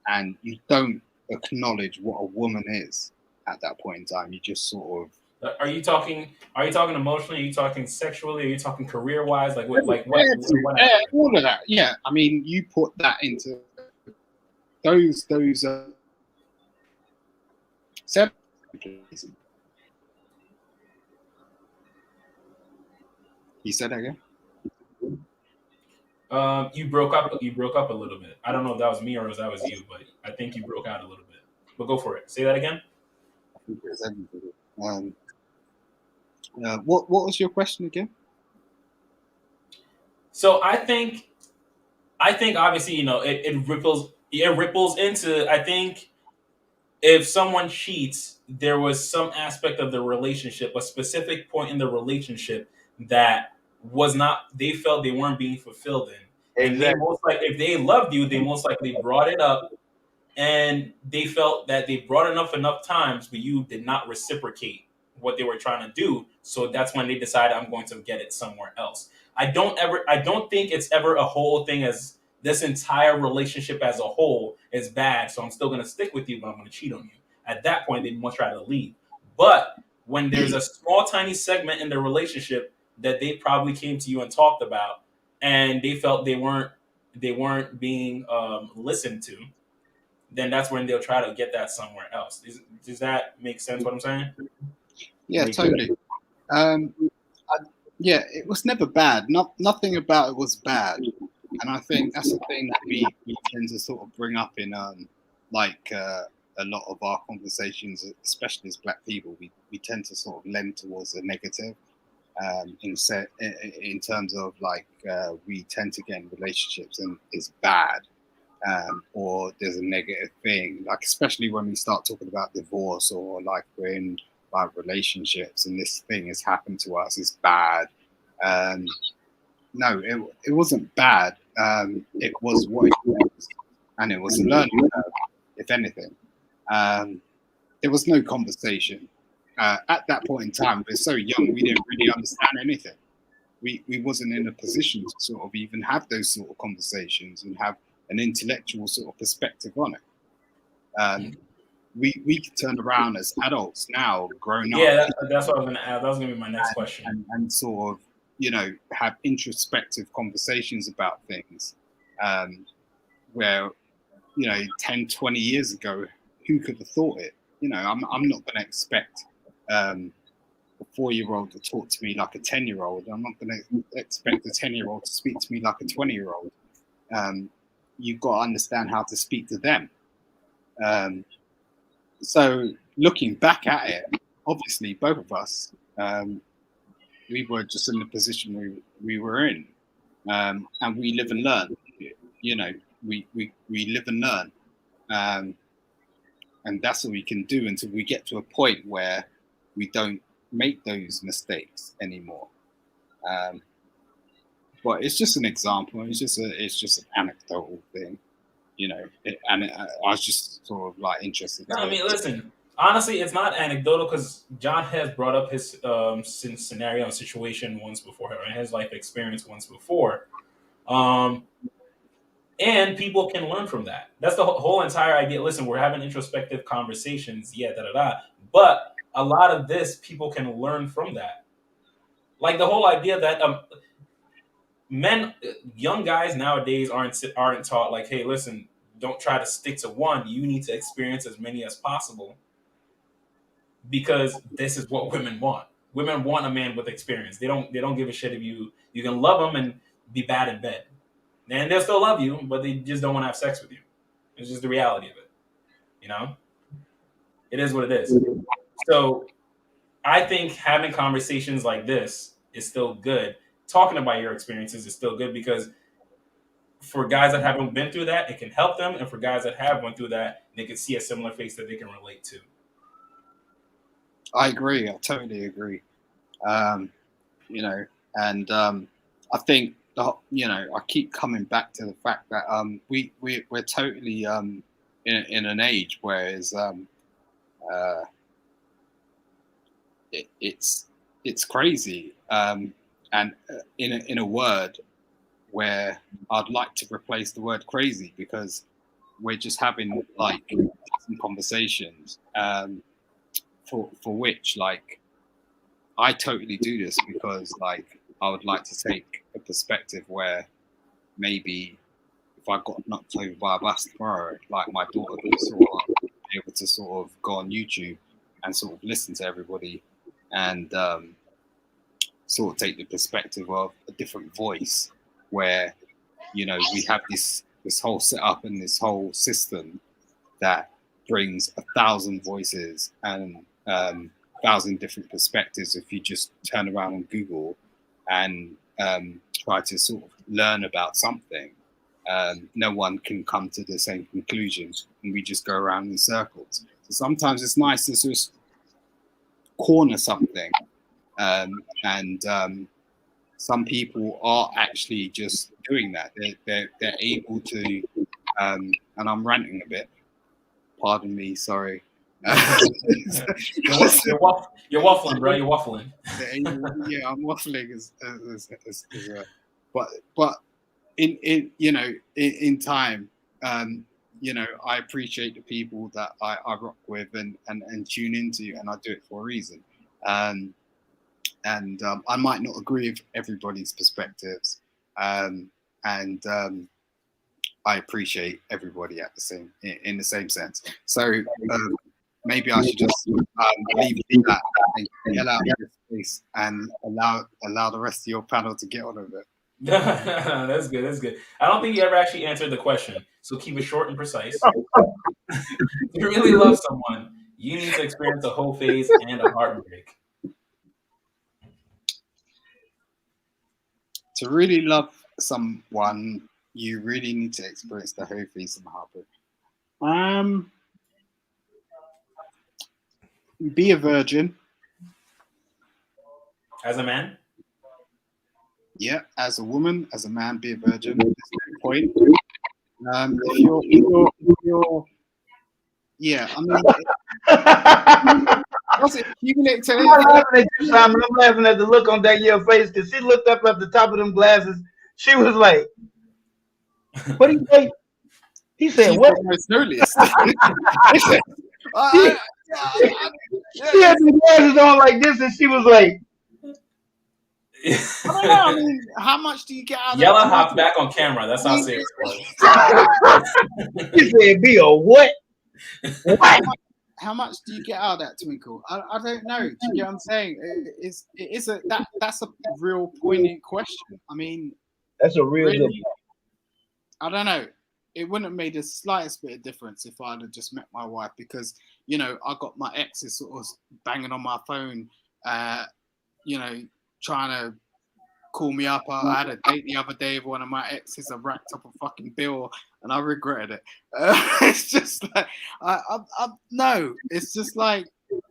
And you don't acknowledge what a woman is at that point in time. You just sort of Are you talking emotionally? Are you talking sexually? Are you talking career wise? Like what? All of that. Yeah, I mean, you put that into those. Seven. You said that again. You broke up. You broke up a little bit. I don't know if that was me or if that was you, but I think you broke out a little bit. But go for it. Say that again. I think it was everybody. What was your question again? So I think obviously, you know, it ripples into, I think if someone cheats, there was some aspect of the relationship, a specific point in the relationship that was not, they felt they weren't being fulfilled in. And they most like, if they loved you, they most likely brought it up, and they felt that they brought it up enough times, but you did not reciprocate what they were trying to do. So that's when they decided, I'm going to get it somewhere else. I don't think it's ever a whole thing as this entire relationship as a whole is bad, so I'm still going to stick with you, but I'm going to cheat on you. At that point, they must try to leave. But when there's a small, tiny segment in the relationship that they probably came to you and talked about, and they felt they weren't being listened to, then that's when they'll try to get that somewhere else. Does that make sense? What I'm saying? Yeah, totally. Yeah, it was never bad. Nothing about it was bad, and I think that's the thing that we tend to sort of bring up in a lot of our conversations, especially as Black people. We tend to sort of lend towards the negative, in terms of we tend to get in relationships and it's bad, or there's a negative thing. Like especially when we start talking about divorce, or like we're in relationships and this thing has happened to us, is bad. No, it wasn't bad. It was what it was, and it was a learning curve, if anything. There was no conversation at that point in time. We were so young, we didn't really understand anything. We wasn't in a position to sort of even have those sort of conversations and have an intellectual sort of perspective on it. We can turn around as adults now, grown up. Yeah, that's what I was going to add. That was going to be my next question. And sort of, have introspective conversations about things where, 10, 20 years ago, who could have thought it? I'm not going to expect a 4-year-old to talk to me like a 10-year-old. I'm not going to expect a 10-year-old to speak to me like a 20-year-old. You've got to understand how to speak to them. So looking back at it, obviously both of us, we were just in the position we were in, and we live and learn. We live and learn, and that's what we can do until we get to a point where we don't make those mistakes anymore. But it's just an example. It's just an anecdotal thing. I was just sort of like interested. No, I mean, listen. Honestly, it's not anecdotal because John has brought up his scenario and situation once before, and his life experience once before, and people can learn from that. That's the whole entire idea. Listen, we're having introspective conversations, but a lot of this people can learn from that. Like the whole idea that young guys nowadays aren't taught like, hey, listen, don't try to stick to one. You need to experience as many as possible, because this is what women want. Women want a man with experience. They don't give a shit if you can love them and be bad in bed, and they'll still love you, but they just don't want to have sex with you. It's just the reality of it. It is what it is. So I think having conversations like this is still good. Talking about your experiences is still good, because for guys that haven't been through that, it can help them. And for guys that have went through that, they can see a similar face that they can relate to. I agree. I totally agree. I think, I keep coming back to the fact that we're totally in an age where it's crazy. And in a word where I'd like to replace the word crazy, because we're just having like some conversations for which, like, I totally do this because like I would like to take a perspective where maybe if I got knocked over by a bus tomorrow, like my daughter could sort of be able to sort of go on YouTube and sort of listen to everybody and sort of take the perspective of a different voice where, you know, we have this whole setup and this whole system that brings 1,000 voices and 1,000 different perspectives. If you just turn around on Google and try to sort of learn about something, no one can come to the same conclusion, and we just go around in circles. So sometimes it's nice to just corner something, and some people are actually just doing that. They're able to, and I'm ranting a bit. Pardon me, sorry. You're waffling, bro. You're waffling. Yeah, I'm waffling as but in you know in time, you know, I appreciate the people that I rock with and tune into, and I do it for a reason. And I might not agree with everybody's perspectives, and I appreciate everybody at the same in the same sense. So maybe I should just leave it at that and get out of this space and allow the rest of your panel to get on with it. That's good. That's good. I don't think you ever actually answered the question, so keep it short and precise. If you really love someone, you need to experience a whole phase and a heartbreak. To really love someone, you really need to experience the whole phase and heartbreak. Be a virgin. As a man? Yeah, as a woman, as a man, be a virgin. That's the point. If you're, yeah, I mean, what's it? I'm laughing at you, Simon. I'm laughing at the look on that your face because she looked up at the top of them glasses. She was like, "What do you think?" He said, "What?" She had the glasses on like this, and she was like, I don't know. I mean, how much do you get out of Yella hopped back on camera. That's how serious it was. He said, "Be a what?" What? How much do you get out of that, Twinkle? I don't know. Do you get what I'm saying? That's a real poignant question. I mean, that's a real. Really, I don't know. It wouldn't have made the slightest bit of difference if I'd have just met my wife, because, you know, I got my exes sort of banging on my phone, you know, trying to call me up. I had a date the other day with one of my exes. I racked up a fucking bill and I regretted it. It's just like, no, it's just like,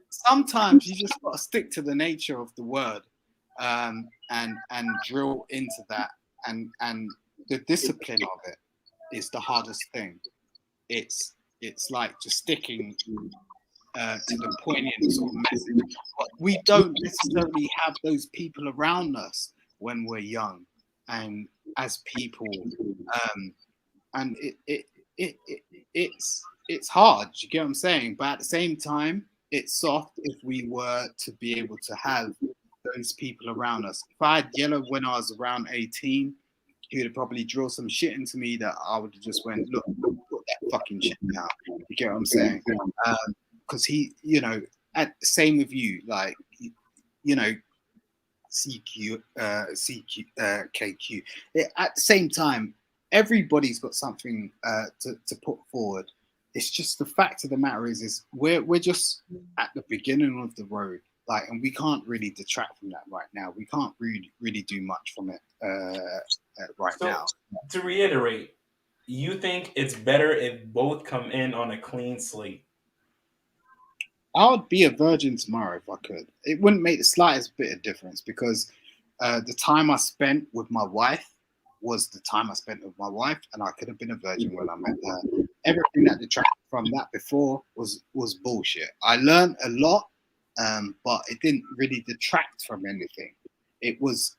sometimes you just got to stick to the nature of the word, and drill into that, and the discipline of it is the hardest thing. It's like just sticking to the poignant sort of message. But we don't necessarily have those people around us when we're young and as people, and it's hard. You get what I'm saying? But at the same time, it's soft if we were to be able to have those people around us. If I had Yellow when I was around 18, he would have probably drilled some shit into me that I would have just went, look, put that fucking shit down. You get what I'm saying? Because he, you know, same with you, like, you know, KQ. At the same time, everybody's got something to put forward. It's just the fact of the matter is we're just at the beginning of the road, like, and we can't really detract from that right now. We can't really do much from it now. To reiterate, you think it's better if both come in on a clean slate? I would be a virgin tomorrow if I could. It wouldn't make the slightest bit of difference, because the time I spent with my wife was the time I spent with my wife, and I could have been a virgin when I met her. Everything that detracted from that before was bullshit. I learned a lot, but it didn't really detract from anything. It was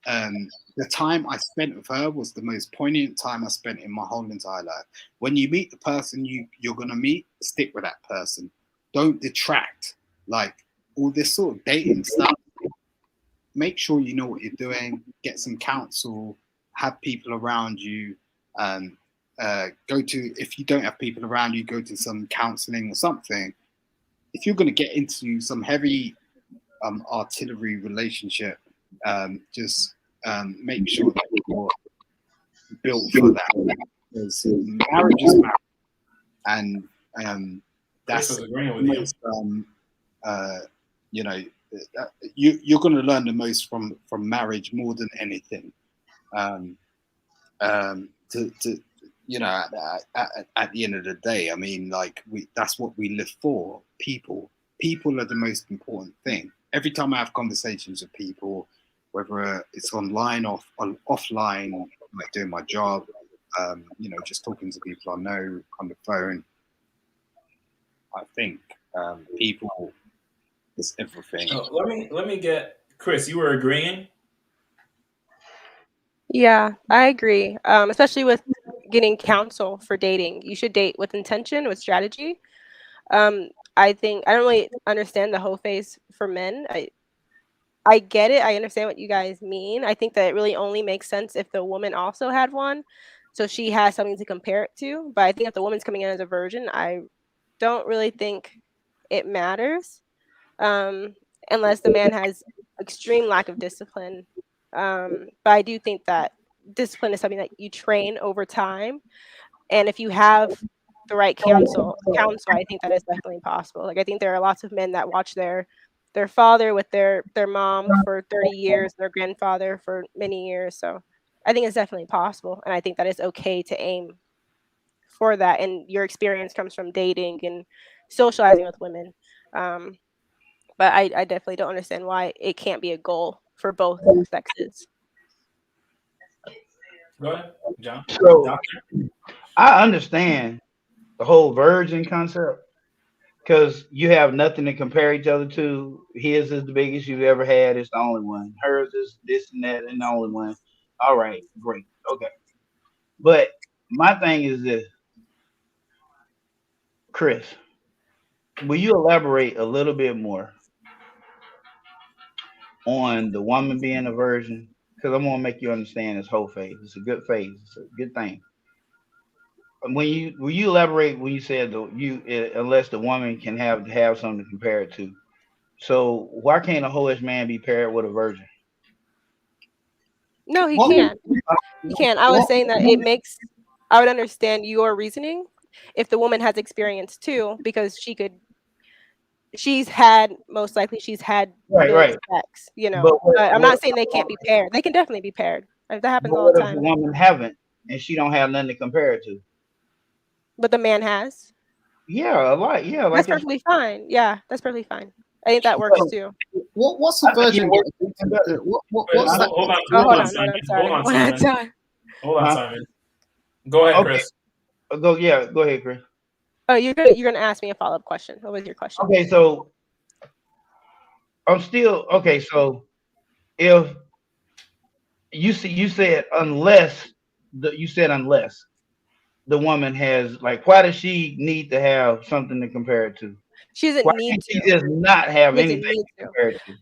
the time I spent with her was the most poignant time I spent in my whole entire life. When you meet the person you're gonna meet, stick with that person. Don't detract. Like, all this sort of dating stuff make sure you know what you're doing. Get some counsel. Have people around you. If you don't have people around you, go to some counseling or something. If you're going to get into some heavy artillery relationship, just make sure that you're built for that. Because marriage is marriage, and that's most, you're going to learn the most from marriage more than anything. At the end of the day, I mean, like that's what we live for. People are the most important thing. Every time I have conversations with people, whether it's online or offline, like doing my job, just talking to people I know on the phone, I think people is everything. Oh, let me get Chris. You were agreeing. Yeah, I agree. Especially with getting counsel for dating. You should date with intention, with strategy. I think I don't really understand the whole phase for men. I get it. I understand what you guys mean. I think that it really only makes sense if the woman also had one, so she has something to compare it to. But I think if the woman's coming in as a virgin, I don't really think it matters, unless the man has extreme lack of discipline. But I do think that discipline is something that you train over time, and if you have the right counsel, I think that is definitely possible. Like I think there are lots of men that watch their father with their mom for 30 years, their grandfather for many years. So I think it's definitely possible, and I think that it's okay to aim for that. And your experience comes from dating and socializing with women. But I definitely don't understand why it can't be a goal for both sexes. Go ahead, John. So I understand the whole virgin concept because you have nothing to compare each other to. His is the biggest you've ever had. It's the only one. Hers is this and that and the only one. All right, great. Okay. But my thing is this, Chris, will you elaborate a little bit more on the woman being a virgin? Because I'm gonna make you understand this whole phase. It's a good phase. It's a good thing. Will you elaborate when you said unless the woman can have something to compare it to? So why can't a hoish man be paired with a virgin? No, he can't. He can't. I was saying that I would understand your reasoning if the woman has experience too, because most likely she's had good sex, But I'm not saying they can't be paired. They can definitely be paired. That happens all the time. What if the woman haven't and she don't have nothing to compare it to? But the man has. Yeah, a lot. Yeah, that's perfectly fine. Yeah, that's perfectly fine. I think that works too. What's the virgin? What's that? Hold on, Simon. Go ahead, Chris. Go ahead, Chris. Oh, you're gonna ask me a follow-up question. What was your question? Okay, so I'm still okay. So if you said unless the woman has, like, why does she need to have something to compare it to? She doesn't need to. She does not have anything to compare it to.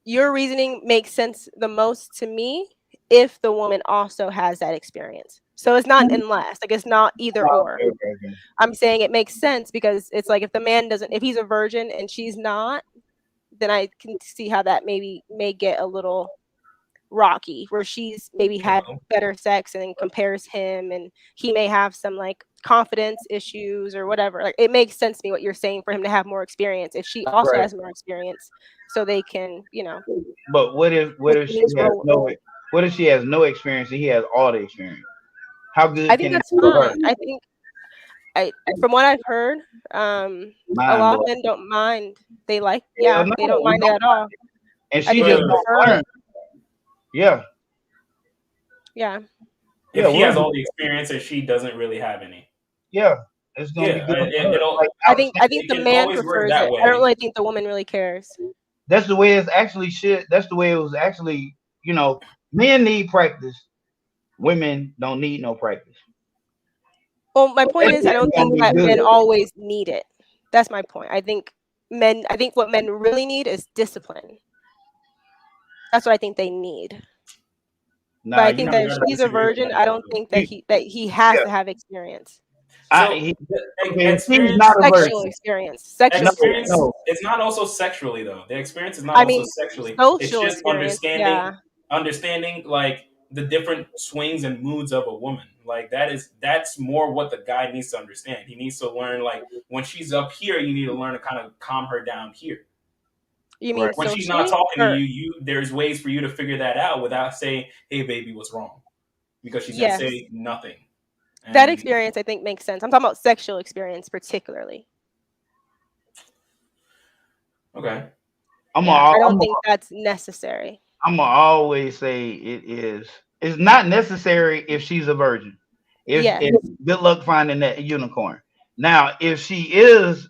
Your reasoning makes sense the most to me if the woman also has that experience. So it's not unless, like it's not either or. Okay. I'm saying it makes sense because it's like if the man doesn't, if he's a virgin and she's not, then I can see how that may get a little rocky, where she's maybe had better sex and then compares him, and he may have some like confidence issues or whatever. Like it makes sense to me what you're saying for him to have more experience if she also has more experience, so they can, But what if she has no experience and he has all the experience? How good? I think that's fine. I think from what I've heard, a lot of men don't mind. They like, they don't mind it at all. And she just learn. Yeah. Yeah. If he has all the experience and she doesn't really have any. Yeah. It's gonna be good. I think the man prefers it. I don't really think the woman really cares. That's the way it's actually should. That's the way it was actually, men need practice. Women don't need no practice. Well, my point is I don't think that men always need it. That's my point. I think what men really need is discipline. That's what I think they need. Nah, But I you think know, that if she's a virgin, I don't think that he has to have experience. Experience, Sexual experience. Sexual experience. experience. It's not also sexually though. The experience is not I also mean, sexually. It's social just experience. understanding, Yeah. like the different swings and moods of a woman. Like that's more what the guy needs to understand. He needs to learn like when she's up here, you need to learn to kind of calm her down here. You mean when she's not talking to you, there's ways for you to figure that out without saying, "Hey, baby, what's wrong?" Because she's gonna say nothing. And that experience, I think, makes sense. I'm talking about sexual experience, particularly. Okay. I don't think that's necessary. I'm gonna always say it is. It's not necessary if she's a virgin. If good luck finding that unicorn. Now, if she is,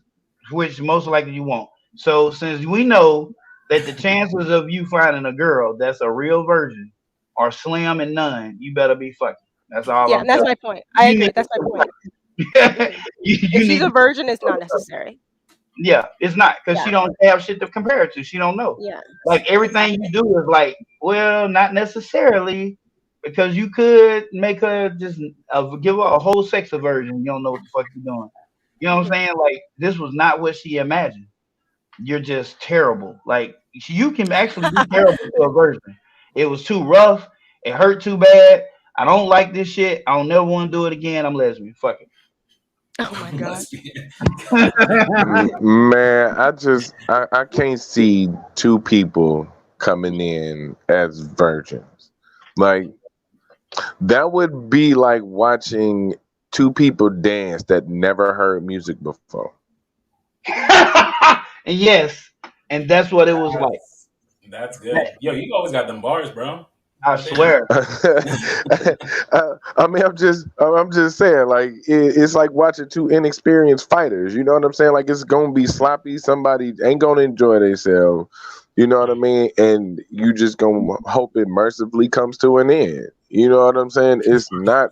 which most likely you won't. So since we know that the chances of you finding a girl that's a real virgin are slim and none, you better be fucking. That's all. Yeah, I'm that's telling my point. I agree. That's my point. If she's a virgin, it's not necessary. Yeah, it's not because she don't have shit to compare it to. She don't know. Yeah. Like everything you do is like, well, not necessarily, because you could make her just give her a whole sex aversion. You don't know what the fuck you're doing. You know what I'm saying? Like this was not what she imagined. You're just terrible. Like you can actually be terrible to a virgin. It was too rough. It hurt too bad. I don't like this shit. I don't never want to do it again. I'm lesbian. Fuck it. Oh my god. Man, I can't see two people coming in as virgins. Like that would be like watching two people dance that never heard music before. And yes, and that's what it was like. That's good. Yo, you always got them bars, bro. I swear. I mean, I'm just saying, like, it's like watching two inexperienced fighters. You know what I'm saying? Like, it's gonna be sloppy. Somebody ain't gonna enjoy themselves. You know what I mean? And you just gonna hope it mercifully comes to an end. You know what I'm saying? It's not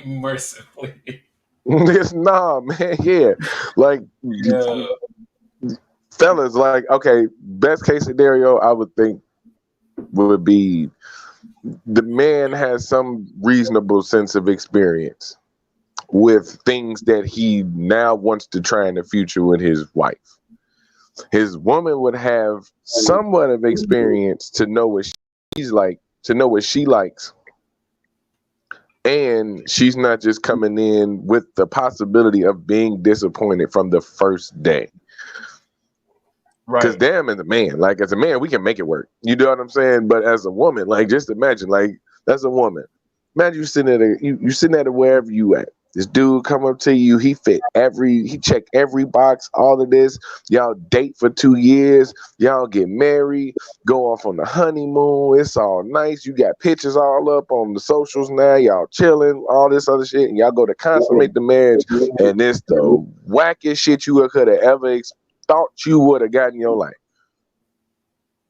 mercifully. It's nah, man. Yeah, like. Fellas, like, okay, best case scenario, I would think would be the man has some reasonable sense of experience with things that he now wants to try in the future with his wife. His woman would have somewhat of experience to know what she's like, to know what she likes. And she's not just coming in with the possibility of being disappointed from the first day. Because damn, as a man, like as a man, we can make it work. You know what I'm saying? But as a woman, like just imagine, like as a woman, imagine you sitting at you sitting at wherever you at. This dude come up to you, he check every box, all of this. Y'all date for 2 years, y'all get married, go off on the honeymoon. It's all nice. You got pictures all up on the socials now. Y'all chilling, all this other shit, and y'all go to consummate the marriage, and it's the wackest shit you could have ever thought you would have gotten in your life.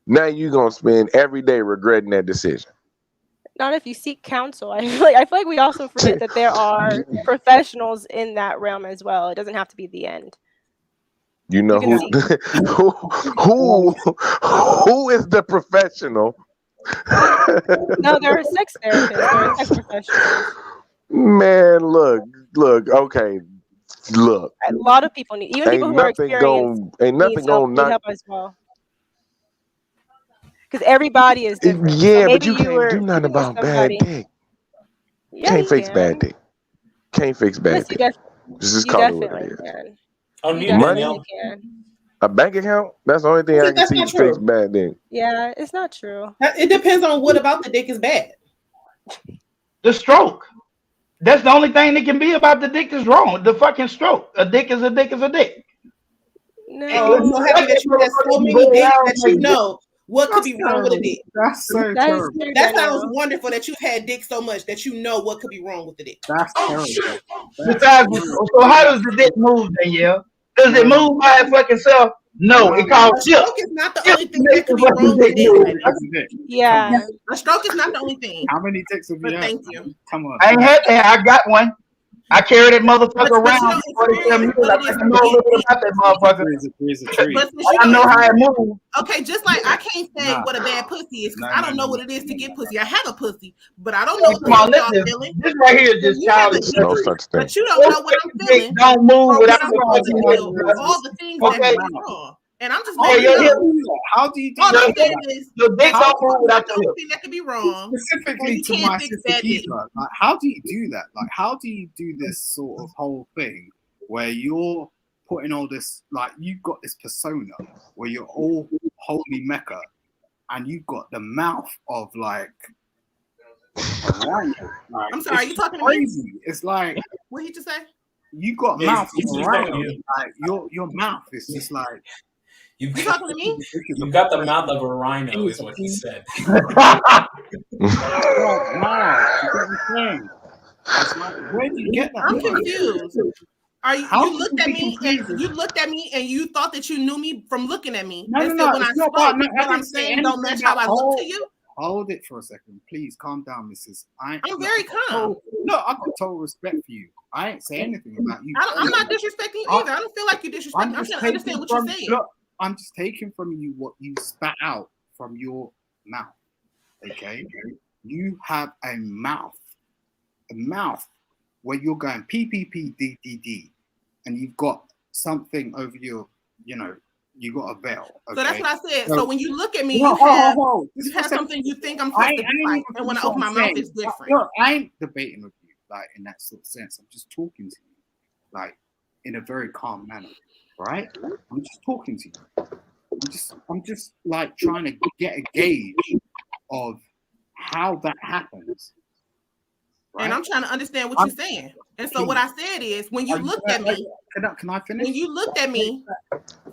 Now you're gonna spend every day regretting that decision. Not if you seek counsel. I feel like we also forget that there are professionals in that realm as well. It doesn't have to be the end. You know who is the professional? No, there are sex therapists. There are sex professionals. Man, look, okay. Look, a lot of people need, even people who are experienced, ain't nothing need help as well. Because everybody is different. Yeah, so but you can't do nothing about bad dick. Yeah, can't fix bad dick. Can't fix bad dick. Just call it what it is. Money, a bank account. That's the only thing I can see to fix bad dick. Yeah, it's not true. It depends on what about the dick is bad. The stroke. That's the only thing that can be about the dick is wrong. The fucking stroke. A dick is a dick is a dick. No, I'm so happy that you have so many dicks that you know what could be wrong with a dick. That's so terrible. That sounds wonderful that you've had dick so much that you know what could be wrong with the dick. That's terrible. So how does the dick move, Danielle? Does it move by its fucking self? No, it calls a stroke is not the only thing that could be wrong with the dick. Yeah, a stroke is not the only thing. How many dicks have you had? Thank you. Come on. I ain't had that. I got one. I carry that motherfucker But you around don't for 47 years. experience what I it is think I to know a little bit get about that motherfucker. But since you I know don't how it moves. okay, just like I can't say Nah. what a bad pussy is because No, I don't no, know no, what it is to get pussy. I have a pussy, but I don't Hey, know come what on, y'all this feeling. right here is just You have a childish. dick, No such thing. but you don't know what I'm feeling Don't move or without what I'm the supposed to fucking feel. head. All the things Okay. that be wrong. And I'm just Oh, letting your you hip. know. How do you do All that? I'm saying is Your dick don't move without the your only hip. thing that could be wrong. And Specifically you to can't my fix sister that dick. Kiva, like, how do you do that? Like, how do you do this sort of whole thing where you're putting all this, like, you've got this persona where you're all holy Mecca, and you've got the mouth of like a rhino. Like, I'm sorry, it's you talking to me? crazy. It's like What did you just say? you got Yeah, mouth he's of a talking rhino. to you. Like your mouth is just like You talking to me? You've got the mouth of a rhino, is what he said. wow. You get what I'm saying? It's like, where do you get that? I'm from? confused. Are you, How you can looked you at be me confused? and you looked at me and you thought that you knew me from looking at me. No, and no, said no. when I It's not spoke, about. No, I what I'm didn't say saying don't anything match how about. I look to you. Hold it for a second, please. Calm down, Mrs. I'm very calm. Look, I've got total respect for you. I ain't say anything about you. I'm not disrespecting you either. I don't feel like you disrespect me. I'm trying to understand what you're saying. Look, I'm just taking from you what you spat out from your mouth. Okay, you have a mouth where you're going p p p d d d, and you've got something over your, you got a veil. Okay? So that's what I said. So when you look at me, No, you have something you think I'm supposed to be like, and when I open my mouth, it's different. Look, I ain't debating with you, like in that sort of sense. I'm just talking to you, like in a very calm manner, right? I'm just talking to you. I'm just like trying to get a gauge of how that happens. Right? And I'm trying to understand what you're saying. And so what I said is, when you looked at me, can I finish? When you looked at me,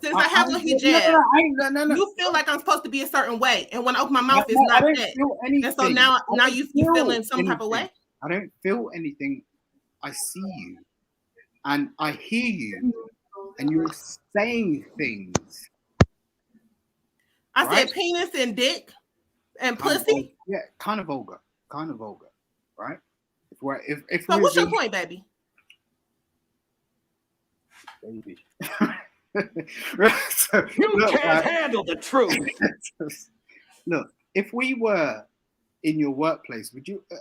since I have on hijab, no. You feel like I'm supposed to be a certain way, and when I open my mouth, it's I not don't that. feel anything. And so now you feeling some type of way. I don't feel anything. I see you, and I hear you, and you're saying things. I said penis and dick and pussy. Yeah, kind of vulgar, right? If so what's your point, baby? Baby. You can't handle the truth. Look, if we were in your workplace, are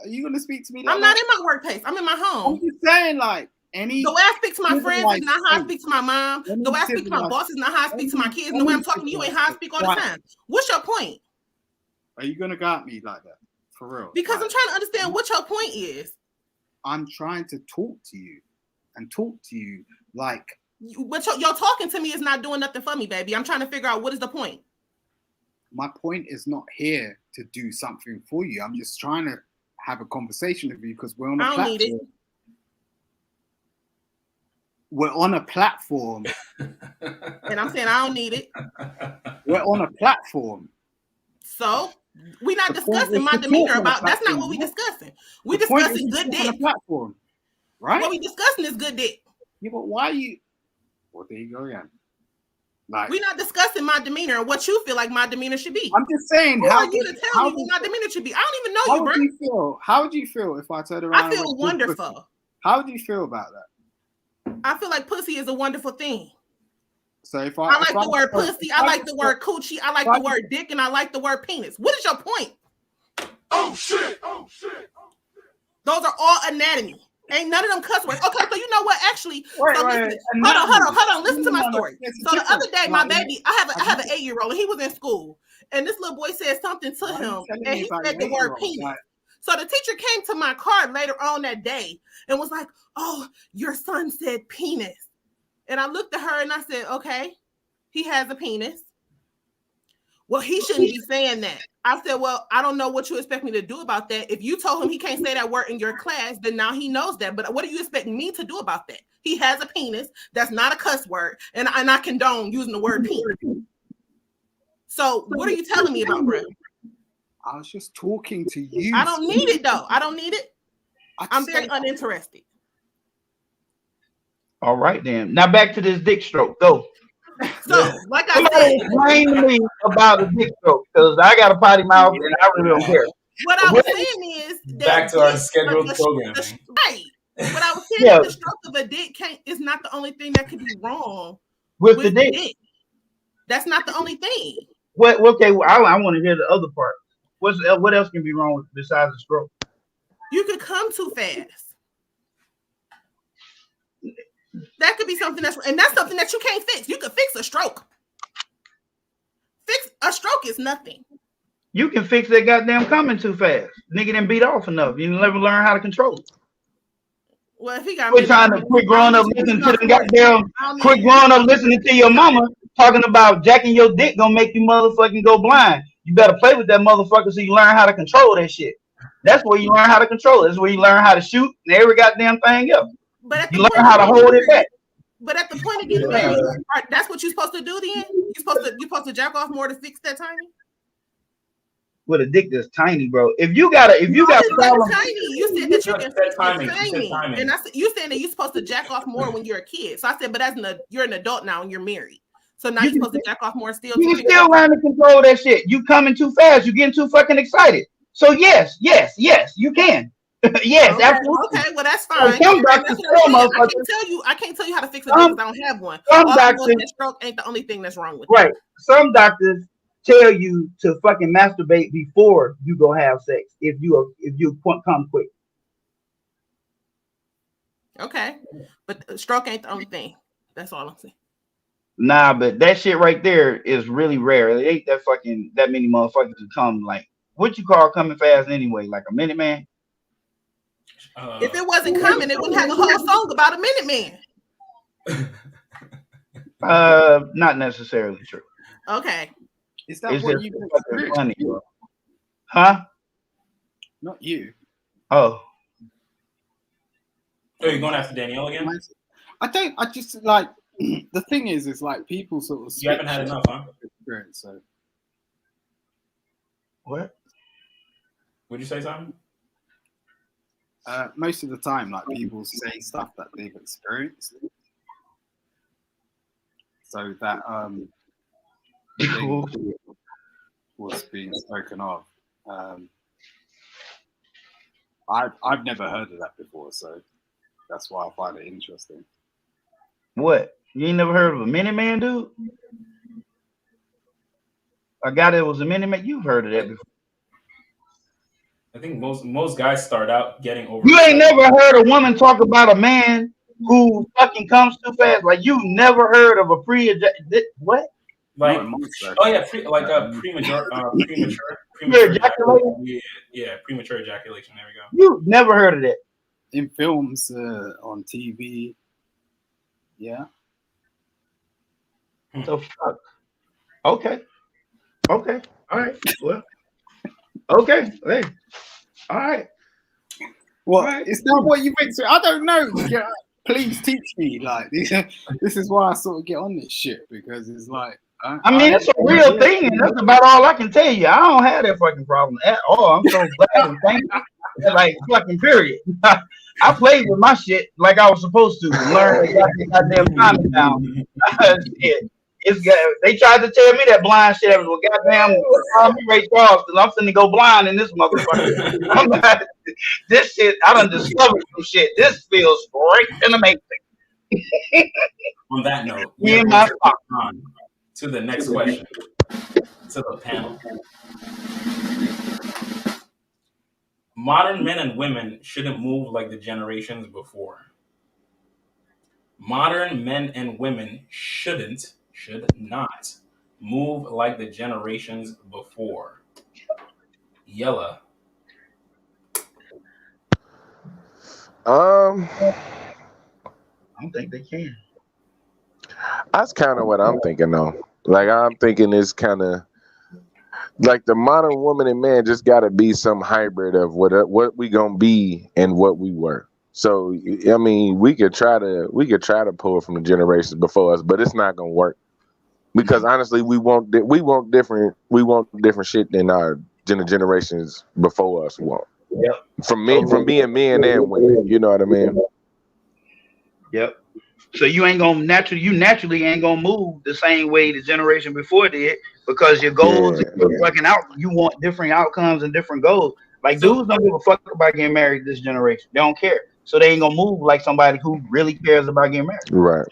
you going to speak to me? I'm not in my workplace. I'm in my home. I'm just saying, like, the way I speak to my friends is not how I speak to my mom. The way I speak to my boss is not how I speak to my kids. And the way I'm talking to you ain't how I speak all the time. What's your point? Are you going to go at me like that? For real? Because I'm trying to understand what your point is. I'm trying to talk to you like. But your talking to me is not doing nothing for me, baby. I'm trying to figure out what is the point. My point is not here to do something for you. I'm just trying to have a conversation with you because we're on a platform. Need it. We're on a platform. And I'm saying I don't need it. We're on a platform. So we're not discussing my demeanor about. That's not what we're discussing. We're discussing good dick. Platform, right? What we're discussing is good dick. Yeah, but why are you? Well, there you go again. Like, we're not discussing my demeanor and what you feel like my demeanor should be. I'm just saying. Who are you to tell me what my demeanor should be? I don't even know you, bro. How would you feel? How would you feel if I turned around? I feel wonderful. How would you feel about that? I feel like pussy is a wonderful thing. So if I like the word pussy, I like the word coochie, I like the word dick, and I like the word penis. What is your point? Oh shit! Oh shit! Those are all anatomy. Ain't none of them cuss words. Okay, so you know what? Actually, hold on. Listen to my story. So the other day, my baby, I have an 8-year-old, and he was in school, and this little boy said something to him, and he said the word penis. So the teacher came to my car later on that day and was like, "Oh, your son said penis." And I looked at her and I said, "Okay, he has a penis. Well, he shouldn't be saying that." I said, "Well, I don't know what you expect me to do about that. If you told him he can't say that word in your class, then now he knows that. But what do you expect me to do about that? He has a penis. That's not a cuss word. And I condone using the word penis. So what are you telling me about, bro?" I was just talking to you. I don't need it, though. I don't need it. I'm very uninterested. All right, then. Now back to this dick stroke. Go. So, like I said, explain to me about a dick stroke, because I got a potty mouth and I really don't care. What I was saying is that back to our scheduled programming. Right. But I was saying that the stroke of a dick is not the only thing that could be wrong with the dick. That's not the only thing. What? Okay, well, I want to hear the other part. What else can be wrong with besides the stroke? You could come too fast. That could be something and that's something that you can't fix. You could fix a stroke. Fix a stroke is nothing. You can fix that goddamn coming too fast. Nigga didn't beat off enough. You never learn how to control it. Well, if he got quit trying to quit growing up listening to them goddamn quit growing up listening to your mama talking about jacking your dick gonna make you motherfucking go blind. You better play with that motherfucker so you learn how to control that shit. That's where you learn how to control it. That's where you learn how to shoot and every goddamn thing else. But you learn how to hold it back. But at the point of getting married, that's what you're supposed to do then? You're supposed to jack off more to fix that tiny? With a dick that's tiny, bro. If you got problems, tiny. You said that you can fix tiny. And you saying that you're supposed to jack off more when you're a kid. So I said, but you're an adult now and you're married. So now you're supposed to jack off more still. You still learn to control that shit. You coming too fast. You getting too fucking excited. So yes, you can. Yes, okay, absolutely. Okay, well that's fine. I can't tell you how to fix a dick because I don't have one. Some doctors, stroke ain't the only thing that's wrong with it. Right. It. Some doctors tell you to fucking masturbate before you go have sex if you come quick. Okay, but stroke ain't the only thing. That's all I'm saying. Nah, but that shit right there is really rare. It ain't that many motherfuckers to come like what you call coming fast anyway, like a minute man. If it wasn't coming, it wouldn't have a whole song about a minute man. Not necessarily true. Okay. Is that what you've experienced? Funny, bro. Huh? Not you. Oh. So you're going after Danielle again? I just like the thing is like people sort of you haven't had enough, huh? Experience, so. What? Would you say something? Most of the time, like people say stuff that they've experienced, so that was being spoken of. I've never heard of that before, so that's why I find it interesting. What? You ain't never heard of a Minute Man, dude? A guy that was a Minute Man? You've heard of that before. I think most guys start out getting over. You ain't never heard a woman talk about a man who fucking comes too fast. Like you never heard of a what? Like premature ejaculation. Yeah, premature ejaculation. There we go. You never heard of that in films, on TV. Yeah. So fuck. Okay. All right. Well. Okay. Hey. All right. Well, it's not what you think. I don't know. Yeah, please teach me. Like this is why I sort of get on this shit because it's like. I mean, it's a real thing, and that's about all I can tell you. I don't have that fucking problem at all. I'm so glad and thankful. Like fucking period. I played with my shit like I was supposed to. Learn the goddamn time down. They tried to tell me that blind shit. Well, goddamn, Ray Charles, I'm finna go blind in this motherfucker. This shit, I done discovered some shit. This feels great and amazing. On that note, on to the next question to the panel. Modern men and women shouldn't move like the generations before. Modern men and women should not move like the generations before. Yella. I don't think they can. That's kind of what I'm thinking though. Like I'm thinking it's kind of like the modern woman and man just got to be some hybrid of what we gonna be and what we were. So I mean, we could try to pull from the generations before us, but it's not gonna work because honestly, we want different shit than the generations before us want. Yep. From being men and women, you know what I mean? Yep. So you naturally ain't gonna move the same way the generation before did because your goals, you want different outcomes and different goals. Like dudes don't give a fuck about getting married this generation. They don't care. So they ain't gonna move like somebody who really cares about getting married. Right.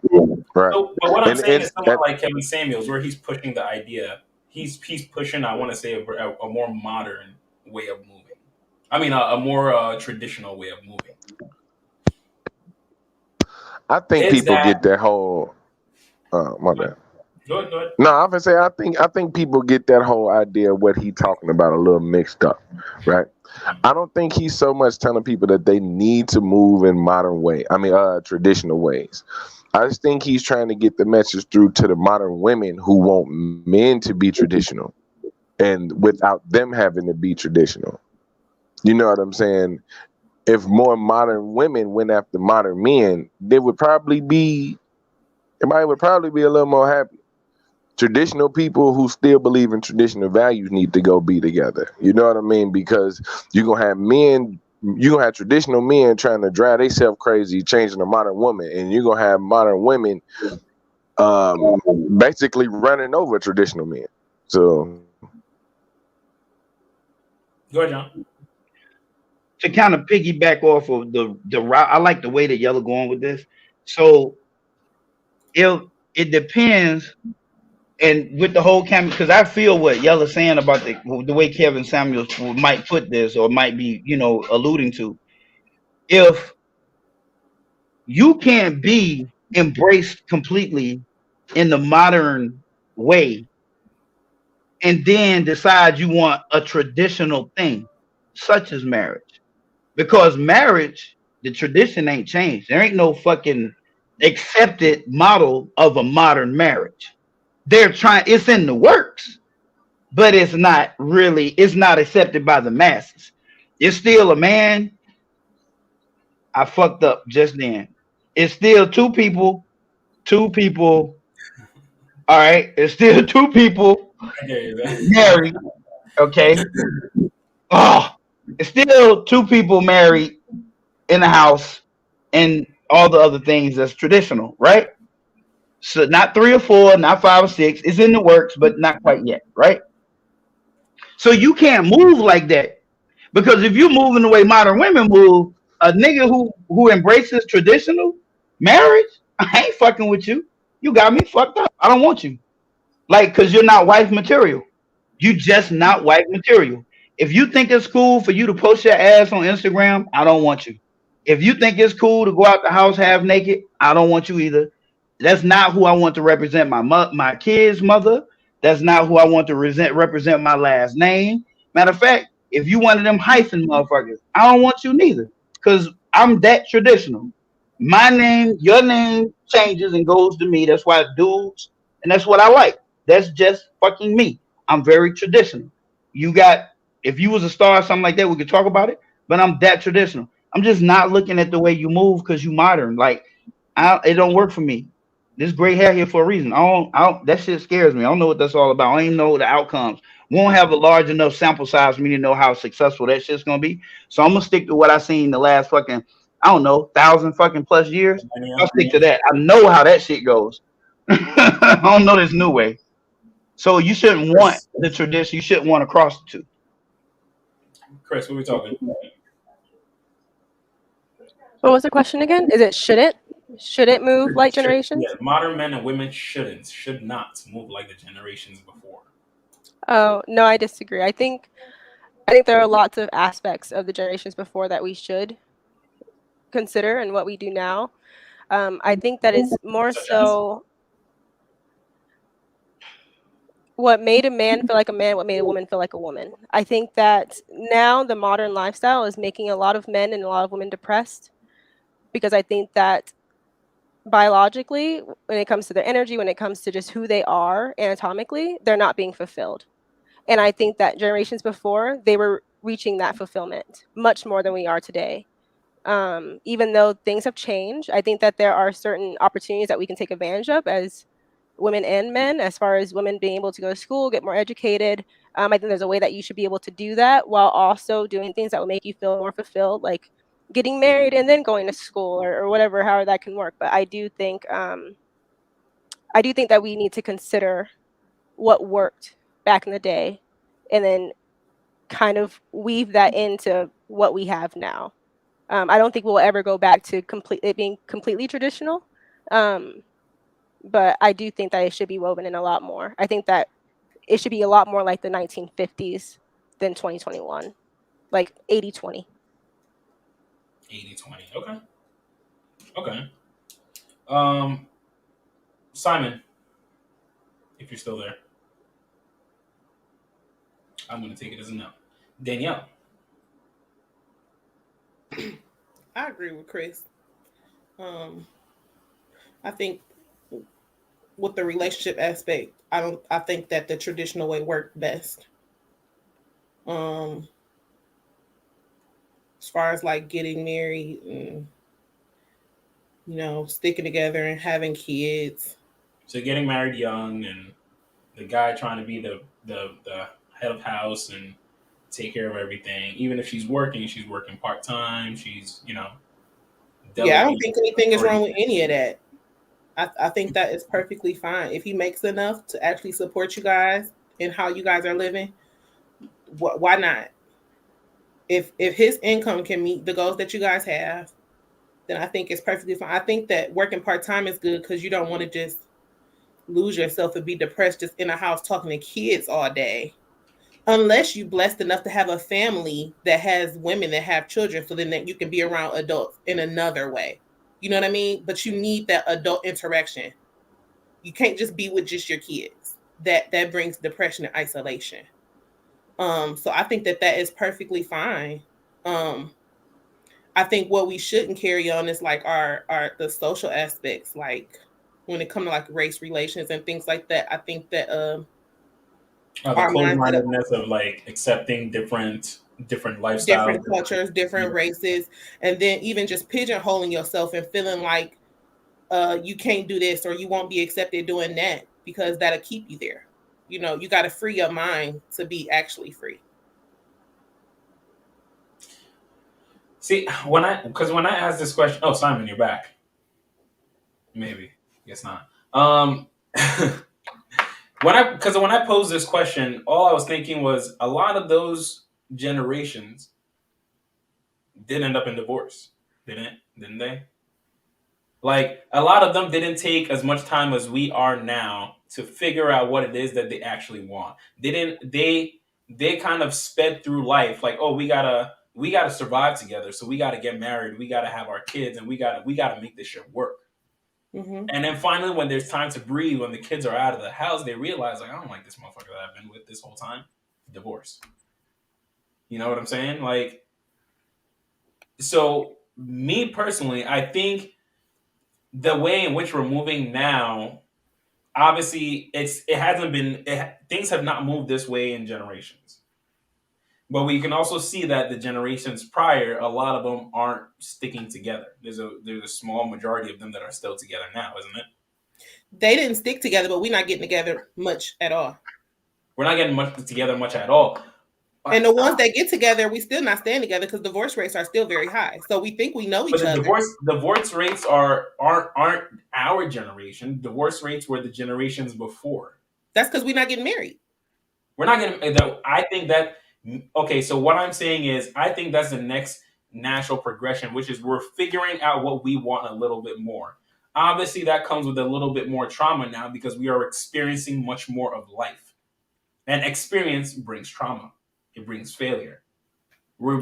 Right. So, but what I'm saying is someone and like Kevin Samuels, where he's pushing the idea. He's pushing. I want to say a more modern way of moving. I mean, a more traditional way of moving. I think Is people that get that whole. My bad. Go ahead. No, I'm gonna say I think people get that whole idea of what he talking about a little mixed up, right? I don't think he's so much telling people that they need to move in modern way. I mean, traditional ways. I just think he's trying to get the message through to the modern women who want men to be traditional, and without them having to be traditional. You know what I'm saying? If more modern women went after modern men, everybody would probably be a little more happy. Traditional people who still believe in traditional values need to go be together. You know what I mean? Because you're gonna have traditional men trying to drive themselves crazy, changing a modern woman, and you're gonna have modern women basically running over traditional men. So go ahead, John. To kind of piggyback off of the route, I like the way that Yellow going with this. So it depends. And with the whole camera, because I feel what Yella's saying about the way Kevin Samuels might put this or might be, alluding to. If you can't be embraced completely in the modern way and then decide you want a traditional thing, such as marriage, because marriage, the tradition ain't changed. There ain't no fucking accepted model of a modern marriage. It's in the works. But it's not accepted by the masses. It's still a man. I fucked up just then. It's still two people. All right. It's still two people married. Okay. Oh, it's still two people married in the house and all the other things that's traditional, right? So not 3 or 4, not 5 or 6. It's in the works, but not quite yet, right? So you can't move like that. Because if you're moving the way modern women move, a nigga who embraces traditional marriage, I ain't fucking with you. You got me fucked up. I don't want you. Like, because you're not wife material. You just not wife material. If you think it's cool for you to post your ass on Instagram, I don't want you. If you think it's cool to go out the house half naked, I don't want you either. That's not who I want to represent my kid's mother. That's not who I want to represent my last name. Matter of fact, if you one of them hyphen motherfuckers, I don't want you neither. Because I'm that traditional. My name, your name changes and goes to me. That's why dudes, and that's what I like. That's just fucking me. I'm very traditional. If you was a star or something like that, we could talk about it. But I'm that traditional. I'm just not looking at the way you move because you modern. Like, it don't work for me. This gray hair here for a reason. That shit scares me. I don't know what that's all about. I don't even know the outcomes. Won't have a large enough sample size for me to know how successful that shit's gonna be. So I'm gonna stick to what I seen the last fucking, I don't know, 1,000 fucking plus years. I'll stick to that. I know how that shit goes. I don't know this new way. So you shouldn't want the tradition. You shouldn't want to cross the two. Chris, what are we talking about? What was the question again? Is it should it move like generations? Yeah, modern men and women should not move like the generations before. Oh no, I disagree. I think there are lots of aspects of the generations before that we should consider and what we do now. I think that it's more so what made a man feel like a man, what made a woman feel like a woman. I think that now the modern lifestyle is making a lot of men and a lot of women depressed, because I think that biologically, when it comes to their energy, when it comes to just who they are anatomically, they're not being fulfilled. And I think that generations before, they were reaching that fulfillment much more than we are today. Even though things have changed, I think that there are certain opportunities that we can take advantage of as women and men, as far as women being able to go to school, get more educated. I think there's a way that you should be able to do that while also doing things that will make you feel more fulfilled, like getting married and then going to school or whatever, however that can work. But I do think that we need to consider what worked back in the day and then kind of weave that into what we have now. I don't think we'll ever go back to it being completely traditional. But I do think that it should be woven in a lot more. I think that it should be a lot more like the 1950s than 2021, like 80-20. 80-20. Okay. Okay. Simon, if you're still there, I'm going to take it as a no. Danielle. I agree with Chris. I think with the relationship aspect, I think that the traditional way worked best. As far as like getting married and sticking together and having kids. So getting married young and the guy trying to be the head of house and take care of everything. Even if she's working part-time. She's, Yeah, I don't think anything is wrong with any of that. I think that is perfectly fine. If he makes enough to actually support you guys in how you guys are living, why not? If his income can meet the goals that you guys have, then I think it's perfectly fine. I think that working part-time is good because you don't want to just lose yourself and be depressed just in a house talking to kids all day. Unless you're blessed enough to have a family that has women that have children, so then that you can be around adults in another way. You know what I mean? But you need that adult interaction. You can't just be with just your kids. That brings depression and isolation. So I think that is perfectly fine. I think what we shouldn't carry on is like our the social aspects, like when it comes to like race relations and things like that. I think that the closed-mindedness of like accepting different lifestyles, different cultures, different races, and then even just pigeonholing yourself and feeling like you can't do this or you won't be accepted doing that because that'll keep you there. You got to free your mind to be actually free. See, when I asked this question, oh, Simon, you're back. Maybe, guess not. When I posed this question, all I was thinking was a lot of those generations did end up in divorce, didn't they? Like a lot of them didn't take as much time as we are now to figure out what it is that they actually want. They kind of sped through life like, oh, we gotta survive together, so we gotta get married, we gotta have our kids, and we gotta make this shit work. Mm-hmm. And then finally, when there's time to breathe, when the kids are out of the house, they realize like, I don't like this motherfucker that I've been with this whole time. Divorce. You know what I'm saying? Like, so me personally, I think the way in which we're moving now, obviously, things have not moved this way in generations. But we can also see that the generations prior, a lot of them aren't sticking together. There's a small majority of them that are still together now, isn't it? They didn't stick together, but we're not getting together much at all. We're not getting together much at all. And the ones that get together, we still not staying together because divorce rates are still very high. So we think we know each other. Divorce rates aren't our generation. Divorce rates were the generations before. That's because we're not getting married. We're not getting. I think that. Okay, so what I'm saying is, I think that's the next natural progression, which is we're figuring out what we want a little bit more. Obviously, that comes with a little bit more trauma now because we are experiencing much more of life, and experience brings trauma. It brings failure. We're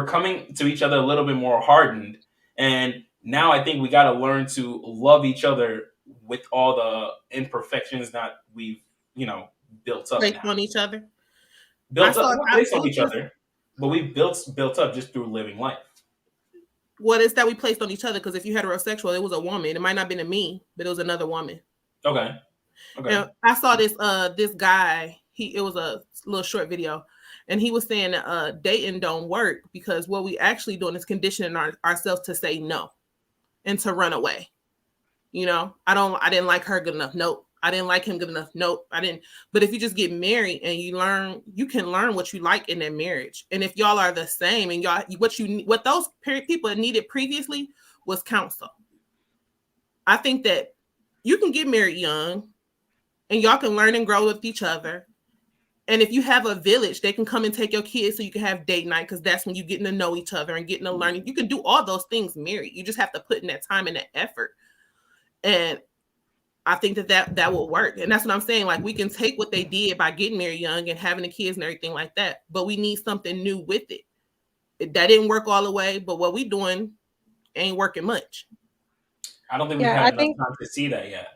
coming to each other a little bit more hardened, and now I think we got to learn to love each other with all the imperfections that we've built up. Placed on each other. Placed on each other, but we built up just through living life. What is that we placed on each other? Because if you're heterosexual, it was a woman. It might not have been a me, but it was another woman. Okay. And I saw this guy. It was a little short video, and he was saying that dating don't work because what we actually doing is conditioning ourselves to say no and to run away. I didn't like her good enough. Nope. I didn't like him good enough. Nope, I didn't. But if you just get married and you can learn what you like in that marriage. And if y'all are the same and what those people needed previously was counsel. I think that you can get married young and y'all can learn and grow with each other And if you have a village, they can come and take your kids so you can have date night, because that's when you're getting to know each other and getting to learn. You can do all those things married. You just have to put in that time and that effort. And I think that will work. And that's what I'm saying. Like, we can take what they did by getting married young and having the kids and everything like that, but we need something new with it. That didn't work all the way, but what we doing ain't working much. I don't think we've had enough time to see that yet.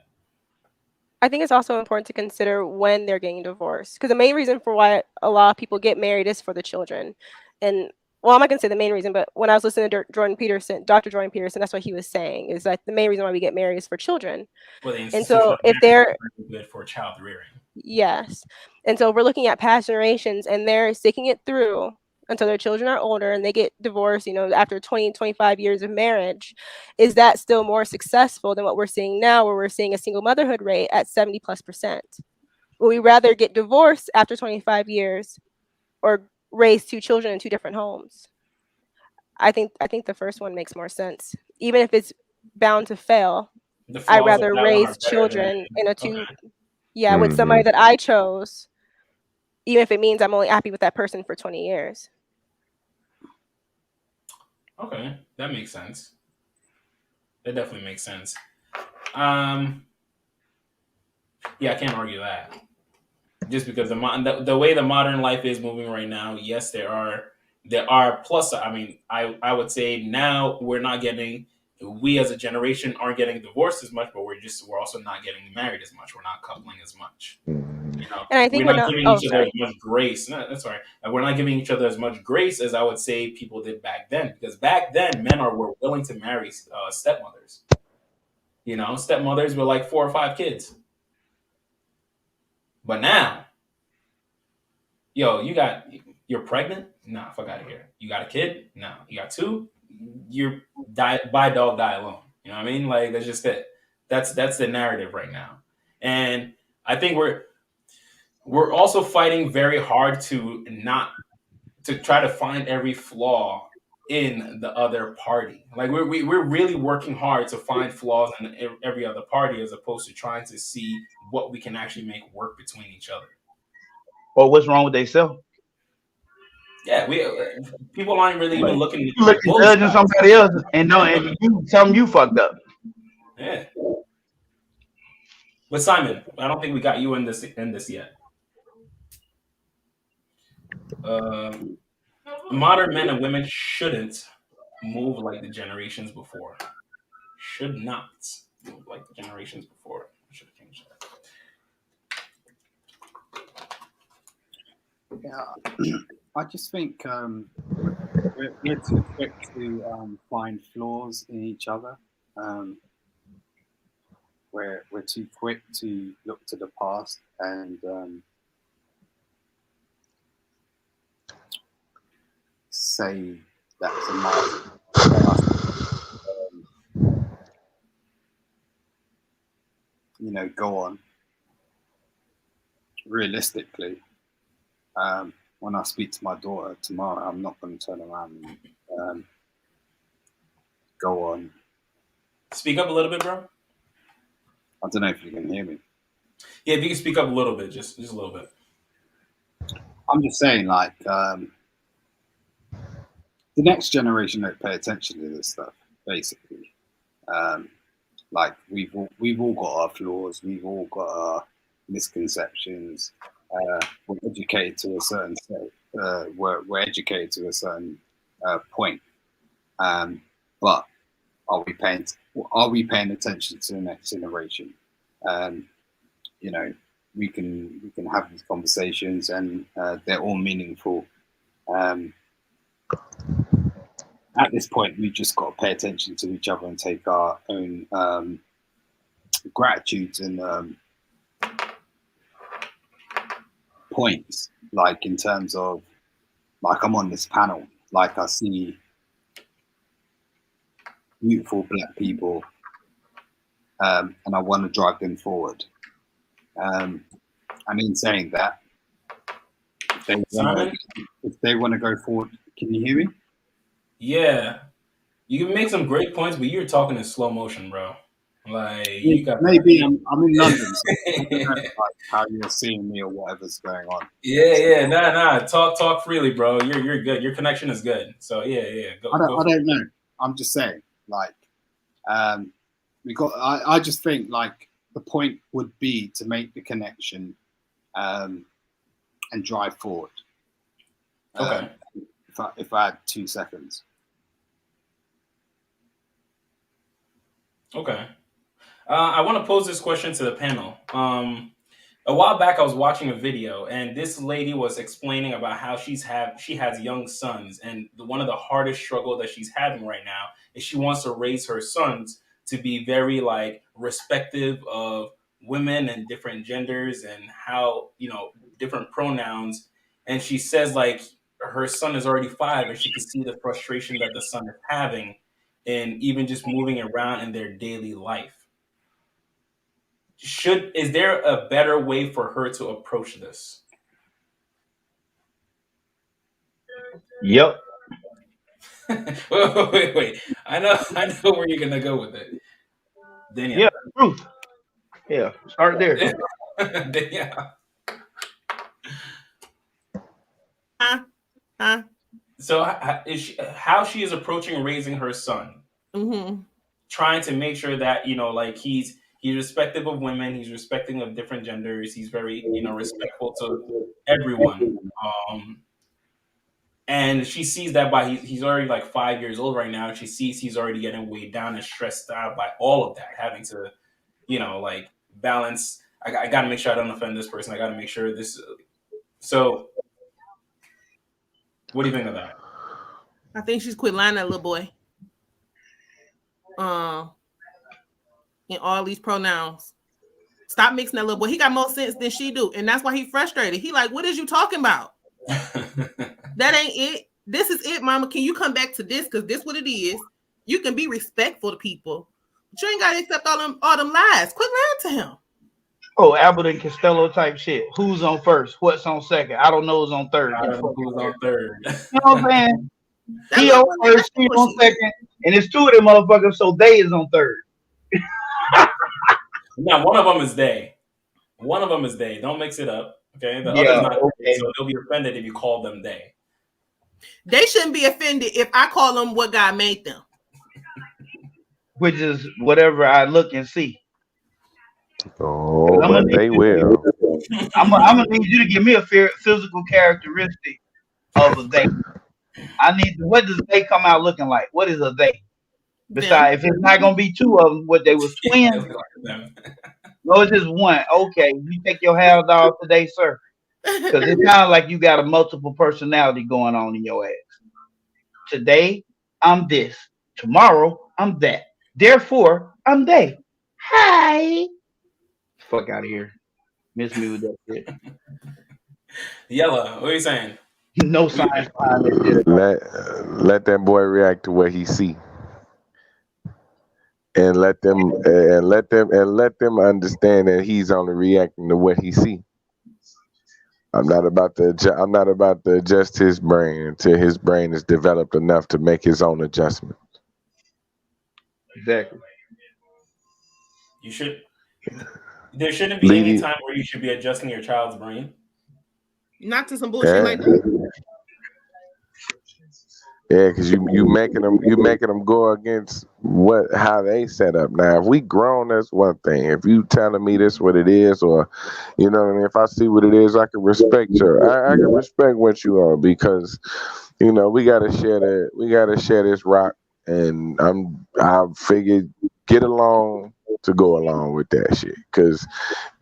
I think it's also important to consider when they're getting divorced, because the main reason for why a lot of people get married is for the children. And well, I'm not gonna say the main reason, but when I was listening to Dr. Jordan Peterson, that's what he was saying, is that the main reason why we get married is for children. Well, the And so if they're good for child rearing. Yes. And so we're looking at past generations, and they're sticking it through until their children are older and they get divorced, after 20, 25 years of marriage. Is that still more successful than what we're seeing now, where we're seeing a single motherhood rate at 70+%? Would we rather get divorced after 25 years or raise 2 children in 2 different homes? I think the first one makes more sense. Even if it's bound to fail, I'd rather raise children in a with somebody that I chose, even if it means I'm only happy with that person for 20 years. Okay, that makes sense. That definitely makes sense. Yeah, I can't argue that. Just because the way the modern life is moving right now, yes, there are plus. I mean, I would say now we as a generation aren't getting divorced as much, but we're also not getting married as much. We're not coupling as much. And I think we're not giving each other as much grace. No, that's all right. We're not giving each other as much grace as I would say people did back then. Because back then, men were willing to marry stepmothers. Stepmothers were like 4 or 5 kids. But now, you're pregnant? Nah, fuck out of here. You got a kid? No. You got 2? You're buy dog, die alone. You know what I mean? Like, that's just it. That's the narrative right now. And I think we're also fighting very hard to try to find every flaw in the other party. Like, we're really working hard to find flaws in every other party, as opposed to trying to see what we can actually make work between each other. Or what's wrong with themselves? Yeah, people aren't really even looking at judging somebody else and you tell them you fucked up. Yeah. But Simon, I don't think we got you in this yet. Modern men and women shouldn't move like the generations before. Should not move like the generations before. I should have changed that. Yeah, I just think we're too quick to find flaws in each other. We're too quick to look to the past and say that's a mark. Go on. Realistically, when I speak to my daughter tomorrow, I'm not going to turn around and go on. Speak up a little bit, bro. I don't know if you can hear me. Yeah, if you can speak up a little bit, just a little bit. I'm just saying, like, the next generation don't pay attention to this stuff, basically. Like, we've all got our flaws, we've all got our misconceptions. We're educated to a certain we're educated to a certain point. But are we paying attention to the next generation? We can have these conversations, and they're all meaningful. At this point, we've just got to pay attention to each other and take our own gratitudes and points. Like, in terms of, like, I'm on this panel, like, I see beautiful Black people, and I want to drive them forward. And in saying that, if they want to go forward, can you hear me? Yeah, you can make some great points, but you're talking in slow motion, bro. Like you got maybe I'm in London, so I don't know, like, how you're seeing me or whatever's going on. Yeah, nah. Talk freely, bro. You're good. Your connection is good. So yeah. I don't know. I'm just saying, like, I just think like the point would be to make the connection, and drive forward. Okay. If I had 2 seconds. Okay. I want to pose this question to the panel. A while back, I was watching a video, and this lady was explaining about how she has young sons, and one of the hardest struggle that she's having right now is she wants to raise her sons to be very like respective of women and different genders and how different pronouns. And she says like her son is already 5, and she can see the frustration that the son is having, and even just moving around in their daily life. Is there a better way for her to approach this? Yep. Wait. I know where you're gonna go with it. Danielle. Yeah, truth. Yeah, start there. Danielle. Huh? So how she is approaching raising her son, trying to make sure that like he's respectful of women, he's respecting of different genders, he's very respectful to everyone. And she sees that by he's already like 5 years old right now. She sees he's already getting weighed down and stressed out by all of that, having to like balance. I got to make sure I don't offend this person. I got to make sure this. So, what do you think of that? I think she's quit lying to that little boy. In all these pronouns. Stop mixing that little boy. He got more sense than she do. And that's why he frustrated. He like, what is you talking about? That ain't it. This is it, mama. Can you come back to this? Because this what it is. You can be respectful to people. But you ain't got to accept all them lies. Quit lying to him. Oh, Abbott and Costello type shit. Who's on first? What's on second? I don't know who's on third. I don't know who's on third. You know what I'm saying? He on first, she on second, and it's 2 of them motherfuckers, so they is on third. Now, one of them is they. One of them is they. Don't mix it up. Okay? The other's not they, so they'll be offended if you call them they. They shouldn't be offended if I call them what God made them. Which is whatever I look and see. Oh, but they will. I'm gonna need you to give me a physical characteristic of a they. I need. What does they come out looking like? What is a they? Besides, if it's not gonna be 2 of them, what they was twins? No, it's just one. Okay, you take your hands off today, sir, because it sounds like you got a multiple personality going on in your ass. Today, I'm this. Tomorrow, I'm that. Therefore, I'm they. Hi. Fuck out of here. Miss me with that shit. Yella, what are you saying? No science behind that shit. Let that boy react to what he see, and let them understand that he's only reacting to what he see. I'm not about to adjust his brain until his brain is developed enough to make his own adjustment. Exactly. There shouldn't be any time where you should be adjusting your child's brain. Not to some bullshit like that. Yeah, because you making them go against how they set up. Now, if we grown, that's one thing. If you telling me this what it is, or you know what I mean, if I see what it is, I can respect her. I can respect what you are, because we gotta share this rock, and I figured get along to go along with that shit, because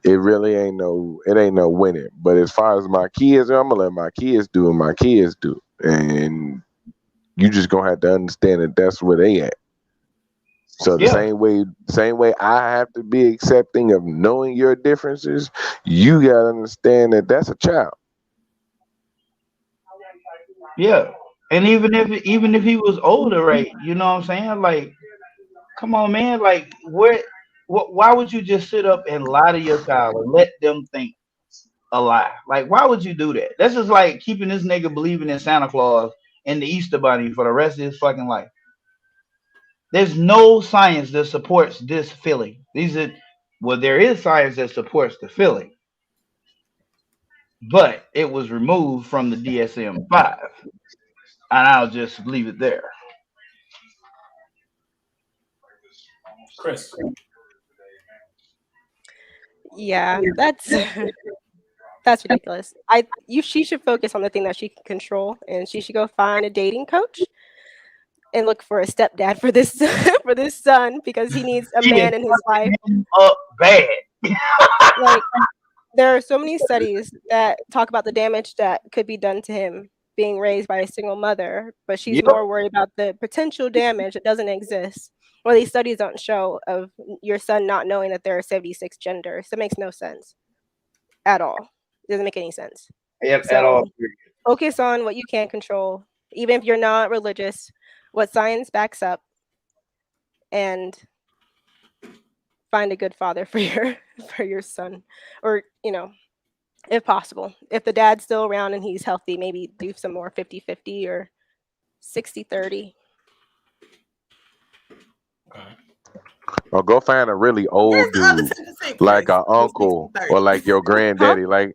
it really ain't no winning. But as far as my kids, I'm gonna let my kids do what my kids do, and you just gonna have to understand that that's where they at. So the same way I have to be accepting of knowing your differences, you gotta understand that that's a child. Yeah, and even if he was older, right? You know what I'm saying? Like, come on, man. Like, why would you just sit up and lie to your child and let them think a lie? Like, why would you do that? That's just like keeping this nigga believing in Santa Claus and the Easter Bunny for the rest of his fucking life. There's no science that supports this feeling. There is science that supports the feeling, but it was removed from the DSM-5, and I'll just leave it there. Chris. Yeah, that's ridiculous. She should focus on the thing that she can control, and she should go find a dating coach and look for a stepdad for this for this son, because he needs a man in his life. Up bad. Like, there are so many studies that talk about the damage that could be done to him being raised by a single mother, but she's more worried about the potential damage that doesn't exist. Well, these studies don't show of your son not knowing that there are 76 genders. That makes no sense at all. It doesn't make any sense. At all. Focus on what you can control, even if you're not religious, what science backs up, and find a good father for your son, or if possible, if the dad's still around and he's healthy, maybe do some more 50-50 or 60-30. Or go find a really old dude, like an uncle or like your granddaddy. Like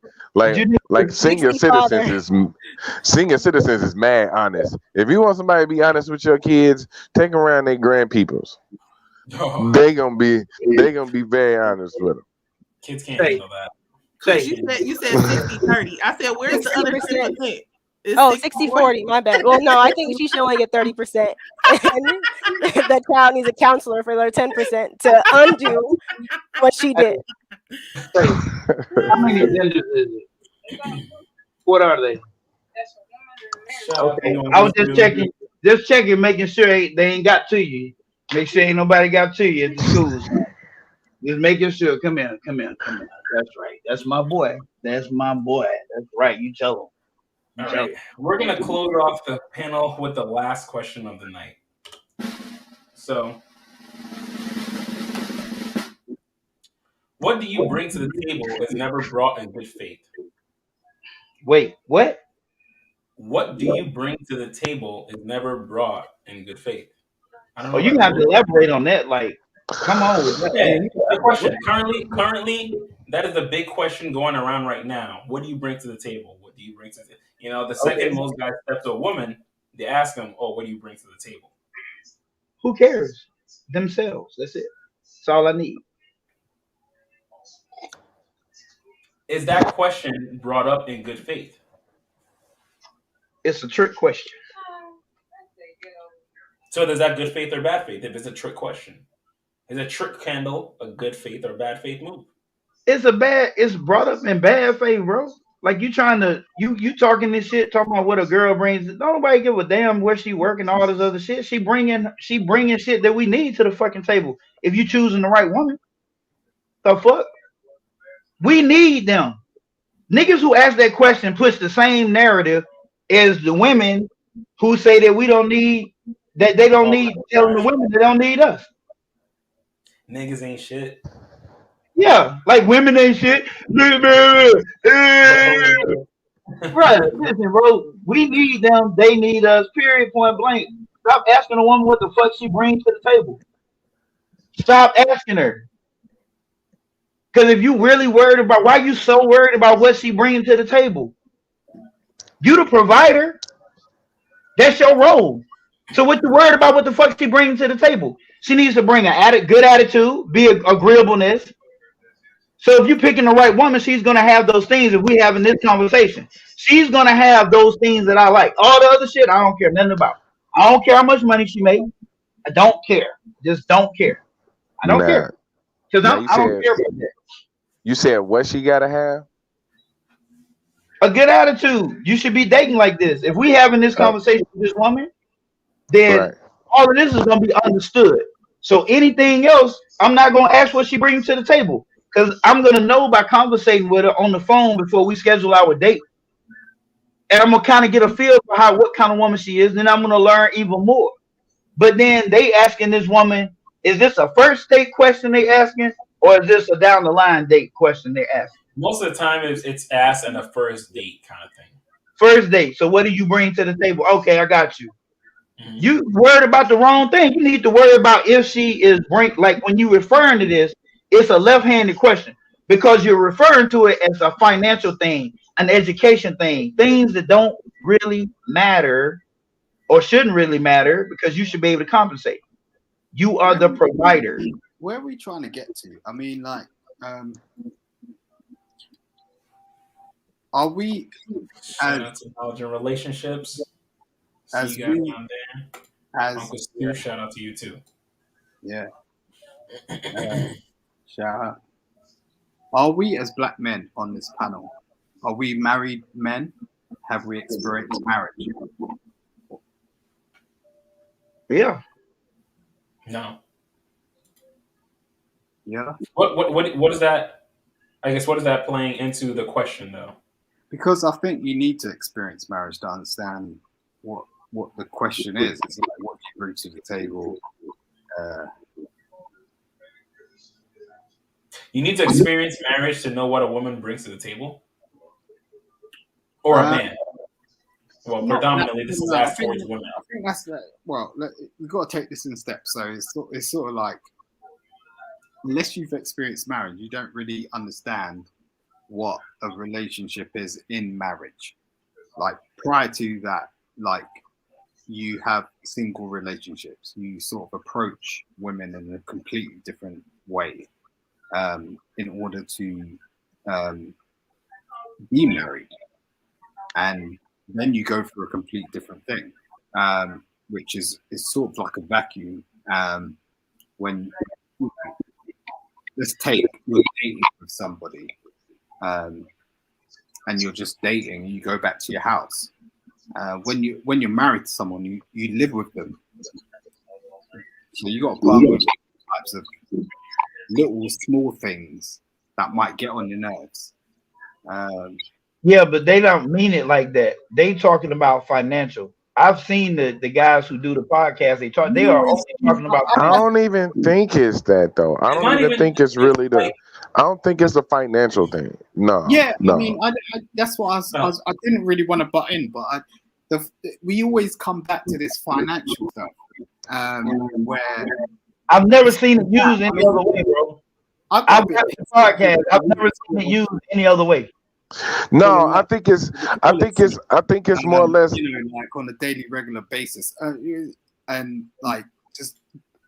senior citizens is mad honest. If you want somebody to be honest with your kids, take them around their grandpeoples. They gonna be very honest with them. Kids can't handle that. Chris, you said 60-30. I said, where's the other 10%? Oh, 60-40, my bad. Well, no, I think she should only get 30%. The child needs a counselor for their 10% to undo what she did. How many genders is it? What are they? Okay. I was just checking, making sure they ain't got to you. Make sure ain't nobody got to you at the schools. Just making sure. Come here. That's right. That's my boy. That's right. You tell him. All right, we're going to close off the panel with the last question of the night. So, what do you bring to the table is never brought in good faith? Wait, what? What do you bring to the table is never brought in good faith? I don't know. Oh, you have to elaborate on that. Like, come on with that. Yeah, the question. Currently, that is the big question going around right now. What do you bring to the table? What do you bring to the table? The second most guys step to a woman, they ask them, "Oh, what do you bring to the table?" Who cares? Themselves. That's it. That's all I need. Is that question brought up in good faith? It's a trick question. So is that good faith or bad faith? If it's a trick question, is a trick handle a good faith or bad faith move? It's brought up in bad faith, bro. Like you talking this shit, talking about what a girl brings. Don't nobody give a damn where she working, all this other shit. She bringing shit that we need to the fucking table. If you choosing the right woman, the fuck, we need them. Niggas who ask that question push the same narrative as the women who say that we don't need, that they don't need, telling the women they don't need us. Niggas ain't shit. Yeah, like women ain't shit. Right, listen, bro. We need them. They need us. Period. Point blank. Stop asking a woman what the fuck she brings to the table. Stop asking her. Because if you really worried about, why you so worried about what she bringing to the table? You the provider. That's your role. So what you worried about what the fuck she bringing to the table? She needs to bring a good attitude, be agreeableness. So if you're picking the right woman, she's going to have those things. If we having this conversation, she's going to have those things that I like. All the other shit, I don't care nothing about. I don't care how much money she makes. I don't care. Just don't care. I don't care. Because I don't care about that. You said what she got to have? A good attitude. You should be dating like this. If we having this conversation with this woman, then all of this is going to be understood. So anything else, I'm not going to ask what she brings to the table. Because I'm going to know by conversating with her on the phone before we schedule our date. And I'm going to kind of get a feel for what kind of woman she is. Then I'm going to learn even more. But then they asking this woman, is this a first date question they asking? Or is this a down the line date question they asking? Most of the time it's asked in a first date kind of thing. First date. So what do you bring to the table? Okay, I got you. You worried about the wrong thing. You need to worry about if she is like when you referring to this, it's a left-handed question because you're referring to it as a financial thing, an education thing, things that don't really matter or shouldn't really matter because you should be able to compensate. You are the provider. Where are we trying to get to? I mean, like, are we Shout out to Knowledge and Relationships. See you guys down there. Uncle Stu, shout out to you too. Yeah. Shout out. Are we as black men on this panel? Are we married men? Have we experienced marriage? Yeah. No. Yeah. What is that? I guess what is that playing into the question though? Because I think you need to experience marriage to understand what the question is. It's like what you bring to the table. You need to experience marriage to know what a woman brings to the table, or a man. Well, predominantly, this is asked towards women. I think that's well. We've got to take this in steps. So it's sort of like, unless you've experienced marriage, you don't really understand what a relationship is in marriage. Like prior to that, like you have single relationships. You sort of approach women in a completely different way in order to be married, and then you go for a complete different thing, which is sort of like a vacuum. When let's take you're dating with somebody, and you're just dating, you go back to your house. When you're married to someone, you live with them, so you got to put up with types of little small things that might get on your nerves. Yeah, but they don't mean it like that. They talking about financial. I've seen the guys who do the podcast. They are only talking about. I don't even think it's that though. I don't even think it's really I don't think it's a financial thing. No. Yeah, no. I mean, that's what I didn't really want to butt in, but we always come back to this financial stuff, where I've never seen it used any other way, bro. I've got the podcast. I've never seen it used any other way. No, I think it's more or less, like on a daily, regular basis, and like just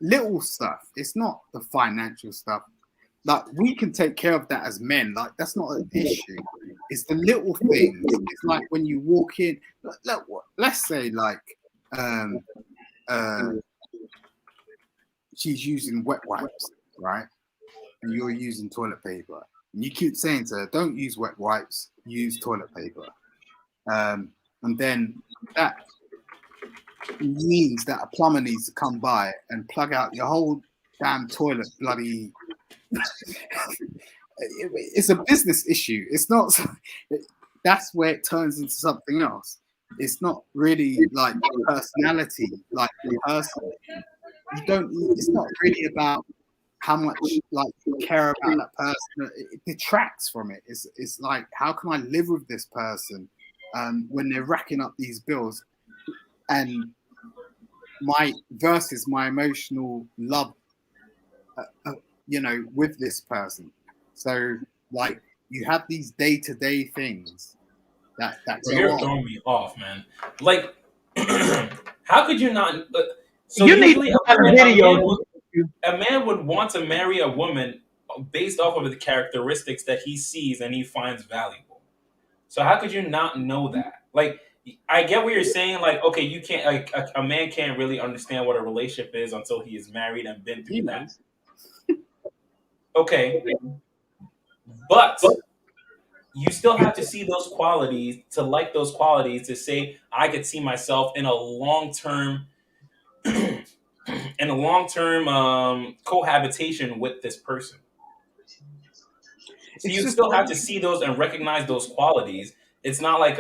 little stuff. It's not the financial stuff. Like we can take care of that as men. Like that's not an issue. It's the little things. It's like when you walk in. Let's say like she's using wet wipes, right? And you're using toilet paper. And you keep saying to her, don't use wet wipes, use toilet paper. And then that means that a plumber needs to come by and plug out your whole damn toilet bloody... It's a business issue. It's not... That's where it turns into something else. It's not really like personality, like the person. It's not really about how much like you care about that person. It detracts from it. It's like, how can I live with this person when they're racking up these bills, and versus my emotional love, with this person. So like you have these day-to-day things that you're throwing me off, man. Like, how could you not? So you need a man would want to marry a woman based off of the characteristics that he sees and he finds valuable. So how could you not know that? Like, I get what you're saying. Like, okay, you can't. Like, a man can't really understand what a relationship is until he is married and been through that. Okay, but you still have to see those qualities to like those qualities to say I could see myself in a long-term cohabitation with this person. So you still have to see those and recognize those qualities. It's not like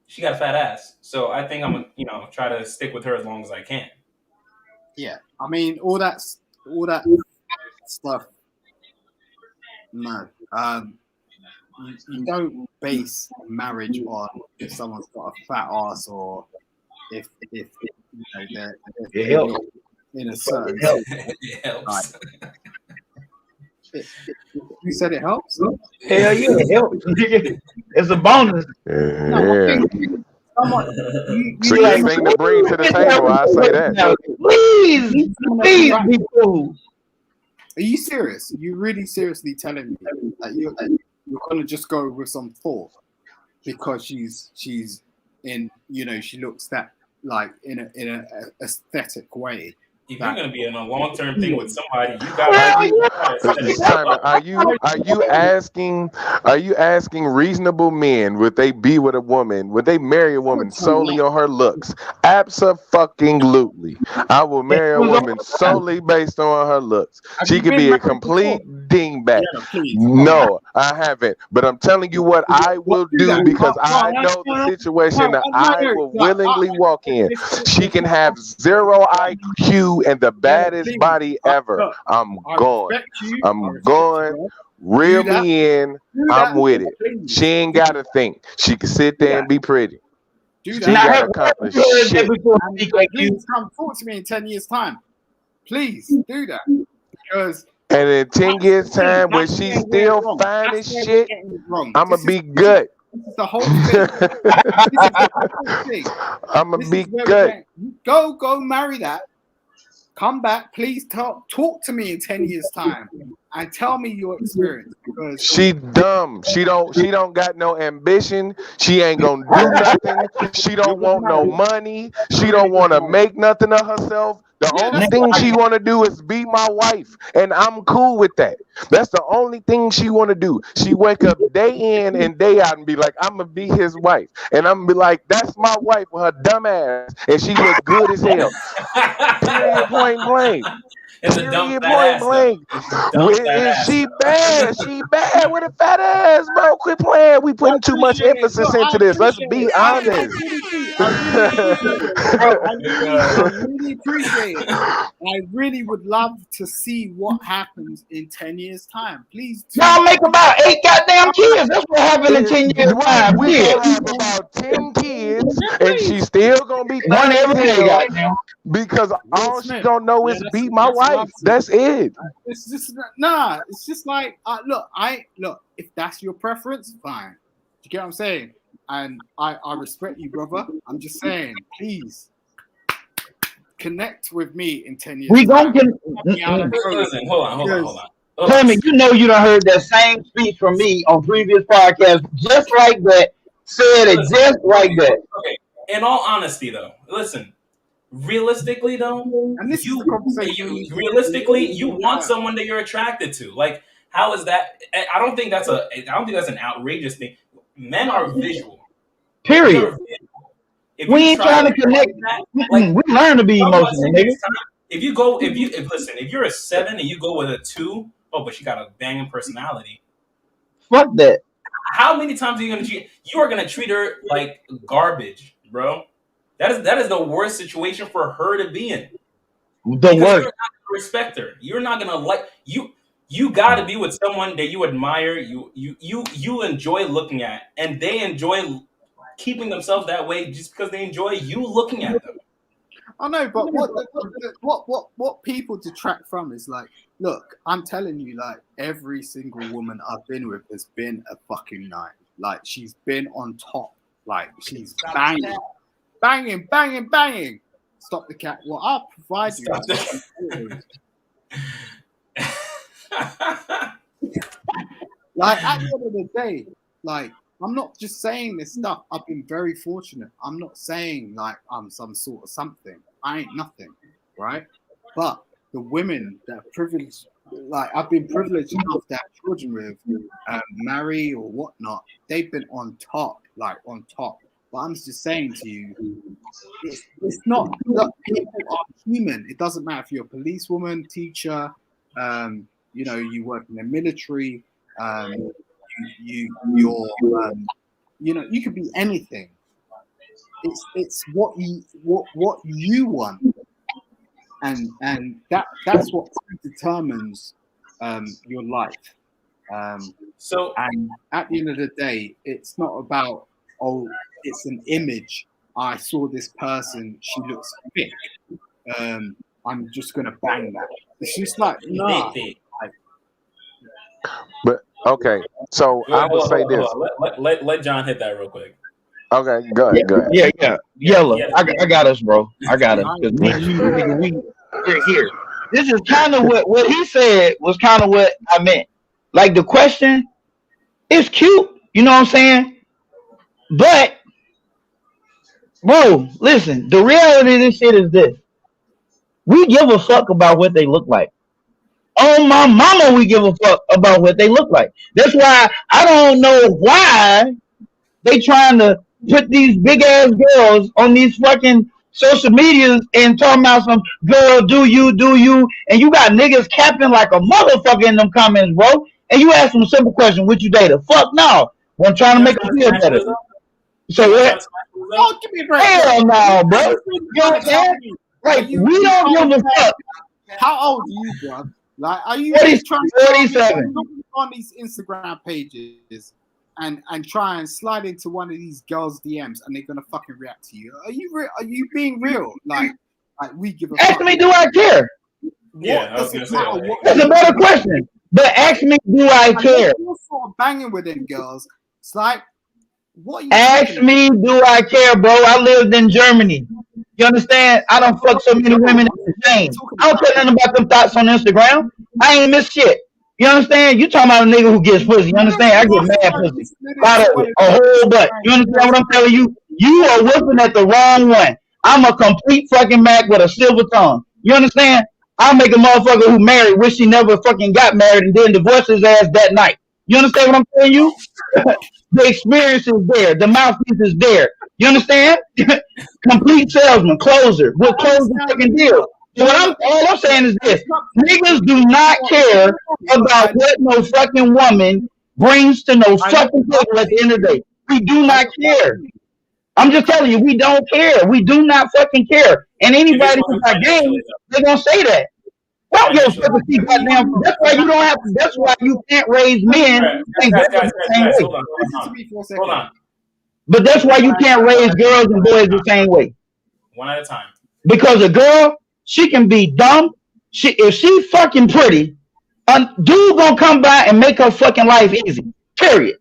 she got a fat ass, so I think I'm gonna try to stick with her as long as I can. Yeah, I mean all that stuff. No, you don't base marriage on if someone's got a fat ass or if you know It helps. in a certain It helps. It helps. You said it helps? Hell yeah, it helps. It's a bonus. Yeah. You It's a good thing to bring to the table. I say that. Please be cool. Are you serious? You really seriously telling me that you're gonna just go with some thought because she's in, you know, she looks that like in a aesthetic way. If you're gonna be in a long-term thing with somebody, you gotta. Are you asking reasonable men would they be with a woman? Would they marry a woman solely on her looks? Abso-fucking-lutely. I will marry a woman solely based on her looks. She could be a complete dingbat. No, I haven't. But I'm telling you what I will do because I know the situation that I will willingly walk in. She can have 0 IQ and the baddest body ever. I'm going. I'm going. Reel me in. I'm with it. She ain't got to think. She can sit there and be pretty. She got to accomplish shit. Please come talk to me in 10 years' time. Please do that. Because and in 10 years' time, when she's still fine as shit, I'm going to be good. This is the whole thing. This is the whole thing. I'm going to be good. Go marry that. Come back, please talk to me in 10 years' time and tell me your experience. Because she dumb. She don't got no ambition. She ain't gonna do nothing. She don't want no money. She don't want to make nothing of herself. The only thing she want to do is be my wife, and I'm cool with that. That's the only thing she want to do. She wake up day in and day out and be like, I'm gonna be his wife, and I'm gonna be like, that's my wife with her dumb ass, and she look good as hell. Period. Point blank. Period. Point blank. Is she bad? She bad with a fat ass, bro. Quit playing. We putting too much emphasis into this. Let's be honest. I really appreciate it. I really would love to see what happens in 10 years' time. Please. Y'all make about 8 goddamn kids. That's what happened in 10 years' time. We gonna have about 10 kids, and she's still gonna be one every day, goddamn. Because all she gonna know is beat my wife. That's it. It's just nah. It's just like look. If that's your preference, fine. You get what I'm saying? And I respect you, brother. I'm just saying, please connect with me in 10 years. We gonna listen. Hold on. Clement, you know you done heard that same speech from me on previous podcasts, just like that. Said it just like that. Okay. In all honesty, though, listen. Realistically, though, and this you want someone that you're attracted to. Like, how is that? I don't think that's an outrageous thing. Men are visual. Period. We ain't trying to connect. We learn to be emotional, nigga. If you're a 7 and you go with a 2, but she got a banging personality. Fuck that. How many times are you gonna treat? You are gonna treat her like garbage, bro. That is the worst situation for her to be in. You're not gonna respect her. You're not gonna like you. You got to be with someone that you admire. You enjoy looking at, and they enjoy keeping themselves that way just because they enjoy you looking at them. I know, but what people detract from is like, look, I'm telling you, like every single woman I've been with has been a fucking 9. Like she's been on top. Like she's banging. Stop the cat. Well, I'll provide you. Like at the end of the day, like I'm not just saying this stuff. I've been very fortunate. I'm not saying like I'm some sort of something. I ain't nothing, right? But the women that are privileged, like I've been privileged enough to have children with, marry or whatnot, they've been on top, like on top. But I'm just saying to you, it's not. Look, people are human. It doesn't matter if you're a policewoman, teacher, you know, you work in the military, you know, you could be anything. It's what you want, and that's what determines your life. So, and at the end of the day, it's not about it's an image. I saw this person, she looks thick. I'm just gonna bang that. It's just like nah. But okay, so I would say this. Let John hit that real quick. Okay, go ahead. Yeah. Yellow. I got us, bro. I got us. Because me and you, nigga, we're here. This is kind of what he said was kind of what I meant. Like the question is cute, you know what I'm saying? But, bro, listen, the reality of this shit is this. We give a fuck about what they look like. Oh, my mama, we give a fuck about what they look like. That's why I don't know why they trying to put these big ass girls on these fucking social medias and talking about some girl, do you, and you got niggas capping like a motherfucker in them comments, bro. And you ask them a simple question, would you date her? Fuck no. I'm trying to make them feel better. So what? Oh, give me a break. Hell no, bro. You know what I'm saying? Like, we don't give a fuck. How old are you, bro? Like, are you 37 on these Instagram pages and try and slide into one of these girls' DMs and they're gonna fucking react to you? Are you being real? Like we give a ask fuck. me, do I care? Yeah, I was gonna say that's a better question. But ask me, do I care? You're sort of banging with them girls. It's like, what? Are you ask me, do I care, bro? I lived in Germany. You understand? I don't fuck so many women. It's insane. I don't care nothing about them thoughts on Instagram. I ain't miss shit. You understand? You talking about a nigga who gets pussy. You understand? I get mad pussy. A whole bunch. You understand what I'm telling you? You are whipping at the wrong one. I'm a complete fucking Mac with a silver tongue. You understand? I'll make a motherfucker who married wish he never fucking got married and then divorce his ass that night. You understand what I'm telling you? The experience is there. The mouthpiece is there. You understand? Complete salesman, closer. We'll close the fucking deal. So all I'm saying is this. Niggas do not care about what no fucking woman brings to no fucking table at the end of the day. We do not care. I'm just telling you, we don't care. We do not fucking care. And anybody who's got game, they're gonna say that. Well, yo, goddamn. That's why you don't have to. That's why you can't raise men. Guys, hold on. But that's why you can't raise girls and boys the same way. One at a time. Because a girl, she can be dumb. If she fucking pretty, a dude gonna come by and make her fucking life easy. Period.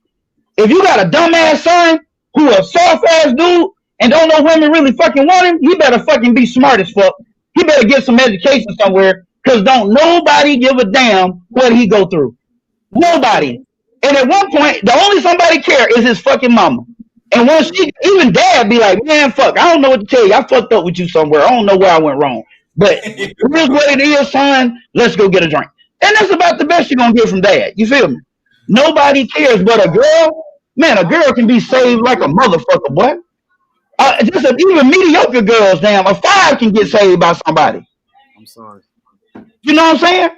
If you got a dumbass son who a soft ass dude and don't know women really fucking want him, he better fucking be smart as fuck. He better get some education somewhere. Because don't nobody give a damn what he go through. Nobody. And at one point, the only somebody care is his fucking mama. And once even dad be like, man, fuck, I don't know what to tell you. I fucked up with you somewhere. I don't know where I went wrong. But here's what it is, son. Let's go get a drink. And that's about the best you're going to get from dad. You feel me? Nobody cares. But a girl, man, a girl can be saved like a motherfucker, boy. Even mediocre girls, damn, a 5 can get saved by somebody. I'm sorry. You know what I'm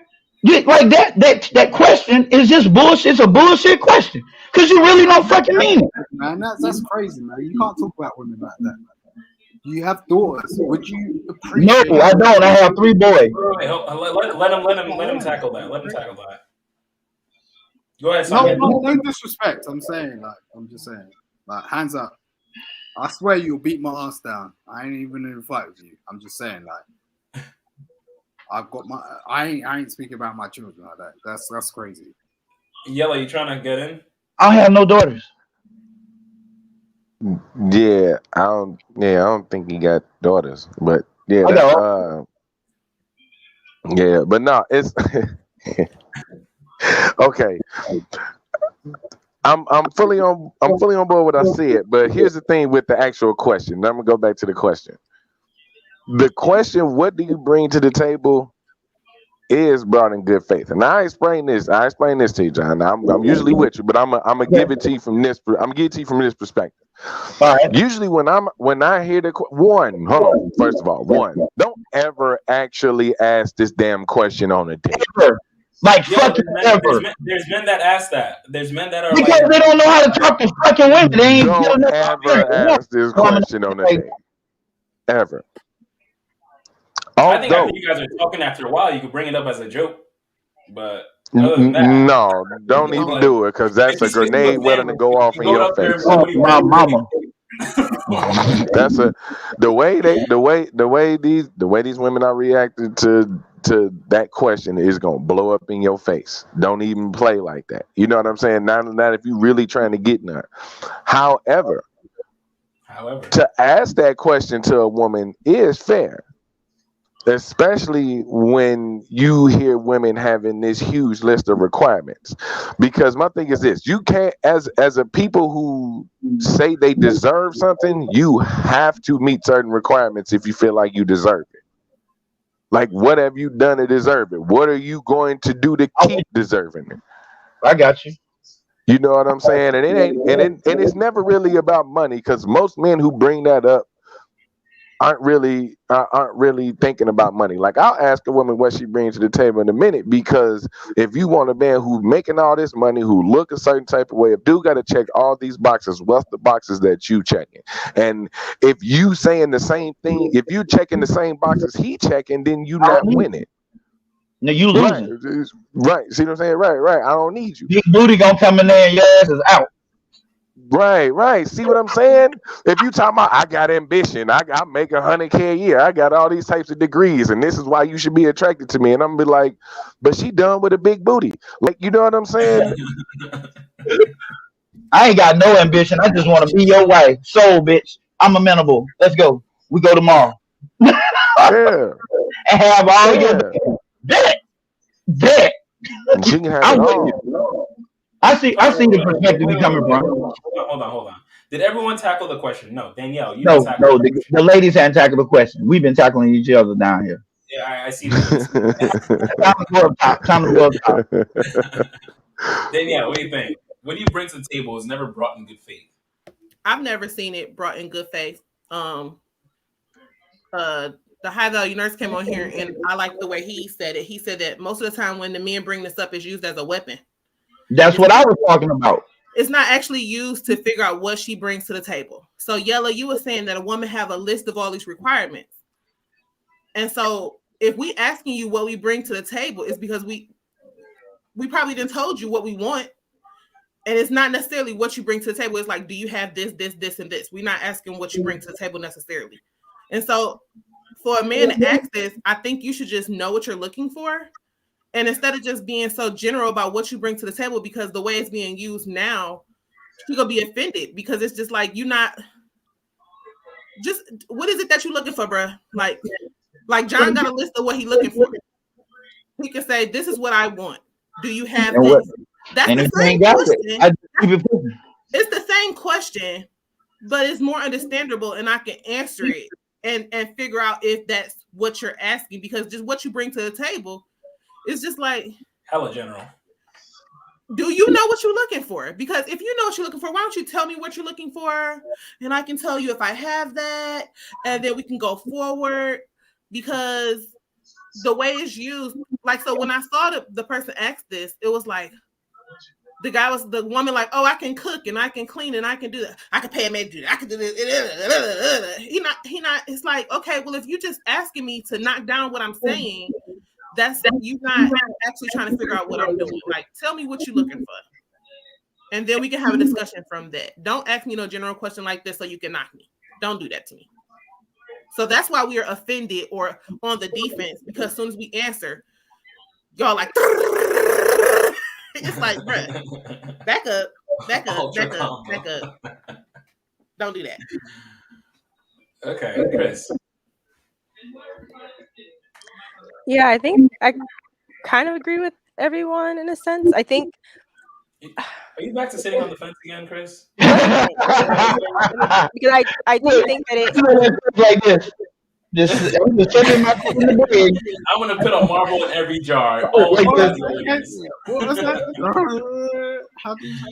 saying? Like that question is just bullshit. It's a bullshit question because you really don't fucking mean it. Man, that's crazy, man. You can't talk about women like that. You have daughters. Would you appreciate? No, I don't. I have 3 boys. Let him tackle that. Let him tackle that. Go ahead. No disrespect. I'm just saying. Like, hands up. I swear you'll beat my ass down. I ain't even in a fight with you. I'm just saying, like. I've got I ain't speaking about my children like that. That's crazy. Yellow, you trying to get in? I have no daughters. Yeah, I don't think he got daughters, but yeah, yeah, but no, it's okay. I'm fully on board with what I said, but here's the thing with the actual question. I'm gonna go back to the question. The question, what do you bring to the table, is brought in good faith. And I explain this to you, John. I'm usually with you, but I'm gonna give it to you from this. I'm gonna give it to you from this perspective. All right. Usually when I hear first of all, don't ever actually ask this damn question on a date. Like fucking ever. There's men that ask that. There's men that are because they don't know how to talk to fucking women. They ain't don't ever ask this question on a date. Ever. I think after you guys are talking after a while, you could bring it up as a joke. But other than that, no, don't do it because that's a grenade waiting to go off in your face. My mama. That's the way these women are reacting to that question is gonna blow up in your face. Don't even play like that. You know what I'm saying? Not if you really trying to get none. However, to ask that question to a woman is fair. Especially when you hear women having this huge list of requirements. Because my thing is this, you can't, as a people who say they deserve something, you have to meet certain requirements if you feel like you deserve it. Like, what have you done to deserve it? What are you going to do to keep deserving it? I got you. You know what I'm saying? And it ain't, and it's never really about money, because most men who bring that up aren't really thinking about money. Like, I'll ask a woman what she brings to the table in a minute, because if you want a man who's making all this money, who look a certain type of way, if dude got to check all these boxes, what's the boxes that you checking? And if you saying the same thing, if you checking the same boxes he checking, then you not winning. No, you losing. Right. See what I'm saying? Right. I don't need you. Big booty gonna come in there and your ass is out. Right. See what I'm saying? If you talking about, I got ambition, I make $100K a year, I got all these types of degrees, and this is why you should be attracted to me, and I'm gonna be like, but she done with a big booty. Like, you know what I'm saying? I ain't got no ambition. I just want to be your wife. Soul, bitch. I'm amenable. Let's go. We go tomorrow. Yeah. And have all your bet. She can have it all. I see the perspective you coming from. Hold on. Did everyone tackle the question? No, Danielle, you No, didn't tackle the ladies hadn't tackled the question. We've been tackling each other down here. Yeah, I see that. Time to go up top. Danielle, what do you think? What do you bring to the table is never brought in good faith? I've never seen it brought in good faith. The high value nurse came on here, and I like the way he said it. He said that most of the time when the men bring this up, it's used as a weapon. That's what I was talking about. It's not actually used to figure out what she brings to the table. So, Yella, you were saying that a woman have a list of all these requirements. And so if we asking you what we bring to the table, it's because we probably didn't told you what we want. And it's not necessarily what you bring to the table. It's like, do you have this, and this? We're not asking what you bring to the table necessarily. And so for a man to ask this, I think you should just know what you're looking for. And instead of just being so general about what you bring to the table, because the way it's being used now, you're going to be offended, because it's just like, you're not just, what is it that you're looking for, bro? Like John got a list of what he's looking for. He can say, this is what I want. Do you have this? That's the same question. It's the same question, but it's more understandable, and I can answer it and figure out if that's what you're asking, because just what you bring to the table is just like hella general. Do you know what you're looking for? Because if you know what you're looking for, why don't you tell me what you're looking for? And I can tell you if I have that, and then we can go forward. Because the way it's used, like, so when I saw the person ask this, it was like, the woman like, oh, I can cook and I can clean and I can do that. I can pay a man to do that. I can do this. He not, it's like, okay, well, if you're just asking me to knock down what I'm saying, that's you not actually trying to figure out what I'm doing. Like, tell me what you're looking for. And then we can have a discussion from that. Don't ask me no general question like this so you can knock me. Don't do that to me. So that's why we are offended or on the defense, because as soon as we answer, y'all like, it's like, bruh, back up. Don't do that. Okay, Chris. Yeah, I think I kind of agree with everyone in a sense. I think. Are you back to sitting on the fence again, Chris? Because I do think that it like this. I'm gonna put a marble in every jar. What was that?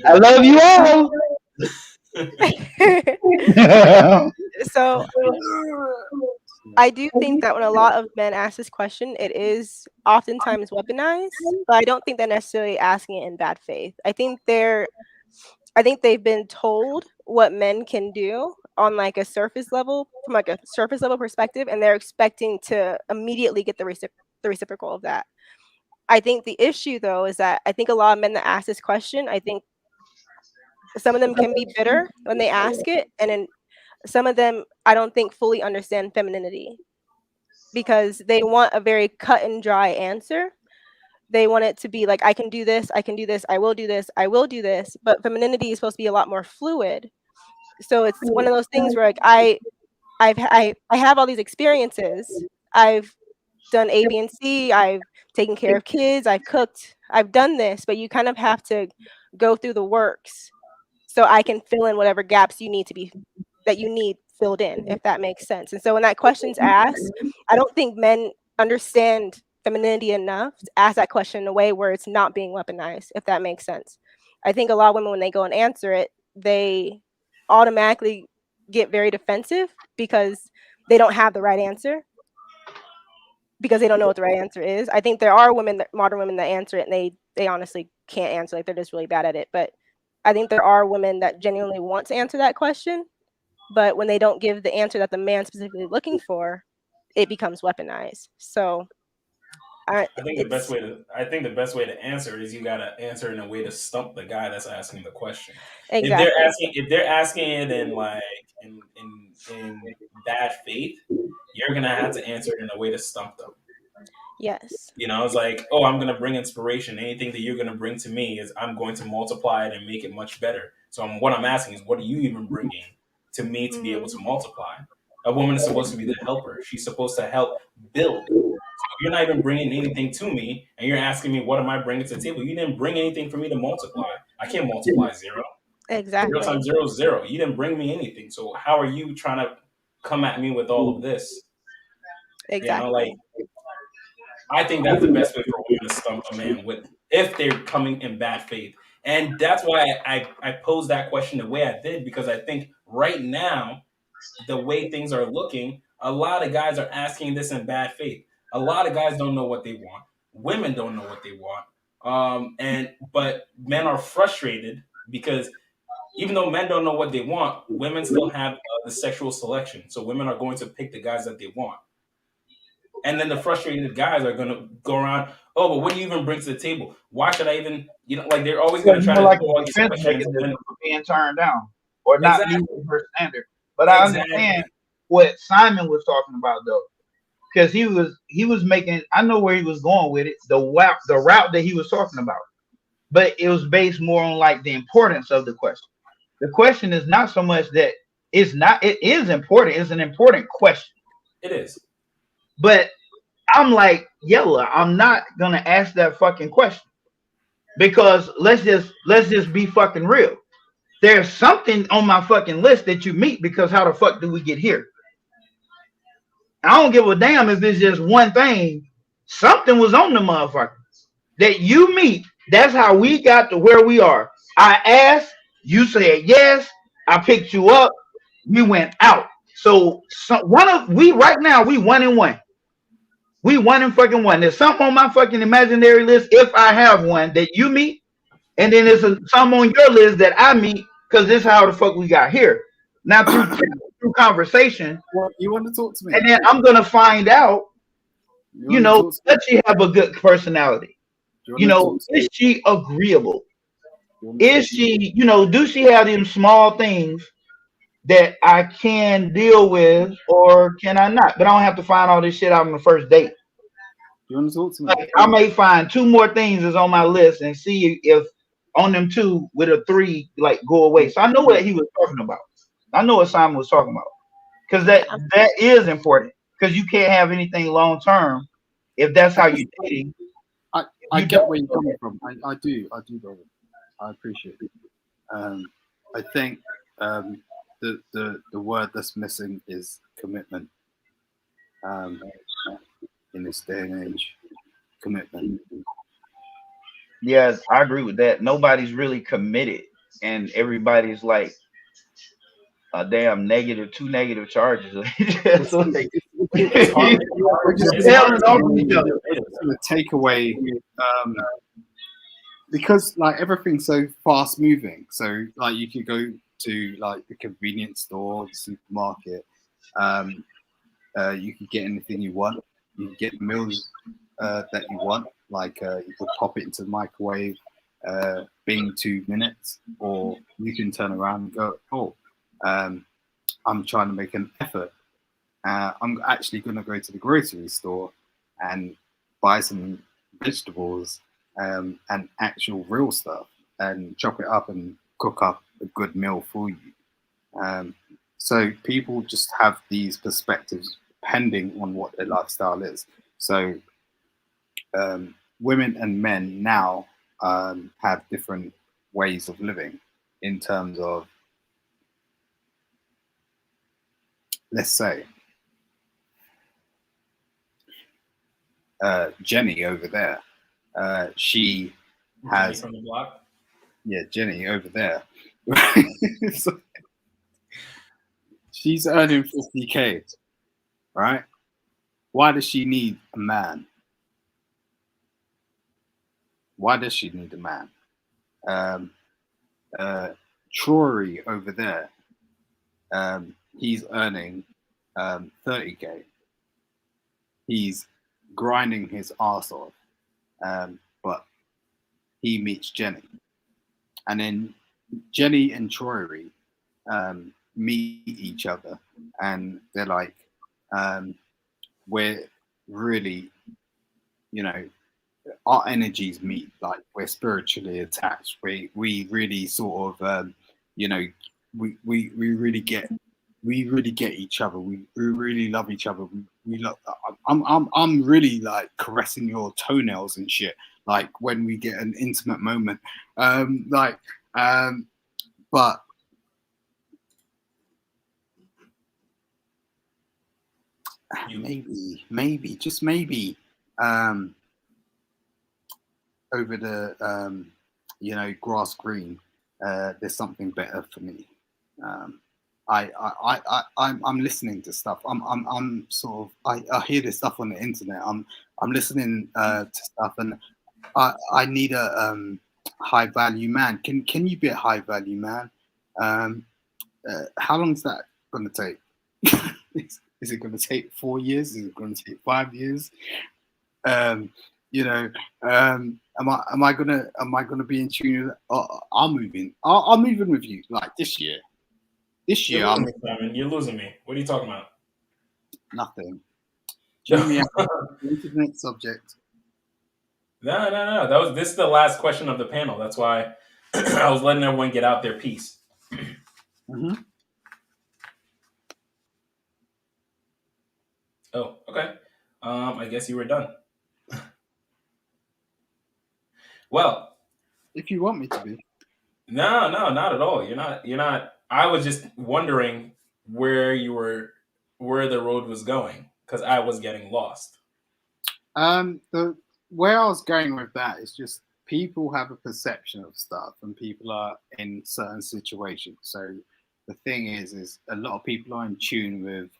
I love you all. So I do think that when a lot of men ask this question, it is oftentimes weaponized, but I don't think they're necessarily asking it in bad faith. I think they've been told what men can do on like a surface level, from like a surface level perspective, and they're expecting to immediately get the reciprocal of that. I think the issue though is that I think a lot of men that ask this question, I think some of them can be bitter when they ask it, and then some of them I don't think fully understand femininity because they want a very cut and dry answer. They want it to be like, I can do this, I can do this, I will do this, I will do this. But femininity is supposed to be a lot more fluid. So it's one of those things where like I have all these experiences. I've done A, B, and C. I've taken care of kids. I've cooked. I've done this, but you kind of have to go through the works so I can fill in whatever gaps you need filled in, if that makes sense. And so when that question's asked, I don't think men understand femininity enough to ask that question in a way where it's not being weaponized, if that makes sense. I think a lot of women, when they go and answer it, they automatically get very defensive because they don't have the right answer, because they don't know what the right answer is. I think there are modern women that answer it, and they honestly can't answer, like they're just really bad at it. But I think there are women that genuinely want to answer that question, but when they don't give the answer that the man's specifically looking for, it becomes weaponized. So I think the best way to answer it is you gotta answer in a way to stump the guy that's asking the question. Exactly. If they're asking it in like in bad faith, you're gonna have to answer it in a way to stump them. Yes. You know, it's like, oh, I'm gonna bring inspiration. Anything that you're gonna bring to me is I'm going to multiply it and make it much better. So what I'm asking is, what are you even bringing to me to be able to multiply? A woman is supposed to be the helper. She's supposed to help build. So if you're not even bringing anything to me, and you're asking me, what am I bringing to the table? You didn't bring anything for me to multiply. I can't multiply 0. Exactly. 0 times 0 is 0. You didn't bring me anything. So how are you trying to come at me with all of this? Exactly. You know, like, I think that's the best way for a woman to stump a man with, if they're coming in bad faith. And that's why I posed that question the way I did, because I think right now, the way things are looking, a lot of guys are asking this in bad faith. A lot of guys don't know what they want. Women don't know what they want. But men are frustrated because even though men don't know what they want, women still have the sexual selection. So women are going to pick the guys that they want. And then the frustrated guys are going to go around, oh, but what do you even bring to the table? Why should I even, like they're always going to try to like do all these defense questions. mechanism for being turned down or not meeting her standard. But I understand Exactly. what Simon was talking about though, because he was making. I know where he was going with it. The route that he was talking about, but it was based more on like the importance of the question. The question is not so much that it's not. It is important. It's an important question. It is. But I'm like, Yella, I'm not gonna ask that fucking question because let's just be fucking real. There's something on my fucking list that you meet, because how the fuck do we get here? I don't give a damn if it's just one thing. Something was on the motherfucker that you meet. That's how we got to where we are. I asked, you said yes. I picked you up. We went out. So right now we 1-1. We 1-1. There's something on my fucking imaginary list, if I have one, that you meet, and then there's some on your list that I meet, because this is how the fuck we got here. Now through conversation, you want to talk to me, and then I'm gonna find out, does she have a good personality? Is she agreeable? Is she, do she have them small things that I can deal with, or can I not? But I don't have to find all this shit out on the first date. You want to talk to me? Like, I may find 2 more things that's on my list and see if on them 2 with a 3 like go away. So I know what he was talking about. I know what Simon was talking about, because that is important, because you can't have anything long term if that's how you're dating. I get where you're coming from. I do, brother. I appreciate it. I think the word that's missing is commitment. In this day and age, commitment. Yes, I agree with that. Nobody's really committed, and everybody's like a damn negative, 2 negative charges. It's the takeaway, because like everything's so fast moving. So like you could go to like the convenience store, the supermarket. You can get anything you want. You can get meals that you want. Like you could pop it into the microwave, being 2 minutes, or you can turn around and go, I'm trying to make an effort. I'm actually going to go to the grocery store and buy some vegetables and actual real stuff and chop it up and cook up a good meal for you. So people just have these perspectives depending on what their lifestyle is. So women and men now have different ways of living in terms of, let's say, Jenny over there. She has Jenny from the block. Yeah, Jenny over there. So, she's earning 50K, right? Why does she need a man? Why does she need a man? Trory over there, he's earning 30K. He's grinding his ass off, but he meets Jenny. And then Jenny and Trory meet each other, and they're like, we're really, our energies meet, like we're spiritually attached. We really sort of, we really get each other. We really love each other. We love. I'm really like caressing your toenails and shit. Like when we get an intimate moment, but maybe just maybe over the grass green, there's something better for me. I'm listening to stuff. I'm sort of I hear this stuff on the internet. I'm listening to stuff, and I need a high value man. Can you be a high value man? How long is that going to take? Is it going to take 4 years? Is it going to take 5 years? Am I gonna be in tune? I'm moving with you like this year. This year, You're losing me. What are you talking about? Nothing. Jimmy, internet subject. No. This is the last question of the panel. That's why I was letting everyone get out their piece. Mm-hmm. Oh, okay. I guess you were done. Well, if you want me to be. No, not at all. You're not. I was just wondering where the road was going, because I was getting lost. The where I was going with that is just people have a perception of stuff, and people are in certain situations. So the thing is a lot of people are in tune with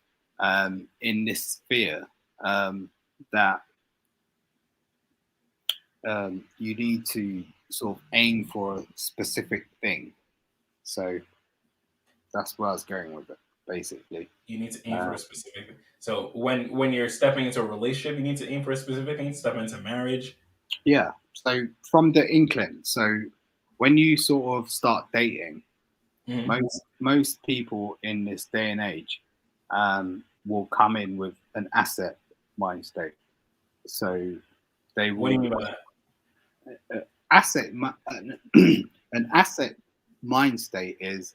in this sphere that you need to sort of aim for a specific thing. So that's where I was going with it, basically. You need to aim for a specific thing. So when you're stepping into a relationship, you need to aim for a specific thing. Step into marriage. Yeah. So from the inkling. So when you sort of start dating, most people in this day and age will come in with an asset mind state. So they will. What do you mean by that? An asset mind state is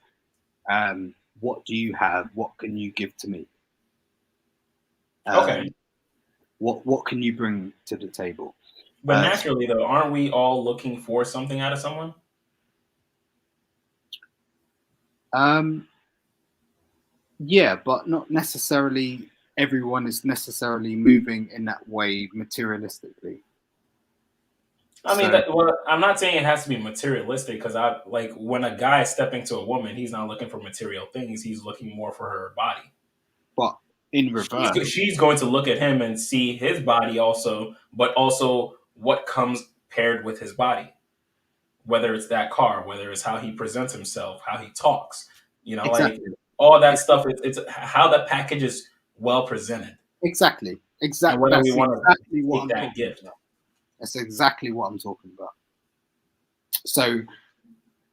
what do you have? What can you give to me? Okay. What can you bring to the table? But naturally, though, aren't we all looking for something out of someone? Yeah, but not necessarily everyone is necessarily moving in that way materialistically. I mean, I'm not saying it has to be materialistic, because when a guy is stepping to a woman, he's not looking for material things. He's looking more for her body. But in reverse, she's going to look at him and see his body also, but also what comes paired with his body. Whether it's that car, whether it's how he presents himself, how he talks, exactly. like all that stuff. It's how the package is well presented. Exactly. And whether we want to take that gift. That's exactly what I'm talking about. So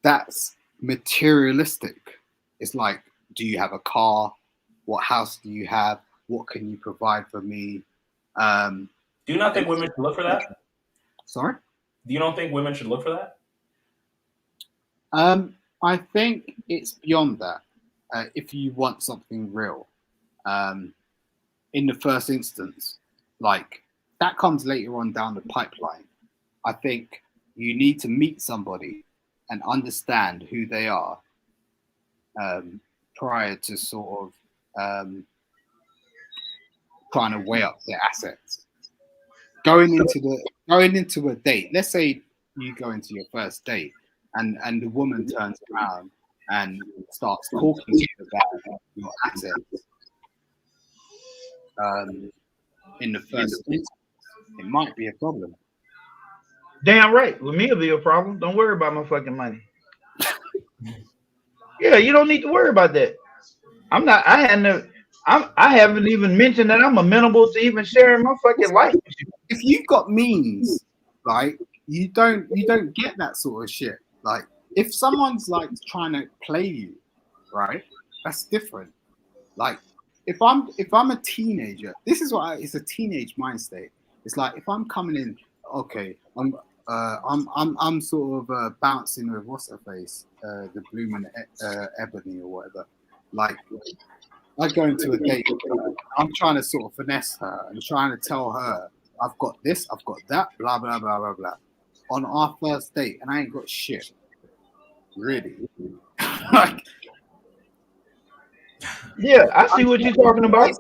that's materialistic. It's like do you have a car? What house do you have? What can you provide for me? Do you not think women should look for that? Sorry? Do you don't think women should look for that? I think it's beyond that. If you want something real, in the first instance, like that comes later on down the pipeline. I think you need to meet somebody and understand who they are prior to sort of trying to weigh up their assets. Going into a date, let's say you go into your first date and the woman turns around and starts talking to you about your assets. In the first instance, it might be a problem. Damn right. With me, it'll be a problem. Don't worry about my fucking money. Yeah, you don't need to worry about that. I haven't even mentioned that I'm amenable to even sharing my fucking life with you. If you've got means, like you don't get that sort of shit. Like if someone's like trying to play you, right? That's different. Like if I'm a teenager, this is what it's a teenage mind state. It's like if I'm coming in, okay, I'm sort of bouncing with what's her face, the Blooming Ebony or whatever. Like I go into a date, I'm trying to sort of finesse her and trying to tell her I've got this, I've got that, blah blah blah blah blah. On our first date, and I ain't got shit. Really. Like, yeah, I see what you're talking about.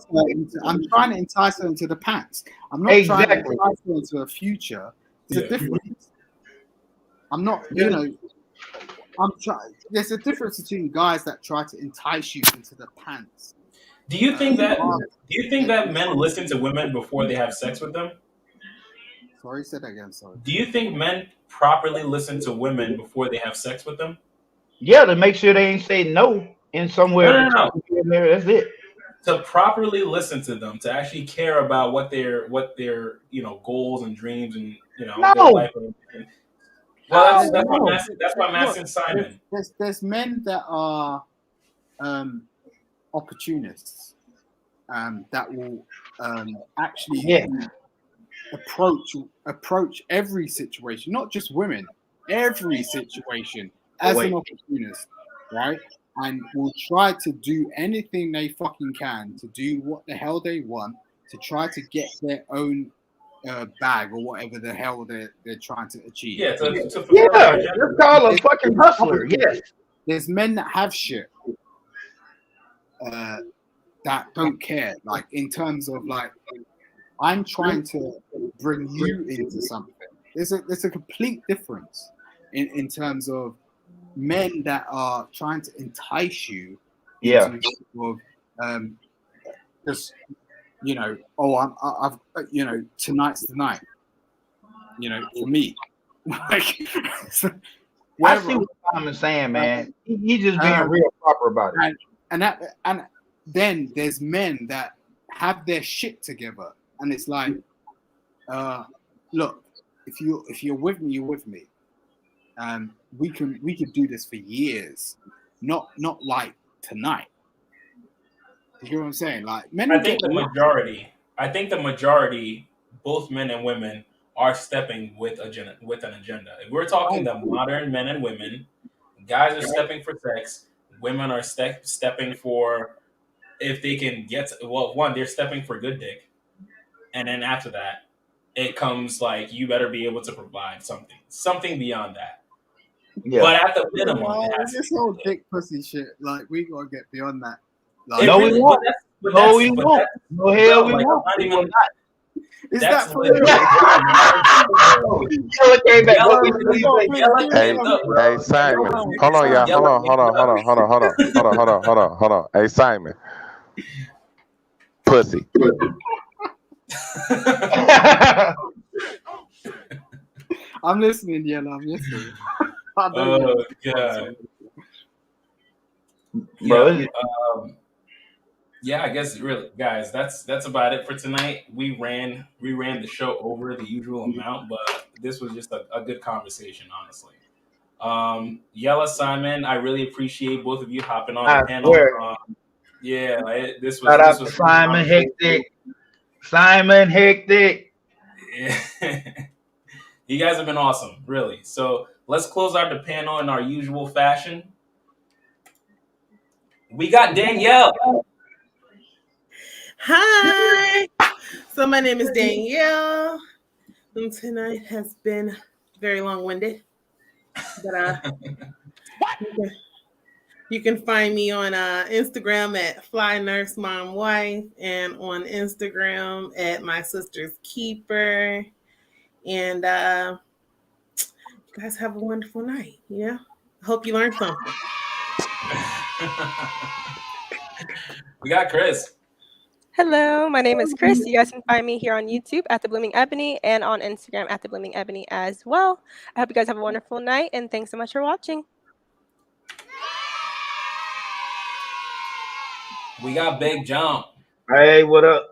I'm trying to entice her into the pants. I'm not trying to entice her into a future. There's a difference. I'm not, I'm trying. There's a difference between guys that try to entice you into the pants. Do you think that men listen to women before they have sex with them? Sorry, say that again. Sorry. Do you think men properly listen to women before they have sex with them? Yeah, to make sure they ain't say no in somewhere. No. That's it. To properly listen to them, to actually care about what their goals and dreams and their life. Well, that's why I'm asking Simon. There's men that are opportunists that will actually approach every situation, not just women, every situation as an opportunist, right? And will try to do anything they fucking can to do what the hell they want to try to get their own bag or whatever the hell they're trying to achieve. Yeah, you're called a fucking hustler. Yes. There's men that have shit that don't care. Like in terms of like, I'm trying to bring you into something. There's a complete difference in terms of men that are trying to entice you into sort of, just I've tonight's the night, for me. Like, I see what Simon's saying, man. He's just being real proper about it. And then there's men that have their shit together, and it's like, look, if you're with me, you're with me. We could do this for years, not like tonight. You get what I'm saying? Like men. I think the majority, both men and women, are stepping with an agenda. If we're talking the modern men and women, guys are stepping for sex. Women are stepping for if they can get one, they're stepping for good dick, and then after that, it comes like you better be able to provide something beyond that. Yeah. But at the minimum, this whole dick pussy shit, like we gotta get beyond that. Like, no, we won't. No, we won't. No, hell, we won't. We will not. Is that for real? Hey, Simon. Hold on, y'all. Hold on. Hey, Simon. Pussy. I'm listening, Yellow. I'm listening. Oh, God. Yeah, I guess really, guys, that's about it for tonight. We ran the show over the usual amount, but this was just a good conversation, honestly. Yella, Simon, I really appreciate both of you hopping on I the panel. swear. This Shout out was to Simon Hectic. Simon Hectic. Yeah. You guys have been awesome, really. So let's close out the panel in our usual fashion. We got Danielle. Hi. So my name is Danielle. And tonight has been very long-winded. But you can find me on Instagram at Fly Nurse Mom Wife and on Instagram at My Sister's Keeper. And you guys have a wonderful night. Yeah. I hope you learned something. We got Chris. Hello, my name is Chris. You guys can find me here on YouTube at The Blooming Ebony and on Instagram at The Blooming Ebony as well. I hope you guys have a wonderful night and thanks so much for watching. We got Big John. Hey, what up?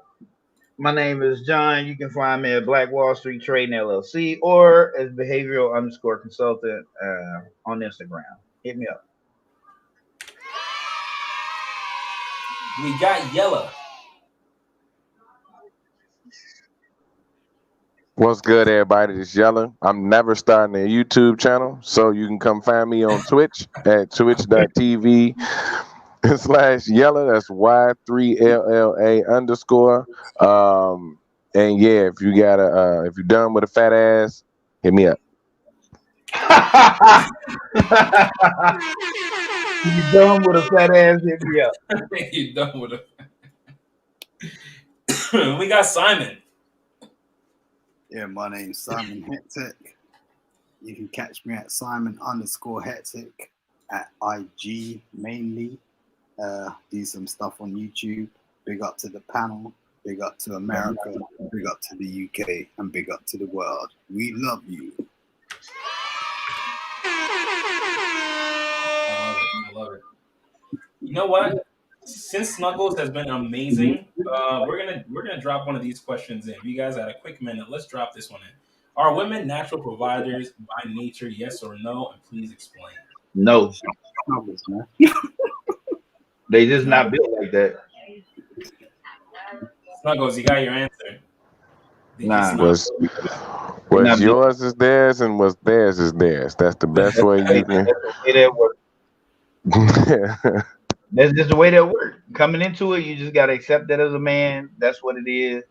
My name is John. You can find me at Black Wall Street Trading LLC or as behavioral_consultant on Instagram. Hit me up. We got Yella. What's good, everybody? This is Yella. I'm never starting a YouTube channel, so you can come find me on Twitch at twitch.tv/Yella. That's Y3LLA_. And yeah, if you're done with a fat ass, hit me up. You done with a fat ass? Hit me up. You done with a. We got Simon. Yeah, my name's Simon Hectic. You can catch me at Simon_Hectic at IG mainly. Do some stuff on YouTube. Big up to the panel. Big up to America. Big up to the UK. And big up to the world. We love you. I love it. You know what? Since Snuggles has been amazing, we're gonna drop one of these questions in. You guys had a quick minute. Let's drop this one in. Are women natural providers by nature? Yes or no? And please explain. No. They just not built like that. Snuggles, you got your answer. What's yours is theirs and what's theirs is theirs. That's the best way you can. That's just the way that works. Coming into it, you just gotta accept that as a man. That's what it is.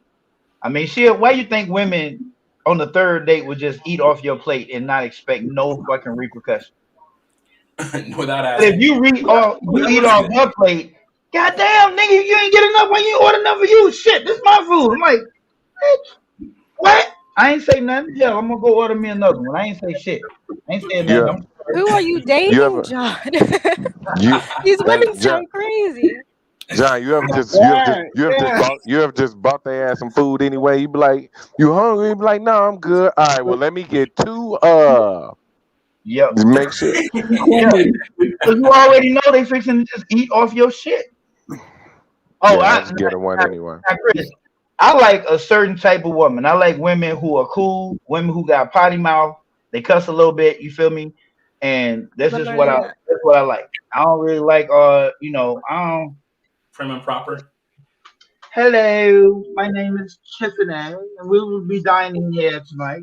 I mean, shit. Why you think women on the third date would just eat off your plate and not expect no fucking repercussion? Without asking. But if you eat off her plate, goddamn nigga, you ain't get enough when you order enough for you. Shit, this is my food. I'm like, bitch, what? I ain't say nothing. Yeah, I'm gonna go order me another one. I ain't say shit. I ain't saying nothing. Who are you dating, John? These women sound crazy. John, you have just bought their ass some food anyway. You be like, you hungry? You be like, no, I'm good. All right, well, let me get two. Yep. Make sure. Yeah, because you already know they fixing to just eat off your shit. Oh, yeah, let's get her one anyway. Chris, I like a certain type of woman. I like women who are cool, women who got potty mouth. They cuss a little bit. You feel me? And that's just what I like. I don't really like I don't. Prim and proper. Hello, my name is Tiffany, and we will be dining here tonight.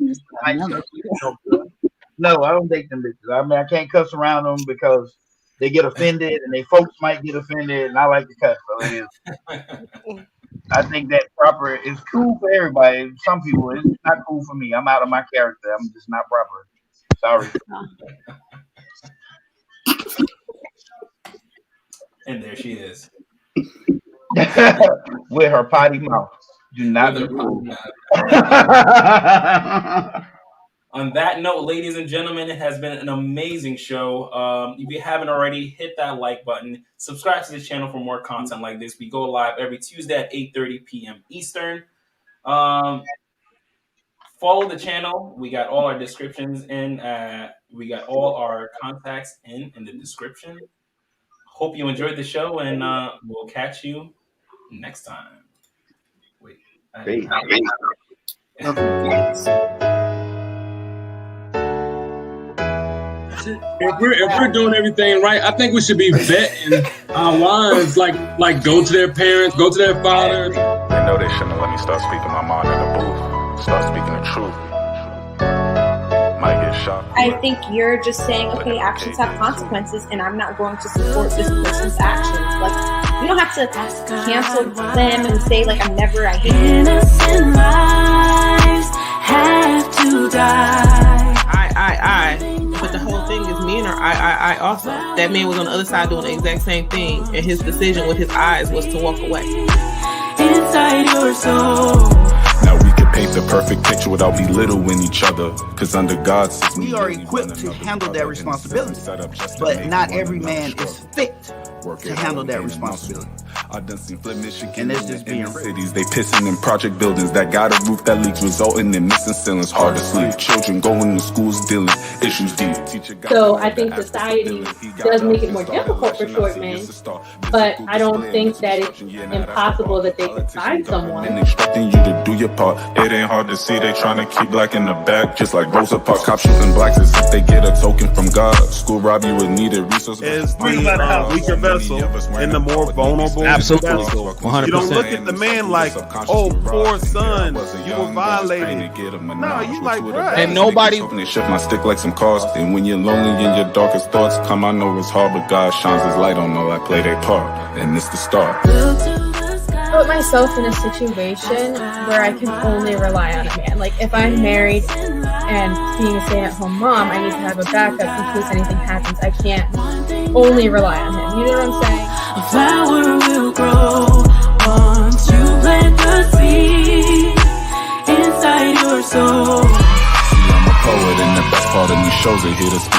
No, I don't date them bitches. I mean, I can't cuss around them because they get offended, and they folks might get offended, and I like to cuss. So it is. I think that proper is cool for everybody. Some people, it's not cool for me. I'm out of my character. I'm just not proper. Sorry. And there she is. With her potty mouth. Do not be cool. On that note, ladies and gentlemen, it has been an amazing show. If you haven't already, hit that like button. Subscribe to this channel for more content like this. We go live every Tuesday at 8:30 p.m. Eastern. Follow the channel. We got all our descriptions in. We got all our contacts in the description. Hope you enjoyed the show, and we'll catch you next time. Wait. if we're doing everything right, I think we should be vetting our wives, like go to their parents, go to their fathers. They know they shouldn't have let me start speaking my mind in the booth. Start speaking the truth. Might get shot. I think you're just saying, okay, actions have consequences, and I'm not going to support this person's actions. Like, you don't have to cancel them and say, like, I hate you. Innocent lives have to die. But the whole thing is men are I also. That man was on the other side doing the exact same thing, and his decision with his eyes was to walk away. Inside your soul. Now we can paint the perfect picture without belittling each other. Cause under God's system, we are equipped to handle that responsibility. But not every man is fit to handle that responsibility. I done seen Flint, Michigan, and it's just being cities. They pissing in project buildings that got a roof that leaks, resulting in missing ceilings. Hard to sleep. Children going to schools dealing issues deep. So I think society does make it more difficult for short men, but I don't think that it's impossible that they can find someone. And instructing you to do your part. It ain't hard to see they trying to keep black in the back, just like Rosa Parks. Cops shooting blacks as if they get a token from God. School rob you with needed resources. Think about how weaker vessel and the more vulnerable. Absolutely, 100%. You don't look at the man like, oh, poor son, you were violated. No, you like, bruh. And nobody. They shift my stick like some cars. And when you're lonely in your darkest thoughts, come, I know it's hard, but God shines his light on all I play their part. And it's the start. Put myself in a situation where I can only rely on a man. Like if I'm married and being a stay-at-home mom, I need to have a backup in case anything happens. I can't only rely on him. You know what I'm saying? A flower will grow once you plant the seed inside your soul. See, I'm a poet, and the best part of me shows it here to speak.